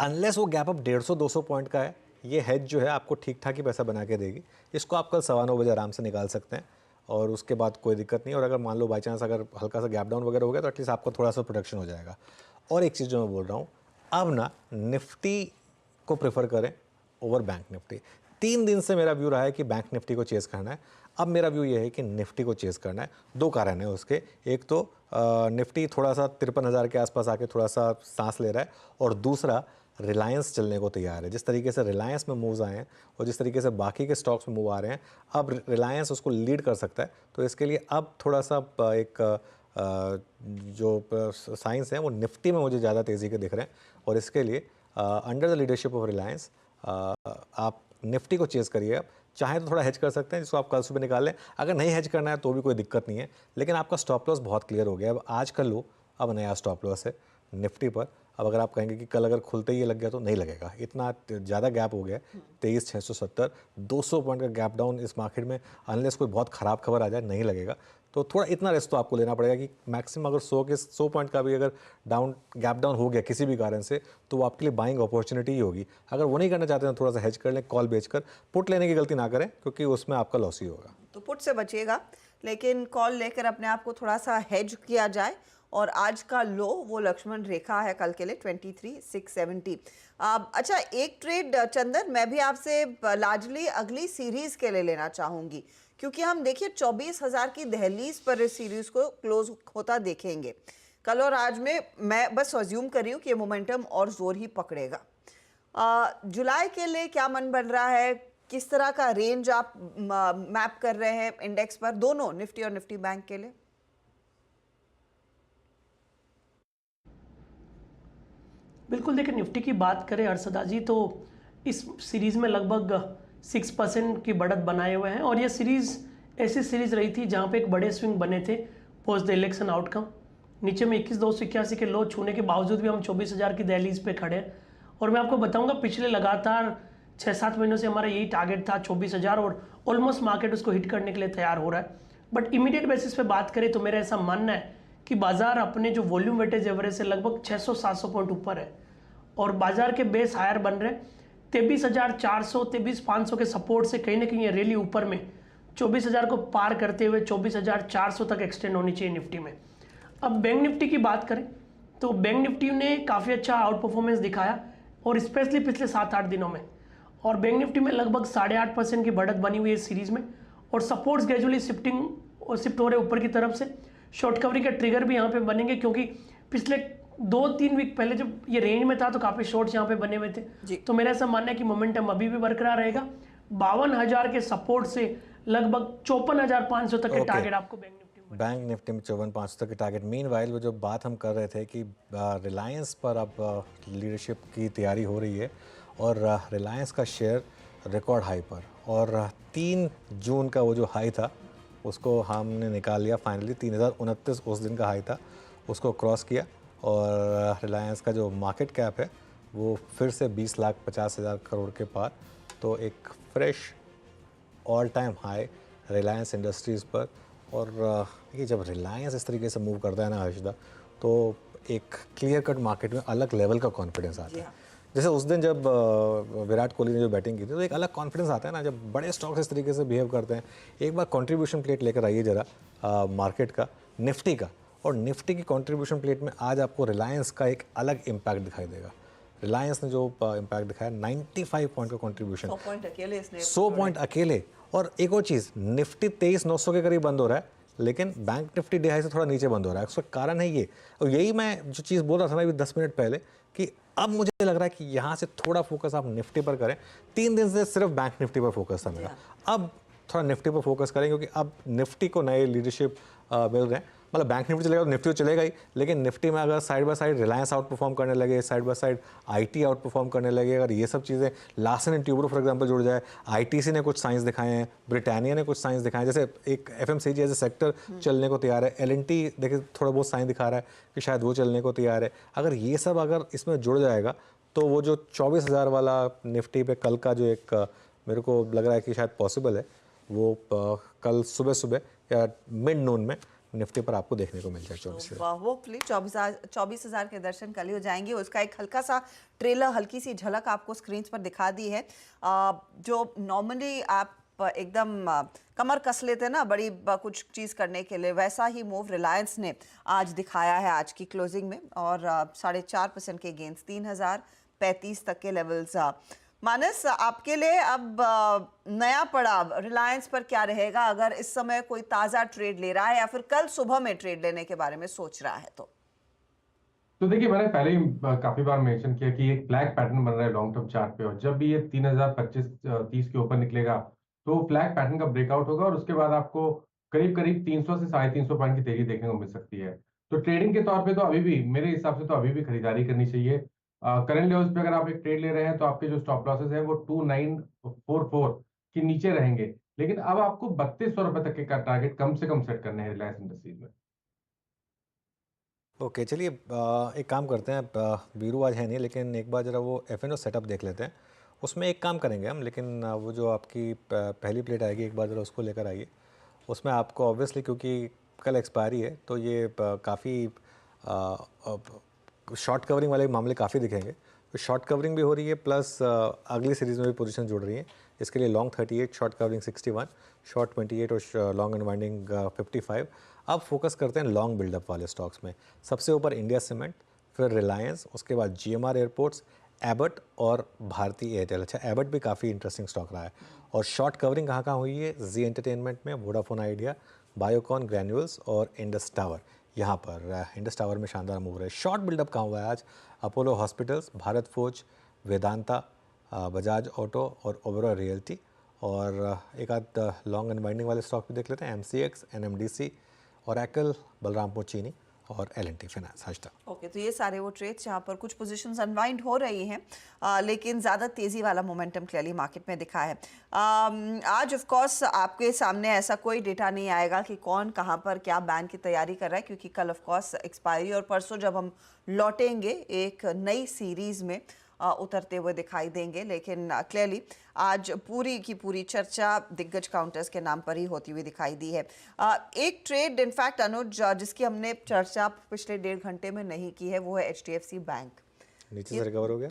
Speaker 1: अनलेस वो गैप अप 150-200 पॉइंट का है, ये हेज जो है आपको ठीक ठाक ही पैसा बना के देगी। इसको आप कल 9:15 बजे आराम से निकाल सकते हैं और उसके बाद कोई दिक्कत नहीं। और अगर मान लो बाई चांस अगर हल्का सा गैप डाउन वगैरह हो गया तो एटलीस्ट आपको थोड़ा सा प्रोटेक्शन हो जाएगा। और एक चीज़ जो मैं बोल रहा हूँ, अब ना निफ्टी को प्रेफर करें ओवर बैंक निफ्टी। 3 दिन से मेरा व्यू रहा है कि बैंक निफ्टी को चेस करना है, अब मेरा व्यू ये है कि निफ्टी को चेस करना है। 2 कारण है उसके, एक तो निफ्टी थोड़ा सा 53,000 के आसपास आके थोड़ा सा सांस ले रहा है, और दूसरा रिलायंस चलने को तैयार है। जिस तरीके से रिलायंस में मूव्स आए हैं और जिस तरीके से बाकी के स्टॉक्स में मूव आ रहे हैं, अब रिलायंस उसको लीड कर सकता है। तो इसके लिए अब थोड़ा सा एक जो साइंस है वो निफ्टी में मुझे ज़्यादा तेज़ी के दिख रहे हैं, और इसके लिए under the leadership of Reliance आप निफ्टी को चेस करिए। आप चाहें तो थोड़ा हेज कर सकते हैं, जिसको आप कल सुबह निकाल लें। अगर नहीं हेज करना है तो भी कोई दिक्कत नहीं है, लेकिन आपका स्टॉप लॉस बहुत क्लियर हो गया। अब आज का लो अब नया स्टॉप लॉस है निफ्टी पर। अब अगर आप कहेंगे कि कल अगर खुलते ही लग गया तो नहीं लगेगा, इतना ज़्यादा गैप हो गया। 23,670 200 पॉइंट का गैप डाउन इस मार्केट में, अनलेस कोई बहुत ख़राब खबर आ जाए, नहीं लगेगा। तो थोड़ा इतना रिस्क तो आपको लेना पड़ेगा कि मैक्सिमम अगर 100 पॉइंट का भी अगर गैप डाउन हो गया किसी भी कारण से, तो वो आपके लिए बाइंग अपॉर्चुनिटी ही होगी। अगर वो नहीं करना चाहते हैं थोड़ा सा हेज कर लें, कॉल बेचकर। पुट लेने की गलती ना करें, क्योंकि उसमें आपका लॉस ही होगा।
Speaker 2: तो पुट से बचिएगा, लेकिन कॉल लेकर अपने आप को थोड़ा सा हेज किया जाए। और आज का लो वो लक्ष्मण रेखा है कल के लिए 23,670। अच्छा एक ट्रेड चंदन मैं भी आपसे लार्जली अगली सीरीज के लिए लेना चाहूँगी, क्योंकि हम देखिए 24,000 की दहलीज पर इस सीरीज को क्लोज होता देखेंगे कल और आज में। मैं बस अज्यूम कर रही हूँ कि ये मोमेंटम और जोर ही पकड़ेगा। जुलाई के लिए क्या मन बन रहा है, किस तरह का रेंज आप मैप कर रहे हैं इंडेक्स पर, दोनों निफ्टी और निफ्टी बैंक के लिए?
Speaker 13: बिल्कुल, देखिए निफ्टी की बात करें अर्षदा जी, तो इस सीरीज़ में लगभग 6% की बढ़त बनाए हुए हैं, और ये सीरीज़ ऐसी सीरीज़ रही थी जहाँ पे एक बड़े स्विंग बने थे पोस्ट द इलेक्शन आउटकम। नीचे में 21,281 के लो छूने के बावजूद भी हम 24,000 की दहलीज पे खड़े हैं। और मैं आपको बताऊंगा पिछले लगातार 6-7 महीनों से हमारा यही टारगेट था 24,000 और ऑलमोस्ट मार्केट उसको हिट करने के लिए तैयार हो रहा है। बट इमीडिएट बेसिस पे बात करें तो मेरा ऐसा मानना है कि बाजार अपने जो वॉल्यूम वेटेज एवरेज से लगभग 600-700 पॉइंट ऊपर है और बाजार के बेस हायर बन रहे। 23,400 23,500 के सपोर्ट से कहीं ना कहीं ये रैली ऊपर में 24,000 को पार करते हुए 24,400 तक एक्सटेंड होनी चाहिए निफ्टी में। अब बैंक निफ्टी की बात करें तो बैंक निफ्टी ने काफ़ी अच्छा आउट परफॉर्मेंस दिखाया और स्पेशली पिछले 7-8 दिनों में, और बैंक निफ्टी में लगभग 8.5% की बढ़त बनी हुई है इस सीरीज में और सपोर्ट्स ग्रेजुअली शिफ्ट हो रहे ऊपर की तरफ से। शॉर्ट कवरिंग का ट्रिगर भी यहाँ पे बनेंगे क्योंकि पिछले 2-3 वीक पहले जब ये रेंज में था तो काफ़ी शॉर्ट्स यहाँ पे बने हुए थे। तो मेरा ऐसा मानना है कि मोमेंटम अभी भी बरकरार रहेगा। 52,000 के सपोर्ट से लगभग 54,500 तक के टारगेट आपको
Speaker 1: बैंक निफ्टी में 54,500 तक के टारगेट। मीनवाइल वो जो बात हम कर रहे थे कि रिलायंस पर अब लीडरशिप की तैयारी हो रही है और रिलायंस का शेयर रिकॉर्ड हाई पर, और 3 जून का वो जो हाई था उसको हमने निकाल लिया फाइनली। 3,029 उस दिन का हाई था, उसको क्रॉस किया और रिलायंस का जो मार्केट कैप है वो फिर से 20,50,000 करोड़ के पार। तो एक fresh all time high Reliance industries पर। और ये जब रिलायंस इस तरीके से मूव करता है ना हर्षदा, तो एक क्लियर कट मार्केट में अलग लेवल का कॉन्फिडेंस आता है। जैसे उस दिन जब विराट कोहली ने जो बैटिंग की थी तो एक अलग कॉन्फिडेंस आता है ना जब बड़े स्टॉक्स इस तरीके से बिहेव करते हैं। एक बार कंट्रीब्यूशन प्लेट लेकर आइए ज़रा मार्केट का, निफ्टी का, और निफ्टी की कंट्रीब्यूशन प्लेट में आज आपको रिलायंस का एक अलग इम्पैक्ट दिखाई देगा। रिलायंस ने जो इम्पैक्ट दिखाया 95 पॉइंट का कंट्रीब्यूशन, 100 पॉइंट अकेले। और एक और चीज़, निफ्टी 23,900 के करीब बंद हो रहा है लेकिन बैंक निफ्टी डिहाई से थोड़ा नीचे बंद हो रहा है। उसका कारण है ये, और यही मैं जो चीज़ बोल रहा था ना अभी 10 मिनट पहले कि अब मुझे लग रहा है कि यहाँ से थोड़ा फोकस आप निफ्टी पर करें। 3 दिन से सिर्फ बैंक निफ्टी पर फोकस था मेरा, अब थोड़ा निफ्टी पर फोकस करें क्योंकि अब निफ्टी को नए लीडरशिप मिल रहे हैं। मतलब बैंक निफ्टी चलेगा तो निफ्टी तो चलेगा ही, लेकिन निफ्टी में अगर side by side Reliance out perform करने लगे, side by side IT out perform करने लगे, अगर ये सब चीज़ें Larsen and Toubro for example जुड़ जाए, आईटीसी ने कुछ साइंस दिखाए हैं, ब्रिटानिया ने कुछ साइंस दिखाए हैं, जैसे एक एफएमसीजी एज ए सेक्टर चलने को तैयार है, एलएनटी देखिए थोड़ा बहुत साइंस दिखा रहा है कि शायद वो चलने को तैयार है। अगर ये सब अगर इसमें जुड़ जाएगा तो वो जो 24,000 वाला निफ्टी पे कल का जो एक मेरे को लग रहा है कि शायद पॉसिबल है, वो कल सुबह सुबह या मिड नून में निफ्टी पर आपको देखने को मिल जाए।
Speaker 2: 24,000 के दर्शन कल ही हो जाएंगे। उसका एक हल्का सा ट्रेलर, हल्की सी झलक आपको स्क्रीन पर दिखा दी है। जो नॉर्मली आप एकदम कमर कस लेते हैं ना बड़ी कुछ चीज़ करने के लिए, वैसा ही मूव रिलायंस ने आज दिखाया है आज की क्लोजिंग में, और 4.5% के गेंस 3,035 तक के लेवल्स। मानस, आपके लिए अब नया पड़ाव रिलायंस पर क्या रहेगा अगर इस समय कोई ताज़ा ट्रेड ले रहा है या फिर कल सुबह में ट्रेड लेने के बारे में सोच रहा है? तो
Speaker 4: देखिए, मैंने पहले ही काफी बार मेंशन किया कि एक फ्लैग पैटर्न बन रहा है लॉन्ग टर्म चार्ट पे, और जब भी ये 3,025-30 के ऊपर निकलेगा तो फ्लैग पैटर्न का ब्रेकआउट होगा और उसके बाद आपको करीब करीब 300 से 350 पॉइंट की तेजी देखने को मिल सकती है। तो ट्रेडिंग के तौर पे तो अभी भी मेरे हिसाब से तो अभी भी खरीदारी करनी चाहिए। करंट लेवल्स पे अगर आप एक ट्रेड ले रहे हैं तो आपके जो स्टॉप लॉसेस है वो 2,944 के नीचे रहेंगे, लेकिन अब आपको 3,200 रुपए तक के टारगेट कम से कम सेट करने हैं रिलायंस इंडस्ट्रीज में।
Speaker 1: ओके, चलिए एक काम करते हैं, वीरू आज है नहीं लेकिन एक बार जरा वो एफएनओ सेटअप देख लेते हैं। उसमें एक काम करेंगे हम, लेकिन वो जो आपकी पहली प्लेट आएगी एक बार जरा उसको लेकर आइए। उसमें आपको ऑब्वियसली क्योंकि कल एक्सपायरी है तो ये काफ़ी शॉर्ट कवरिंग वाले मामले काफ़ी दिखेंगे। तो शॉर्ट कवरिंग भी हो रही है प्लस अगली सीरीज़ में भी पोजीशन जुड़ रही है। इसके लिए लॉन्ग 38, शॉर्ट कवरिंग 61, शॉर्ट 28 और लॉन्ग अनवाइंडिंग 55। अब फोकस करते हैं लॉन्ग बिल्डअप वाले स्टॉक्स में। सबसे ऊपर इंडिया सीमेंट, फिर रिलायंस, उसके बाद जीएमआर एयरपोर्ट्स, एबट और भारती एयरटेल। अच्छा, एबट भी काफ़ी इंटरेस्टिंग स्टॉक रहा है। और शॉर्ट कवरिंग कहाँ कहाँ हुई है? जी एंटरटेनमेंट में, वोडाफोन आइडिया, बायोकॉन, ग्रैन्यूल्स और इंडस टावर। यहाँ पर इंडस टावर में शानदार मूव रहे। शॉर्ट बिल्डअप कहाँ हुआ है आज? Apollo hospitals, Bharat forge, Vedanta, Bajaj auto और ओबेरॉय रियल्टी। और एक आध लॉन्ग अनवाइंडिंग वाले स्टॉक भी देख लेते हैं, एमसीएक्स, एनएमडीसी, ओरेकल, बलरामपुर चीनी और L&T फाइनेंस। हर्षदा,
Speaker 2: ओके, तो ये सारे वो ट्रेड्स जहाँ पर कुछ पोजीशंस अनवाइंड हो रही हैं, लेकिन ज़्यादा तेज़ी वाला मोमेंटम क्लियरली मार्केट में दिखा है। आज ऑफ कोर्स आपके सामने ऐसा कोई डेटा नहीं आएगा कि कौन कहाँ पर क्या बैन की तैयारी कर रहा है, क्योंकि कल ऑफ कोर्स एक्सपायरी और परसों जब हम लौटेंगे एक नई सीरीज़ में उतरते हुए दिखाई देंगे। लेकिन क्लियरली आज पूरी की पूरी चर्चा दिग्गज काउंटर्स के नाम पर ही होती हुई दिखाई दी है। एक ट्रेड इनफैक्ट अनुज जिसकी हमने चर्चा पिछले 1.5 घंटे में नहीं की है, वो है HDFC बैंक।
Speaker 1: नीचे से रिकवर हो गया?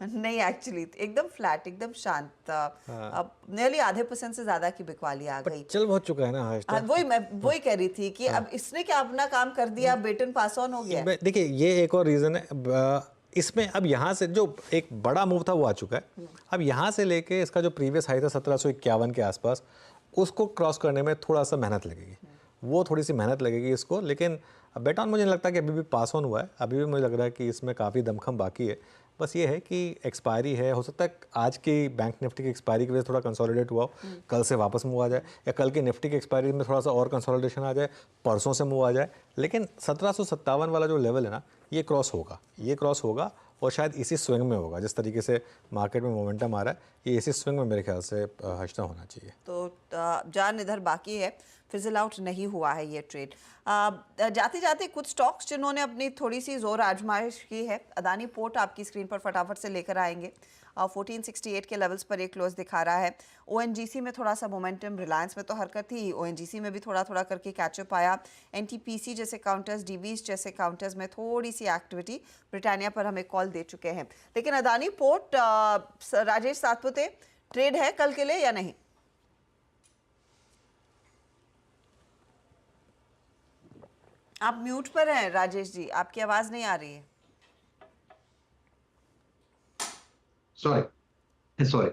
Speaker 2: नहीं, एक्चुअली एकदम फ्लैट, एकदम शांत। अब नियरली ½ % से ज्यादा की बिकवाली आ गई।
Speaker 1: चल बहुत चुका है ना हर्षदा।
Speaker 2: वही मैं वही कह रही थी कि अब इसने क्या अपना काम कर दिया, बेटन पास ऑन हो गया।
Speaker 1: देखिए ये एक और रीजन है इसमें। अब यहाँ से जो एक बड़ा मूव था वो आ चुका है। अब यहाँ से लेके इसका जो प्रीवियस हाई था 1751 के आसपास, उसको क्रॉस करने में थोड़ा सा मेहनत लगेगी, वो थोड़ी सी मेहनत लगेगी इसको। लेकिन बेट ऑन मुझे नहीं लगता कि अभी भी पास ऑन हुआ है, अभी भी मुझे लग रहा है कि इसमें काफ़ी दमखम बाकी है। बस ये है कि एक्सपायरी है, हो सकता है आज की बैंक निफ्टी की एक्सपायरी की वजह से थोड़ा कंसोलिडेट हुआ हो, कल से वापस मूव आ जाए, या कल की निफ्टी की एक्सपायरी में थोड़ा सा और कंसोलिडेशन आ जाए, परसों से मूव आ जाए। लेकिन 1757 वाला जो लेवल है ना, ये क्रॉस होगा, ये क्रॉस होगा और शायद इसी स्विंग में होगा। जिस तरीके से मार्केट में मोमेंटम आ रहा है, ये इसी स्विंग में मेरे ख्याल से हर्षदा होना चाहिए।
Speaker 2: तो जान इधर बाकी है, फिजल आउट नहीं हुआ है ये ट्रेड। जाते जाते कुछ स्टॉक्स जिन्होंने अपनी थोड़ी सी जोर आजमाइश की है, अदानी पोर्ट आपकी स्क्रीन पर फटाफट से लेकर आएंगे। 1468 के लेवल्स पर एक क्लोज दिखा रहा है। ONGC में थोड़ा सा मोमेंटम, रिलायंस में तो हरकत थी, ONGC में भी थोड़ा थोड़ा करके कैचअप आया। NTPC जैसे काउंटर्स, DBs जैसे काउंटर्स में थोड़ी सी एक्टिविटी, ब्रिटानिया पर हमें कॉल दे चुके हैं। लेकिन अदानी पोर्ट, राजेश सातपुते, ट्रेड है कल के लिए या नहीं? आप म्यूट पर हैं राजेश जी, आपकी आवाज नहीं आ रही है।
Speaker 7: सॉरी।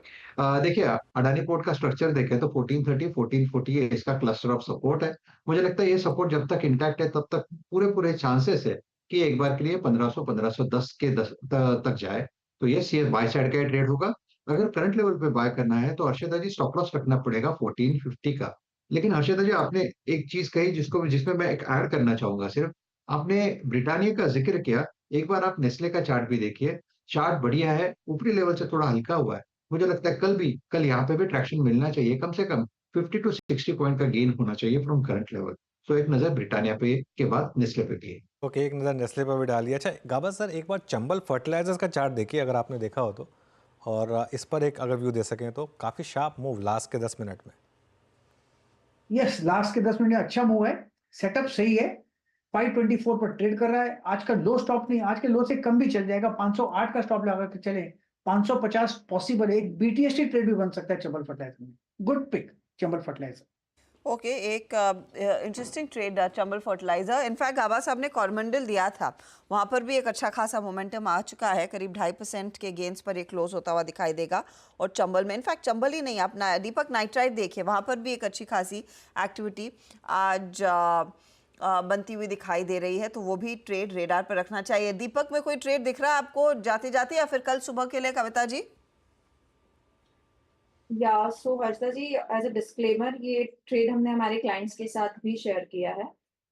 Speaker 7: देखिए अडानी पोर्ट का स्ट्रक्चर देखें तो 1430 1440 इसका क्लस्टर ऑफ सपोर्ट है। मुझे लगता है ये सपोर्ट जब तक इंटैक्ट है तब तक पूरे चांसेस है कि एक बार के लिए 1500-1510 के तक जाए। तो ये बाय साइड का ट्रेड होगा। अगर करंट लेवल पे बाय करना है तो हर्षदा जी स्टॉप लॉस रखना पड़ेगा 1450 का। लेकिन हर्षदा जी आपने एक चीज कही जिसमें मैं एक ऐड करना चाहूंगा। सिर्फ आपने ब्रिटानिया का जिक्र किया, एक बार आप नेस्ले का चार्ट भी देखिए। चार्ट बढ़िया है, ऊपरी लेवल से थोड़ा हल्का हुआ है। मुझे लगता है कल यहाँ पे भी ट्रैक्शन मिलना चाहिए, कम से कम 50 to 60 पॉइंट का गेन होना चाहिए फ्रॉम करंट लेवल। तो एक नजर ब्रिटानिया पे के बाद नेस्ले पे भी है।
Speaker 1: ओके, एक नज़र नेस्ले पर भी डालिए। अच्छा गाबा सर, एक बार चंबल फर्टिलाइजर्स का चार्ट देखिए अगर आपने देखा हो तो, और इस पर एक अगर व्यू दे सकें तो। काफ़ी शार्प मूव लास्ट के 10 मिनट में।
Speaker 3: यस, लास्ट के 10 मिनट में अच्छा मूव है, सेटअप सही है। 524 पर ट्रेड कर रहा है। आज का लो स्टॉप नहीं, आज के लो से कम भी चल जाएगा। 508 का स्टॉप लगा के चले, 550 पॉसिबल है। एक BTST ट्रेड भी बन सकता है चंबल फर्टिलाइजर में। Good pick Chambal fertiliser.
Speaker 2: Okay, एक interesting trade Chambal fertiliser. In fact Gaba sahab ने कॉरमंडल दिया था, वहाँ पर भी एक अच्छा खासा मोमेंटम आ चुका है। करीब 2.5% के गेंस पर एक क्लोज होता हुआ दिखाई देगा। और चंबल में, इनफैक्ट चंबल ही नहीं, अपना दीपक नाइट्राइट देखिए, वहाँ पर भी एक अच्छी खासी एक्टिविटी आज बनती हुई दिखाई दे रही है। तो वो भी ट्रेड रेडार पर रखना चाहिए। दीपक में कोई ट्रेड दिख रहा है आपको जाते जाते, या फिर कल सुबह के लिए कविता जी?
Speaker 5: या सो हर्षदा जी, एज अ डिस्क्लेमर, ये ट्रेड हमने हमारे क्लाइंट्स के साथ भी शेयर किया है।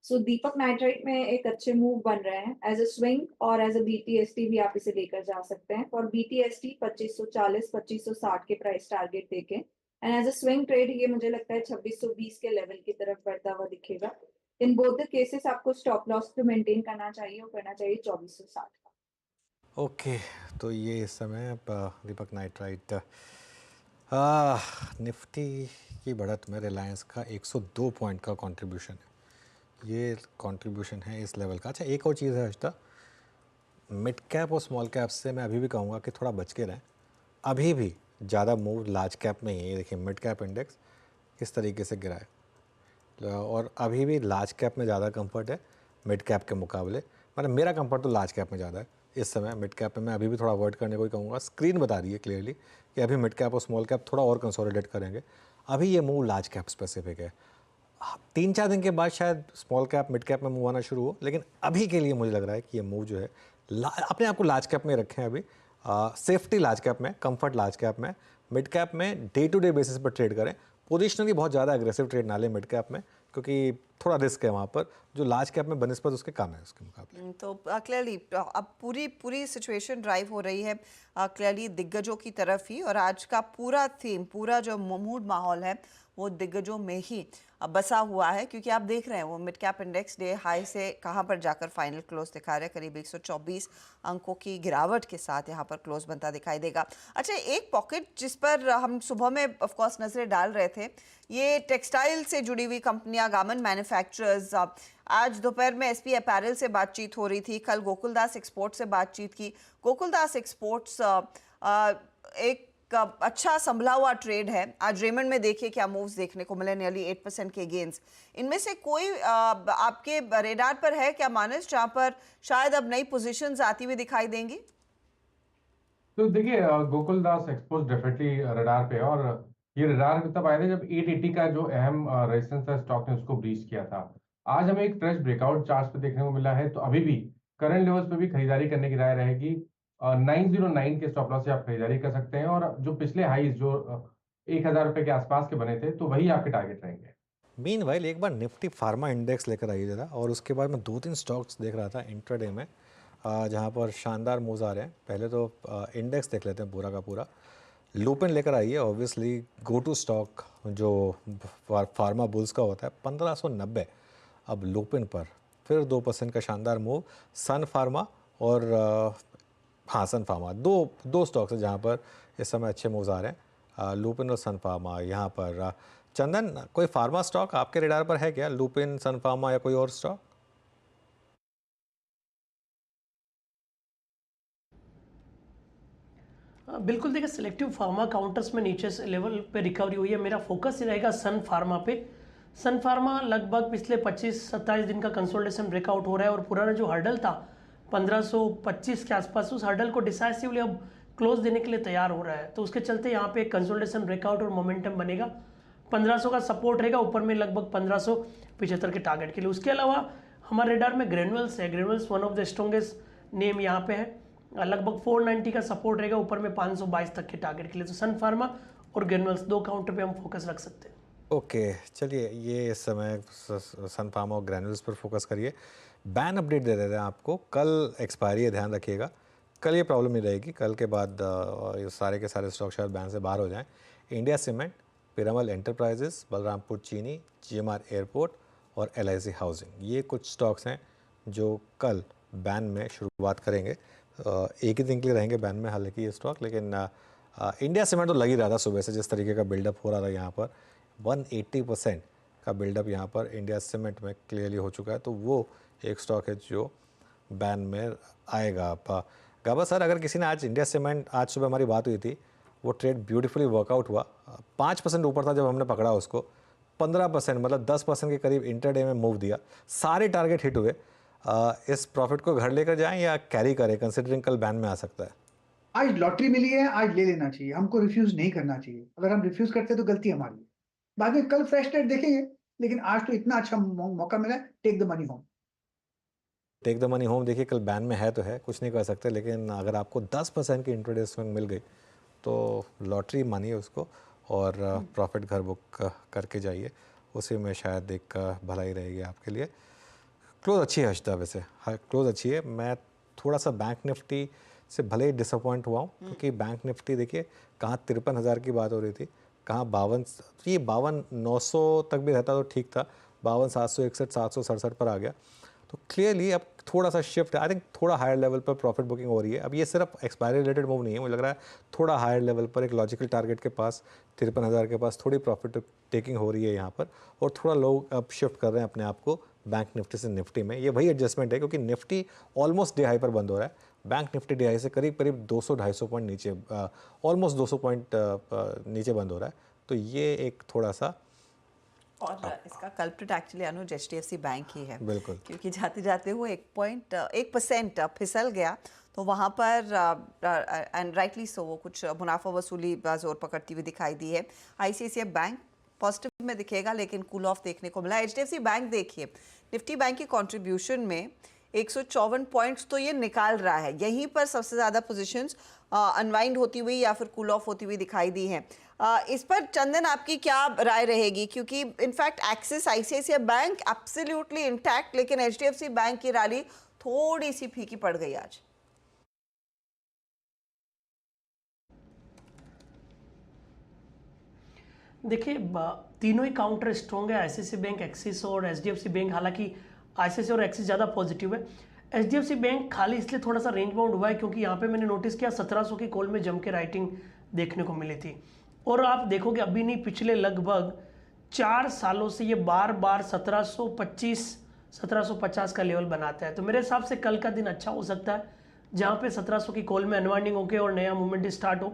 Speaker 5: सो दीपक नाइट्राइट में एक अच्छे मूव बन रहे हैं एज अ स्विंग, और एज अ BTST भी आप इसे लेकर जा सकते हैं। फॉर BTST 2540-2560 के प्राइस टारगेट देके, and as a swing trade ये मुझे लगता है 2620 के लेवल की तरफ बढ़ता हुआ दिखेगा। इन बोथ द केसेस आपको स्टॉप लॉस तो मेंटेन करना चाहिए, और करना चाहिए 2460 का।
Speaker 1: ओके, तो ये इस समय दीपक नाइट्राइट, निफ्टी की बढ़त में रिलायंस का 102 पॉइंट का कंट्रीब्यूशन है। ये कंट्रीब्यूशन है इस लेवल का। अच्छा एक और चीज़ है हर्षदा, मिड कैप और स्मॉल कैप से मैं अभी भी कहूँगा कि थोड़ा बच के रहें। अभी भी ज़्यादा मूव लार्ज कैप में ही है। ये देखिए मिड कैप इंडेक्स किस तरीके से गिरा है, और अभी भी लार्ज कैप में ज़्यादा कंफर्ट है मिड कैप के मुकाबले। मतलब मेरा कंफर्ट तो लार्ज कैप में ज़्यादा है इस समय। मिड कैप में मैं अभी भी थोड़ा अवॉइड करने को ही कहूँगा। स्क्रीन बता रही है क्लियरली कि अभी मिड कैप और स्मॉल कैप थोड़ा और कंसोलिडेट करेंगे। अभी ये मूव लार्ज कैप स्पेसिफिक है। 3-4 दिन के बाद शायद स्मॉल कैप मिड कैप में मूव आना शुरू हो, लेकिन अभी के लिए मुझे लग रहा है कि ये मूव जो है अपने आप को लार्ज कैप में रखें। अभी सेफ्टी लार्ज कैप में, कंफर्ट लार्ज कैप में, मिड कैप में डे टू डे बेसिस पर ट्रेड करें। पोजिशनली बहुत ज़्यादा एग्रेसिव ट्रेड ना लें मिड कैप में, क्योंकि थोड़ा रिस्क है वहाँ पर, जो लार्ज कैप में बनिस्पत उसके कम है उसके मुकाबले।
Speaker 2: तो क्लियरली अब पूरी सिचुएशन ड्राइव हो रही है क्लियरली दिग्गजों की तरफ ही, और आज का पूरा थीम, पूरा जो मूड माहौल है वो दिग्गजों में ही बसा हुआ है, क्योंकि आप देख रहे हैं वो mid cap index day high से कहां पर जाकर फाइनल क्लोज दिखा रहा है, करीब 124 अंकों की गिरावट के साथ यहां पर क्लोज बनता दिखाई देगा। अच्छा, एक पॉकेट जिस पर हम सुबह में ऑफ कोर्स नजरें डाल रहे थे, ये टेक्सटाइल से जुड़ी हुई कंपनियां, गारमेंट मैन्युफैक्चरर्स। आज दोपहर में एसपी अपैरल से बातचीत हो रही थी, कल गोकुलदास एक्सपोर्ट से बातचीत की। गोकुलदास एक्सपोर्ट्स एक अच्छा संभला हुआ ट्रेड है। आज रेमंड में देखिए क्या मूव्स देखने को मिले, नियरली 8% के गेन्स। इनमें से कोई आपके रेडार पर है क्या मानस, जहां पर शायद अब नई पोजीशंस आती हुई दिखाई देंगी?
Speaker 4: तो देखिए गोकुलदास एक्सपोर्ट्स डेफिनेटली रडार पे है, और ये रडार पे तब आए थे जब 880 का जो अहम रेजिस्टेंस था स्टॉक ने उसको ब्रीच किया था। आज हमें एक फ्रेश ब्रेकआउट चार्ट पे देखने को मिला है, तो अभी भी करंट लेवल्स पे भी खरीदारी करने की राय रहेगी। 909 के स्टॉप लॉस से आप खरीदारी कर सकते हैं, और जो पिछले हाईज जो 1000 रुपए के आसपास के बने थे, तो वही आपके टारगेट रहेंगे।
Speaker 1: मीनवाइल एक बार निफ्टी फार्मा इंडेक्स लेकर आइए जरा, और उसके बाद मैं 2-3 स्टॉक्स देख रहा था इंट्राडे में जहाँ पर शानदार मूव्स आ रहे हैं। पहले तो इंडेक्स देख लेते हैं पूरा का पूरा। लुपिन लेकर आइए, ऑब्वियसली गो टू स्टॉक जो फार्मा बुल्स का होता है, 1590 अब लुपिन पर फिर 2% का शानदार मूव। सन फार्मा और हाँ सन फार्मा, दो स्टॉक्स हैं जहाँ पर इस समय अच्छे मूव्स आ रहे हैं, लुपिन और सन फार्मा। यहाँ पर चंदन, कोई फार्मा स्टॉक आपके रेडार पर है क्या? लुपिन, सन फार्मा या कोई और स्टॉक?
Speaker 13: बिल्कुल, देखिए सिलेक्टिव फार्मा काउंटर्स में नीचे से लेवल पे रिकवरी हुई है। मेरा फोकस ही रहेगा सन फार्मा पे। सन फार्मा लगभग पिछले 25-27 दिन का कंसोलिडेशन ब्रेकआउट हो रहा है, और पुराना जो हर्डल था 1525 के आसपास, उस हर्डल को डिसाइसिवली अब क्लोज देने के लिए तैयार हो रहा है। तो उसके चलते यहाँ पे एक कंसोलिडेशन ब्रेकआउट और मोमेंटम बनेगा। 1500 का सपोर्ट रहेगा, ऊपर में लगभग 1575 के टारगेट के लिए। उसके अलावा हमारे रेडार में ग्रेनुअल्स है। Granules one of the strongest name यहाँ पे है। लगभग 490 का सपोर्ट रहेगा, ऊपर में 522 तक के टारगेट के लिए। तो सन फार्मा और ग्रेनुअल्स दो काउंटर पे हम फोकस रख सकते हैं।
Speaker 1: ओके, चलिए ये इस समय सन फार्मा और ग्रेनुअल्स पर फोकस करिए। बैन अपडेट दे देते हैं आपको, कल एक्सपायरी है, ध्यान रखिएगा। कल ये प्रॉब्लम नहीं रहेगी, कल के बाद ये सारे के सारे स्टॉक शायद बैन से बाहर हो जाएं। India cement, Piramal enterprises, Balrampur चीनी, GMR एयरपोर्ट और LIC हाउसिंग, ये कुछ स्टॉक्स हैं जो कल बैन में शुरुआत करेंगे। एक ही दिन के लिए रहेंगे बैन में हालांकि ये स्टॉक, लेकिन इंडिया सीमेंट तो लग ही रहा था सुबह से, जिस तरीके का बिल्डअप हो रहा था यहाँ पर 180% का बिल्डअप यहाँ पर इंडिया सीमेंट में क्लियरली हो चुका है, तो वो एक स्टॉक है जो बैन में आएगा। गाबा सर, अगर किसी ने आज इंडिया सीमेंट, आज सुबह हमारी बात हुई थी, वो ट्रेड ब्यूटीफुली वर्कआउट हुआ, 5% ऊपर था जब हमने पकड़ा उसको, 15% मतलब 10% के करीब इंटरडे में मूव दिया, सारे टारगेट हिट हुए। इस प्रॉफिट को घर लेकर जाएं या कैरी करें, कंसिडरिंग कल बैन में आ सकता है?
Speaker 3: आज लॉटरी मिली है, आज ले लेना चाहिए, हमको रिफ्यूज नहीं करना चाहिए। अगर हम रिफ्यूज करते तो गलती हमारी है। बाद में कल फ्रेश ट्रेड देखेंगे, लेकिन आज तो इतना अच्छा मौका मिला है, take the money home.
Speaker 1: Take the money home, देखिए कल बैन में है तो है, कुछ नहीं कर सकते, लेकिन अगर आपको 10% की इंट्राडे स्विंग मिल गई तो लॉटरी मानिए उसको, और प्रॉफिट घर बुक करके जाइए, उसी में शायद एक भलाई रहेगी आपके लिए। क्लोज अच्छी है हर्षदा, वैसे हाँ क्लोज अच्छी है। मैं थोड़ा सा बैंक निफ्टी से भले ही डिसअपॉइंट हुआ हूँ, क्योंकि बैंक निफ्टी देखिए कहाँ 53,000 की बात हो रही थी, कहाँ 52,900 तक भी रहता तो ठीक था, 52,761, 767 पर आ गया। तो क्लियरली अब थोड़ा सा शिफ्ट है, आई थिंक थोड़ा हायर लेवल पर प्रॉफिट बुकिंग हो रही है। अब ये सिर्फ एक्सपायरी रिलेटेड मूव नहीं है, मुझे लग रहा है थोड़ा हायर लेवल पर एक लॉजिकल टारगेट के पास 53,000 के पास थोड़ी प्रॉफिट टेकिंग हो रही है यहाँ पर, और थोड़ा लोग अब शिफ्ट कर रहे हैं अपने आप को बैंक निफ्टी से निफ्टी में। ये वही एडजस्टमेंट है, क्योंकि निफ्टी ऑलमोस्ट डे हाई पर बंद हो रहा है, बैंक निफ्टी डे हाई से करीब करीब 200-250 पॉइंट नीचे, ऑलमोस्ट 200 पॉइंट नीचे बंद हो रहा है। तो ये एक थोड़ा सा,
Speaker 2: और इसका कल्प्रिट एक्चुअली अनुज HDFC बैंक ही है,
Speaker 1: बिल्कुल,
Speaker 2: क्योंकि जाते जाते वो 1% फिसल गया, तो वहाँ पर एंड राइटली सो वो कुछ मुनाफा वसूली जोर पकड़ती हुई दिखाई दी है। ICICI बैंक पॉजिटिव में दिखेगा, लेकिन कूल ऑफ देखने को मिला। HDFC बैंक देखिए, निफ्टी बैंक की कंट्रीब्यूशन में 154 पॉइंट्स तो ये निकाल रहा है। यहीं पर सबसे ज़्यादा पोजीशंस अनवाइंड होती हुई या फिर कूल ऑफ होती हुई दिखाई दी हैं। इस पर चंदन आपकी क्या राय रहेगी? क्योंकि in fact axis ICICI bank absolutely intact, लेकिन एचडीएफसी बैंक की रैली थोड़ी सी फीकी पड़ गई आज।
Speaker 13: देखिए तीनों ही काउंटर स्ट्रॉन्ग है, आईसीआईसीआई बैंक, एक्सिस और एचडीएफसी बैंक। हालांकि आईसीआईसीआई और एक्सिस ज़्यादा पॉजिटिव है। एचडीएफसी बैंक खाली इसलिए थोड़ा सा रेंज बाउंड हुआ है क्योंकि यहाँ पे मैंने नोटिस किया 1700 की कॉल में जम के राइटिंग देखने को मिली थी। और आप देखोगे अभी नहीं, पिछले लगभग 4 सालों से ये बार बार 1750 का लेवल बनाता है। तो मेरे हिसाब से कल का दिन अच्छा हो सकता है, जहाँ पे 1700 की कॉल में अनवाइंडिंग होके और नया मूवमेंट स्टार्ट हो।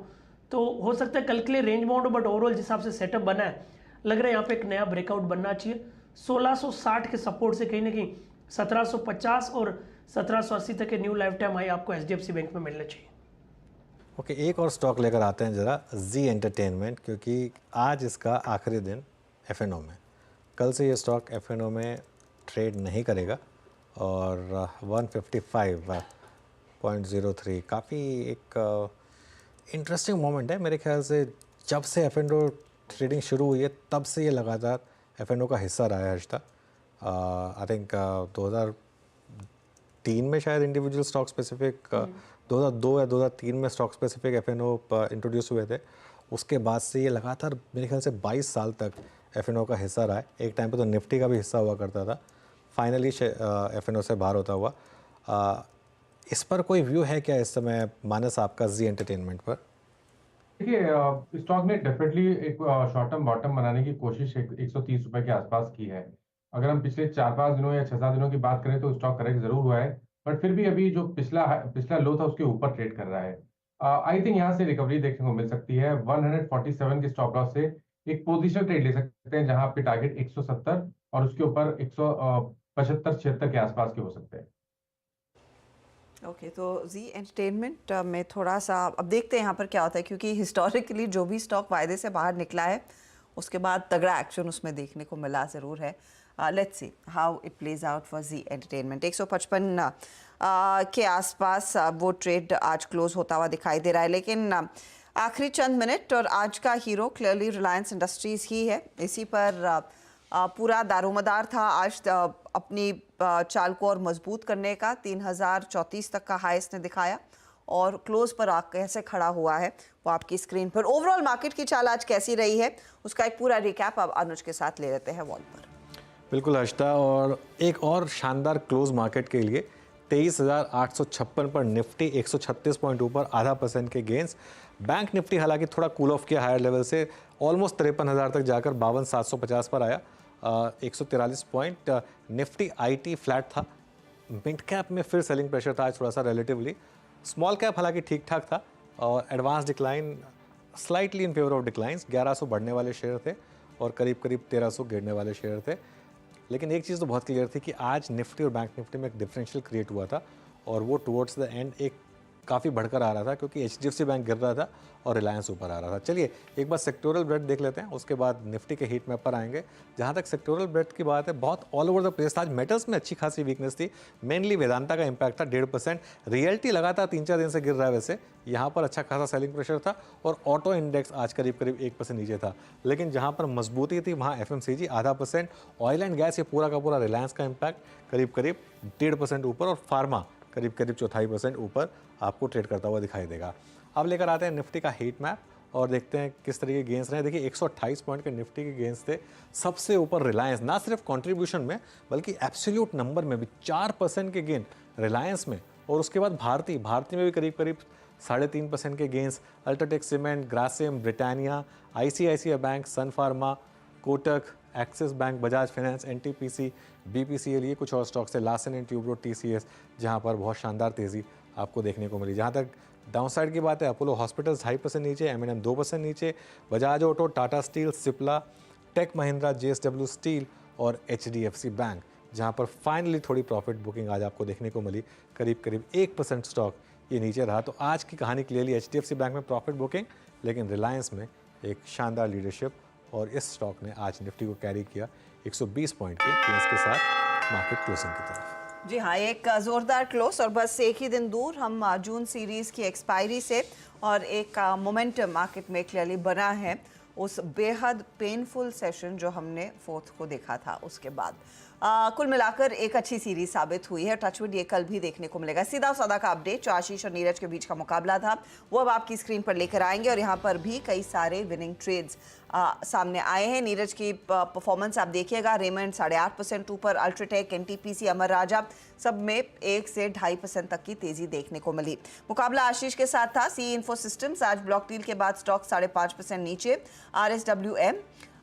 Speaker 13: तो हो सकता है कल के लिए रेंज बाउंड हो, बट ओवरऑल जिस हिसाब से सेटअप बना है, लग रहा है यहाँ पे एक नया ब्रेकआउट बनना चाहिए। 1660 के सपोर्ट से कहीं ना कहीं 1750 और 1780 तक के न्यू लाइफ टाइम हाई आपको एचडीएफसी बैंक में मिलना चाहिए।
Speaker 1: ओके, एक और स्टॉक लेकर आते हैं ज़रा, जी एंटरटेनमेंट, क्योंकि आज इसका आखिरी दिन एफएनओ में। कल से ये स्टॉक एफएनओ में ट्रेड नहीं करेगा और 155.03 काफ़ी एक इंटरेस्टिंग मोमेंट है मेरे ख्याल से। जब से एफएनओ ट्रेडिंग शुरू हुई है तब से ये लगातार एफएनओ का हिस्सा रहा है हर्षिता। आई थिंक 2003 में शायद इंडिविजुअल स्टॉक स्पेसिफिक, 2002 या 2003 में स्टॉक स्पेसिफिक एफएनओ इंट्रोड्यूस हुए थे। उसके बाद से ये लगातार मेरे ख्याल से 22 साल तक एफएनओ का हिस्सा रहा है। एक टाइम पे तो निफ्टी का भी हिस्सा हुआ करता था, फाइनली एफएनओ से बाहर होता हुआ। इस पर कोई व्यू है क्या इस समय मानस आपका जी एंटरटेनमेंट पर?
Speaker 4: देखिए स्टॉक ने डेफिनेटली एक शॉर्ट टर्म बॉटम बनाने की कोशिश 130 रुपए के आसपास की है। अगर हम पिछले 4-5 दिनों या 6-7 दिनों की बात करें तो स्टॉक करेक्ट जरूर हुआ है, बट फिर भी अभी जो पिछला लो था उसके ऊपर ट्रेड कर रहा है। आई थिंक यहाँ से रिकवरी देखने को मिल सकती है। 147 के स्टॉप लॉस से एक पोजिशनल ट्रेड ले सकते हैं, जहां पे टारगेट 170 और उसके ऊपर 175-76 के आसपास के हो सकते हैं।
Speaker 2: ओके, तो जी एंटरटेनमेंट में थोड़ा सा अब देखते हैं यहाँ पर क्या होता है, क्योंकि हिस्टोरिकली जो भी स्टॉक वायदे से बाहर निकला है उसके बाद तगड़ा एक्शन उसमें देखने को मिला ज़रूर है। Let's see how it plays out for Zee Entertainment. 155 के आसपास वो ट्रेड आज क्लोज होता हुआ दिखाई दे रहा है, लेकिन आखिरी चंद मिनट और आज का हीरो क्लियरली रिलायंस इंडस्ट्रीज़ ही है। इसी पर पूरा दारोमदार था आज अपनी चाल को और मजबूत करने का। 3034 तक का हाई इसने दिखाया और क्लोज पर कैसे खड़ा हुआ है वो आपकी स्क्रीन पर। ओवरऑल मार्केट की चाल आज कैसी रही है उसका एक पूरा रिकैप अब अनुज के साथ ले लेते हैं वॉल पर।
Speaker 1: बिल्कुल हर्षिता, और एक और शानदार क्लोज मार्केट के लिए 23,856 पर निफ्टी 136 पॉइंट ऊपर, 0.5% के गेंस। बैंक निफ्टी हालांकि थोड़ा कूल ऑफ किया हायर लेवल से, ऑलमोस्ट 53,000 तक जाकर 52,750 पर आया, 143 पॉइंट। निफ्टी आईटी फ्लैट था। मिड कैप में फिर सेलिंग प्रेशर था आज थोड़ा सा रिलेटिवली। स्मॉल कैप हालांकि ठीक ठाक था और advance decline slightly in favour of declines. 1100 बढ़ने वाले शेयर थे और करीब 1300 गिरने वाले शेयर थे। लेकिन एक चीज़ तो बहुत क्लियर थी कि आज निफ्टी और बैंक निफ्टी में एक डिफरेंशियल क्रिएट हुआ था और वो टुवर्ड्स द एंड एक काफ़ी बढ़कर आ रहा था, क्योंकि एचडीएफसी बैंक गिर रहा था और रिलायंस ऊपर आ रहा था। चलिए एक बार सेक्टोरल ब्रेड देख लेते हैं, उसके बाद निफ्टी के हीट मैप पर आएंगे। जहाँ तक सेक्टोरल ब्रेड की बात है, बहुत ऑल ओवर द प्लेस था। आज मेटल्स में अच्छी खासी वीकनेस थी, मेनली वेदांता का इंपैक्ट था 1.5%। रियल्टी लगातार 3-4 दिन से गिर रहा है, वैसे यहाँ पर अच्छा खासा सेलिंग प्रेशर था और ऑटो इंडेक्स आज करीब 1% नीचे था। लेकिन जहाँ पर मजबूती थी वहाँ एफएमसीजी 0.5%, ऑयल एंड गैस ये पूरा का पूरा रिलायंस का इंपैक्ट करीब 1.5% ऊपर और फार्मा करीब 0.25% ऊपर आपको ट्रेड करता हुआ दिखाई देगा। अब लेकर आते हैं निफ्टी का हीट मैप और देखते हैं किस तरीके के गेंस रहे। देखिए 128 पॉइंट के निफ्टी के गेंस थे। सबसे ऊपर रिलायंस, ना सिर्फ कंट्रीब्यूशन में बल्कि एब्सोल्यूट नंबर में भी 4% के गेन रिलायंस में, और उसके बाद भारती में भी करीब 3.5% के gains. UltraTech cement, Grasim, Britannia, ICICI bank, Sun Pharma, Kotak, Axis bank, Bajaj finance, NTPC, BPCL, ये कुछ और स्टॉक्स है। लार्सन एंड ट्यूब्रो, टीसीएस, जहां पर बहुत शानदार तेज़ी आपको देखने को मिली। जहां तक डाउनसाइड की बात है, अपोलो हॉस्पिटल्स 2.5% नीचे, एमएनएम 2% नीचे, बजाज ऑटो, टाटा स्टील, सिप्ला, टेक महिंद्रा, जेएसडब्ल्यू स्टील और एचडीएफसी बैंक, जहां पर फाइनली थोड़ी प्रॉफिट बुकिंग आज आपको देखने को मिली। करीब 1% स्टॉक ये नीचे रहा। तो आज की कहानी क्लियरली एचडीएफसी बैंक में प्रॉफिट बुकिंग, लेकिन रिलायंस में एक शानदार लीडरशिप, और इस स्टॉक ने आज निफ्टी को कैरी किया 120 पॉइंट के गेंस के साथ मार्केट क्लोजिंग की तरफ।
Speaker 2: जी हाँ, एक जोरदार क्लोज और बस एक ही दिन दूर हम जून सीरीज की एक्सपायरी से, और एक मोमेंटम मार्केट में क्लियरली बना है उस बेहद पेनफुल सेशन जो हमने फोर्थ को देखा था उसके बाद। कुल मिलाकर एक अच्छी सीरीज साबित हुई है। टचवुड ये कल भी देखने को मिलेगा। सीधा सौदा का अपडेट जो आशीष और नीरज के बीच का मुकाबला था वो अब आपकी स्क्रीन पर लेकर आएंगे, और यहाँ पर भी कई सारे विनिंग ट्रेड्स सामने आए हैं। नीरज की परफॉर्मेंस आप देखिएगा, रेमंड 8.5% ऊपर, अल्ट्राटेक, एनटीपीसी, अमर राजा सब में 1 से 2.5% तक की तेजी देखने को मिली। मुकाबला आशीष के साथ था। सी इन्फो सिस्टम्स आज ब्लॉक डील के बाद स्टॉक 5.5% नीचे। RSWM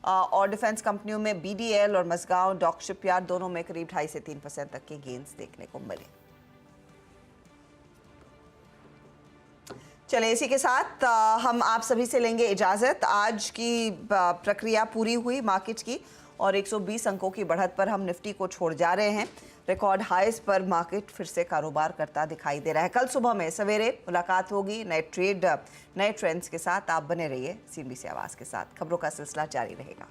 Speaker 2: और डिफेंस कंपनियों में BDL और मसगांव डॉक शिपयार्ड दोनों में करीब 2.5 से 3% तक के गेन्स देखने को मिले। चलिए इसी के साथ हम आप सभी से लेंगे इजाजत। आज की प्रक्रिया पूरी हुई मार्केट की, और 120 अंकों की बढ़त पर हम निफ्टी को छोड़ जा रहे हैं। रिकॉर्ड हाईज पर मार्केट फिर से कारोबार करता दिखाई दे रहा है। कल सुबह में सवेरे मुलाकात होगी नए ट्रेंड्स के साथ। आप बने रहिए CNBC आवाज़ के साथ। खबरों का सिलसिला जारी रहेगा।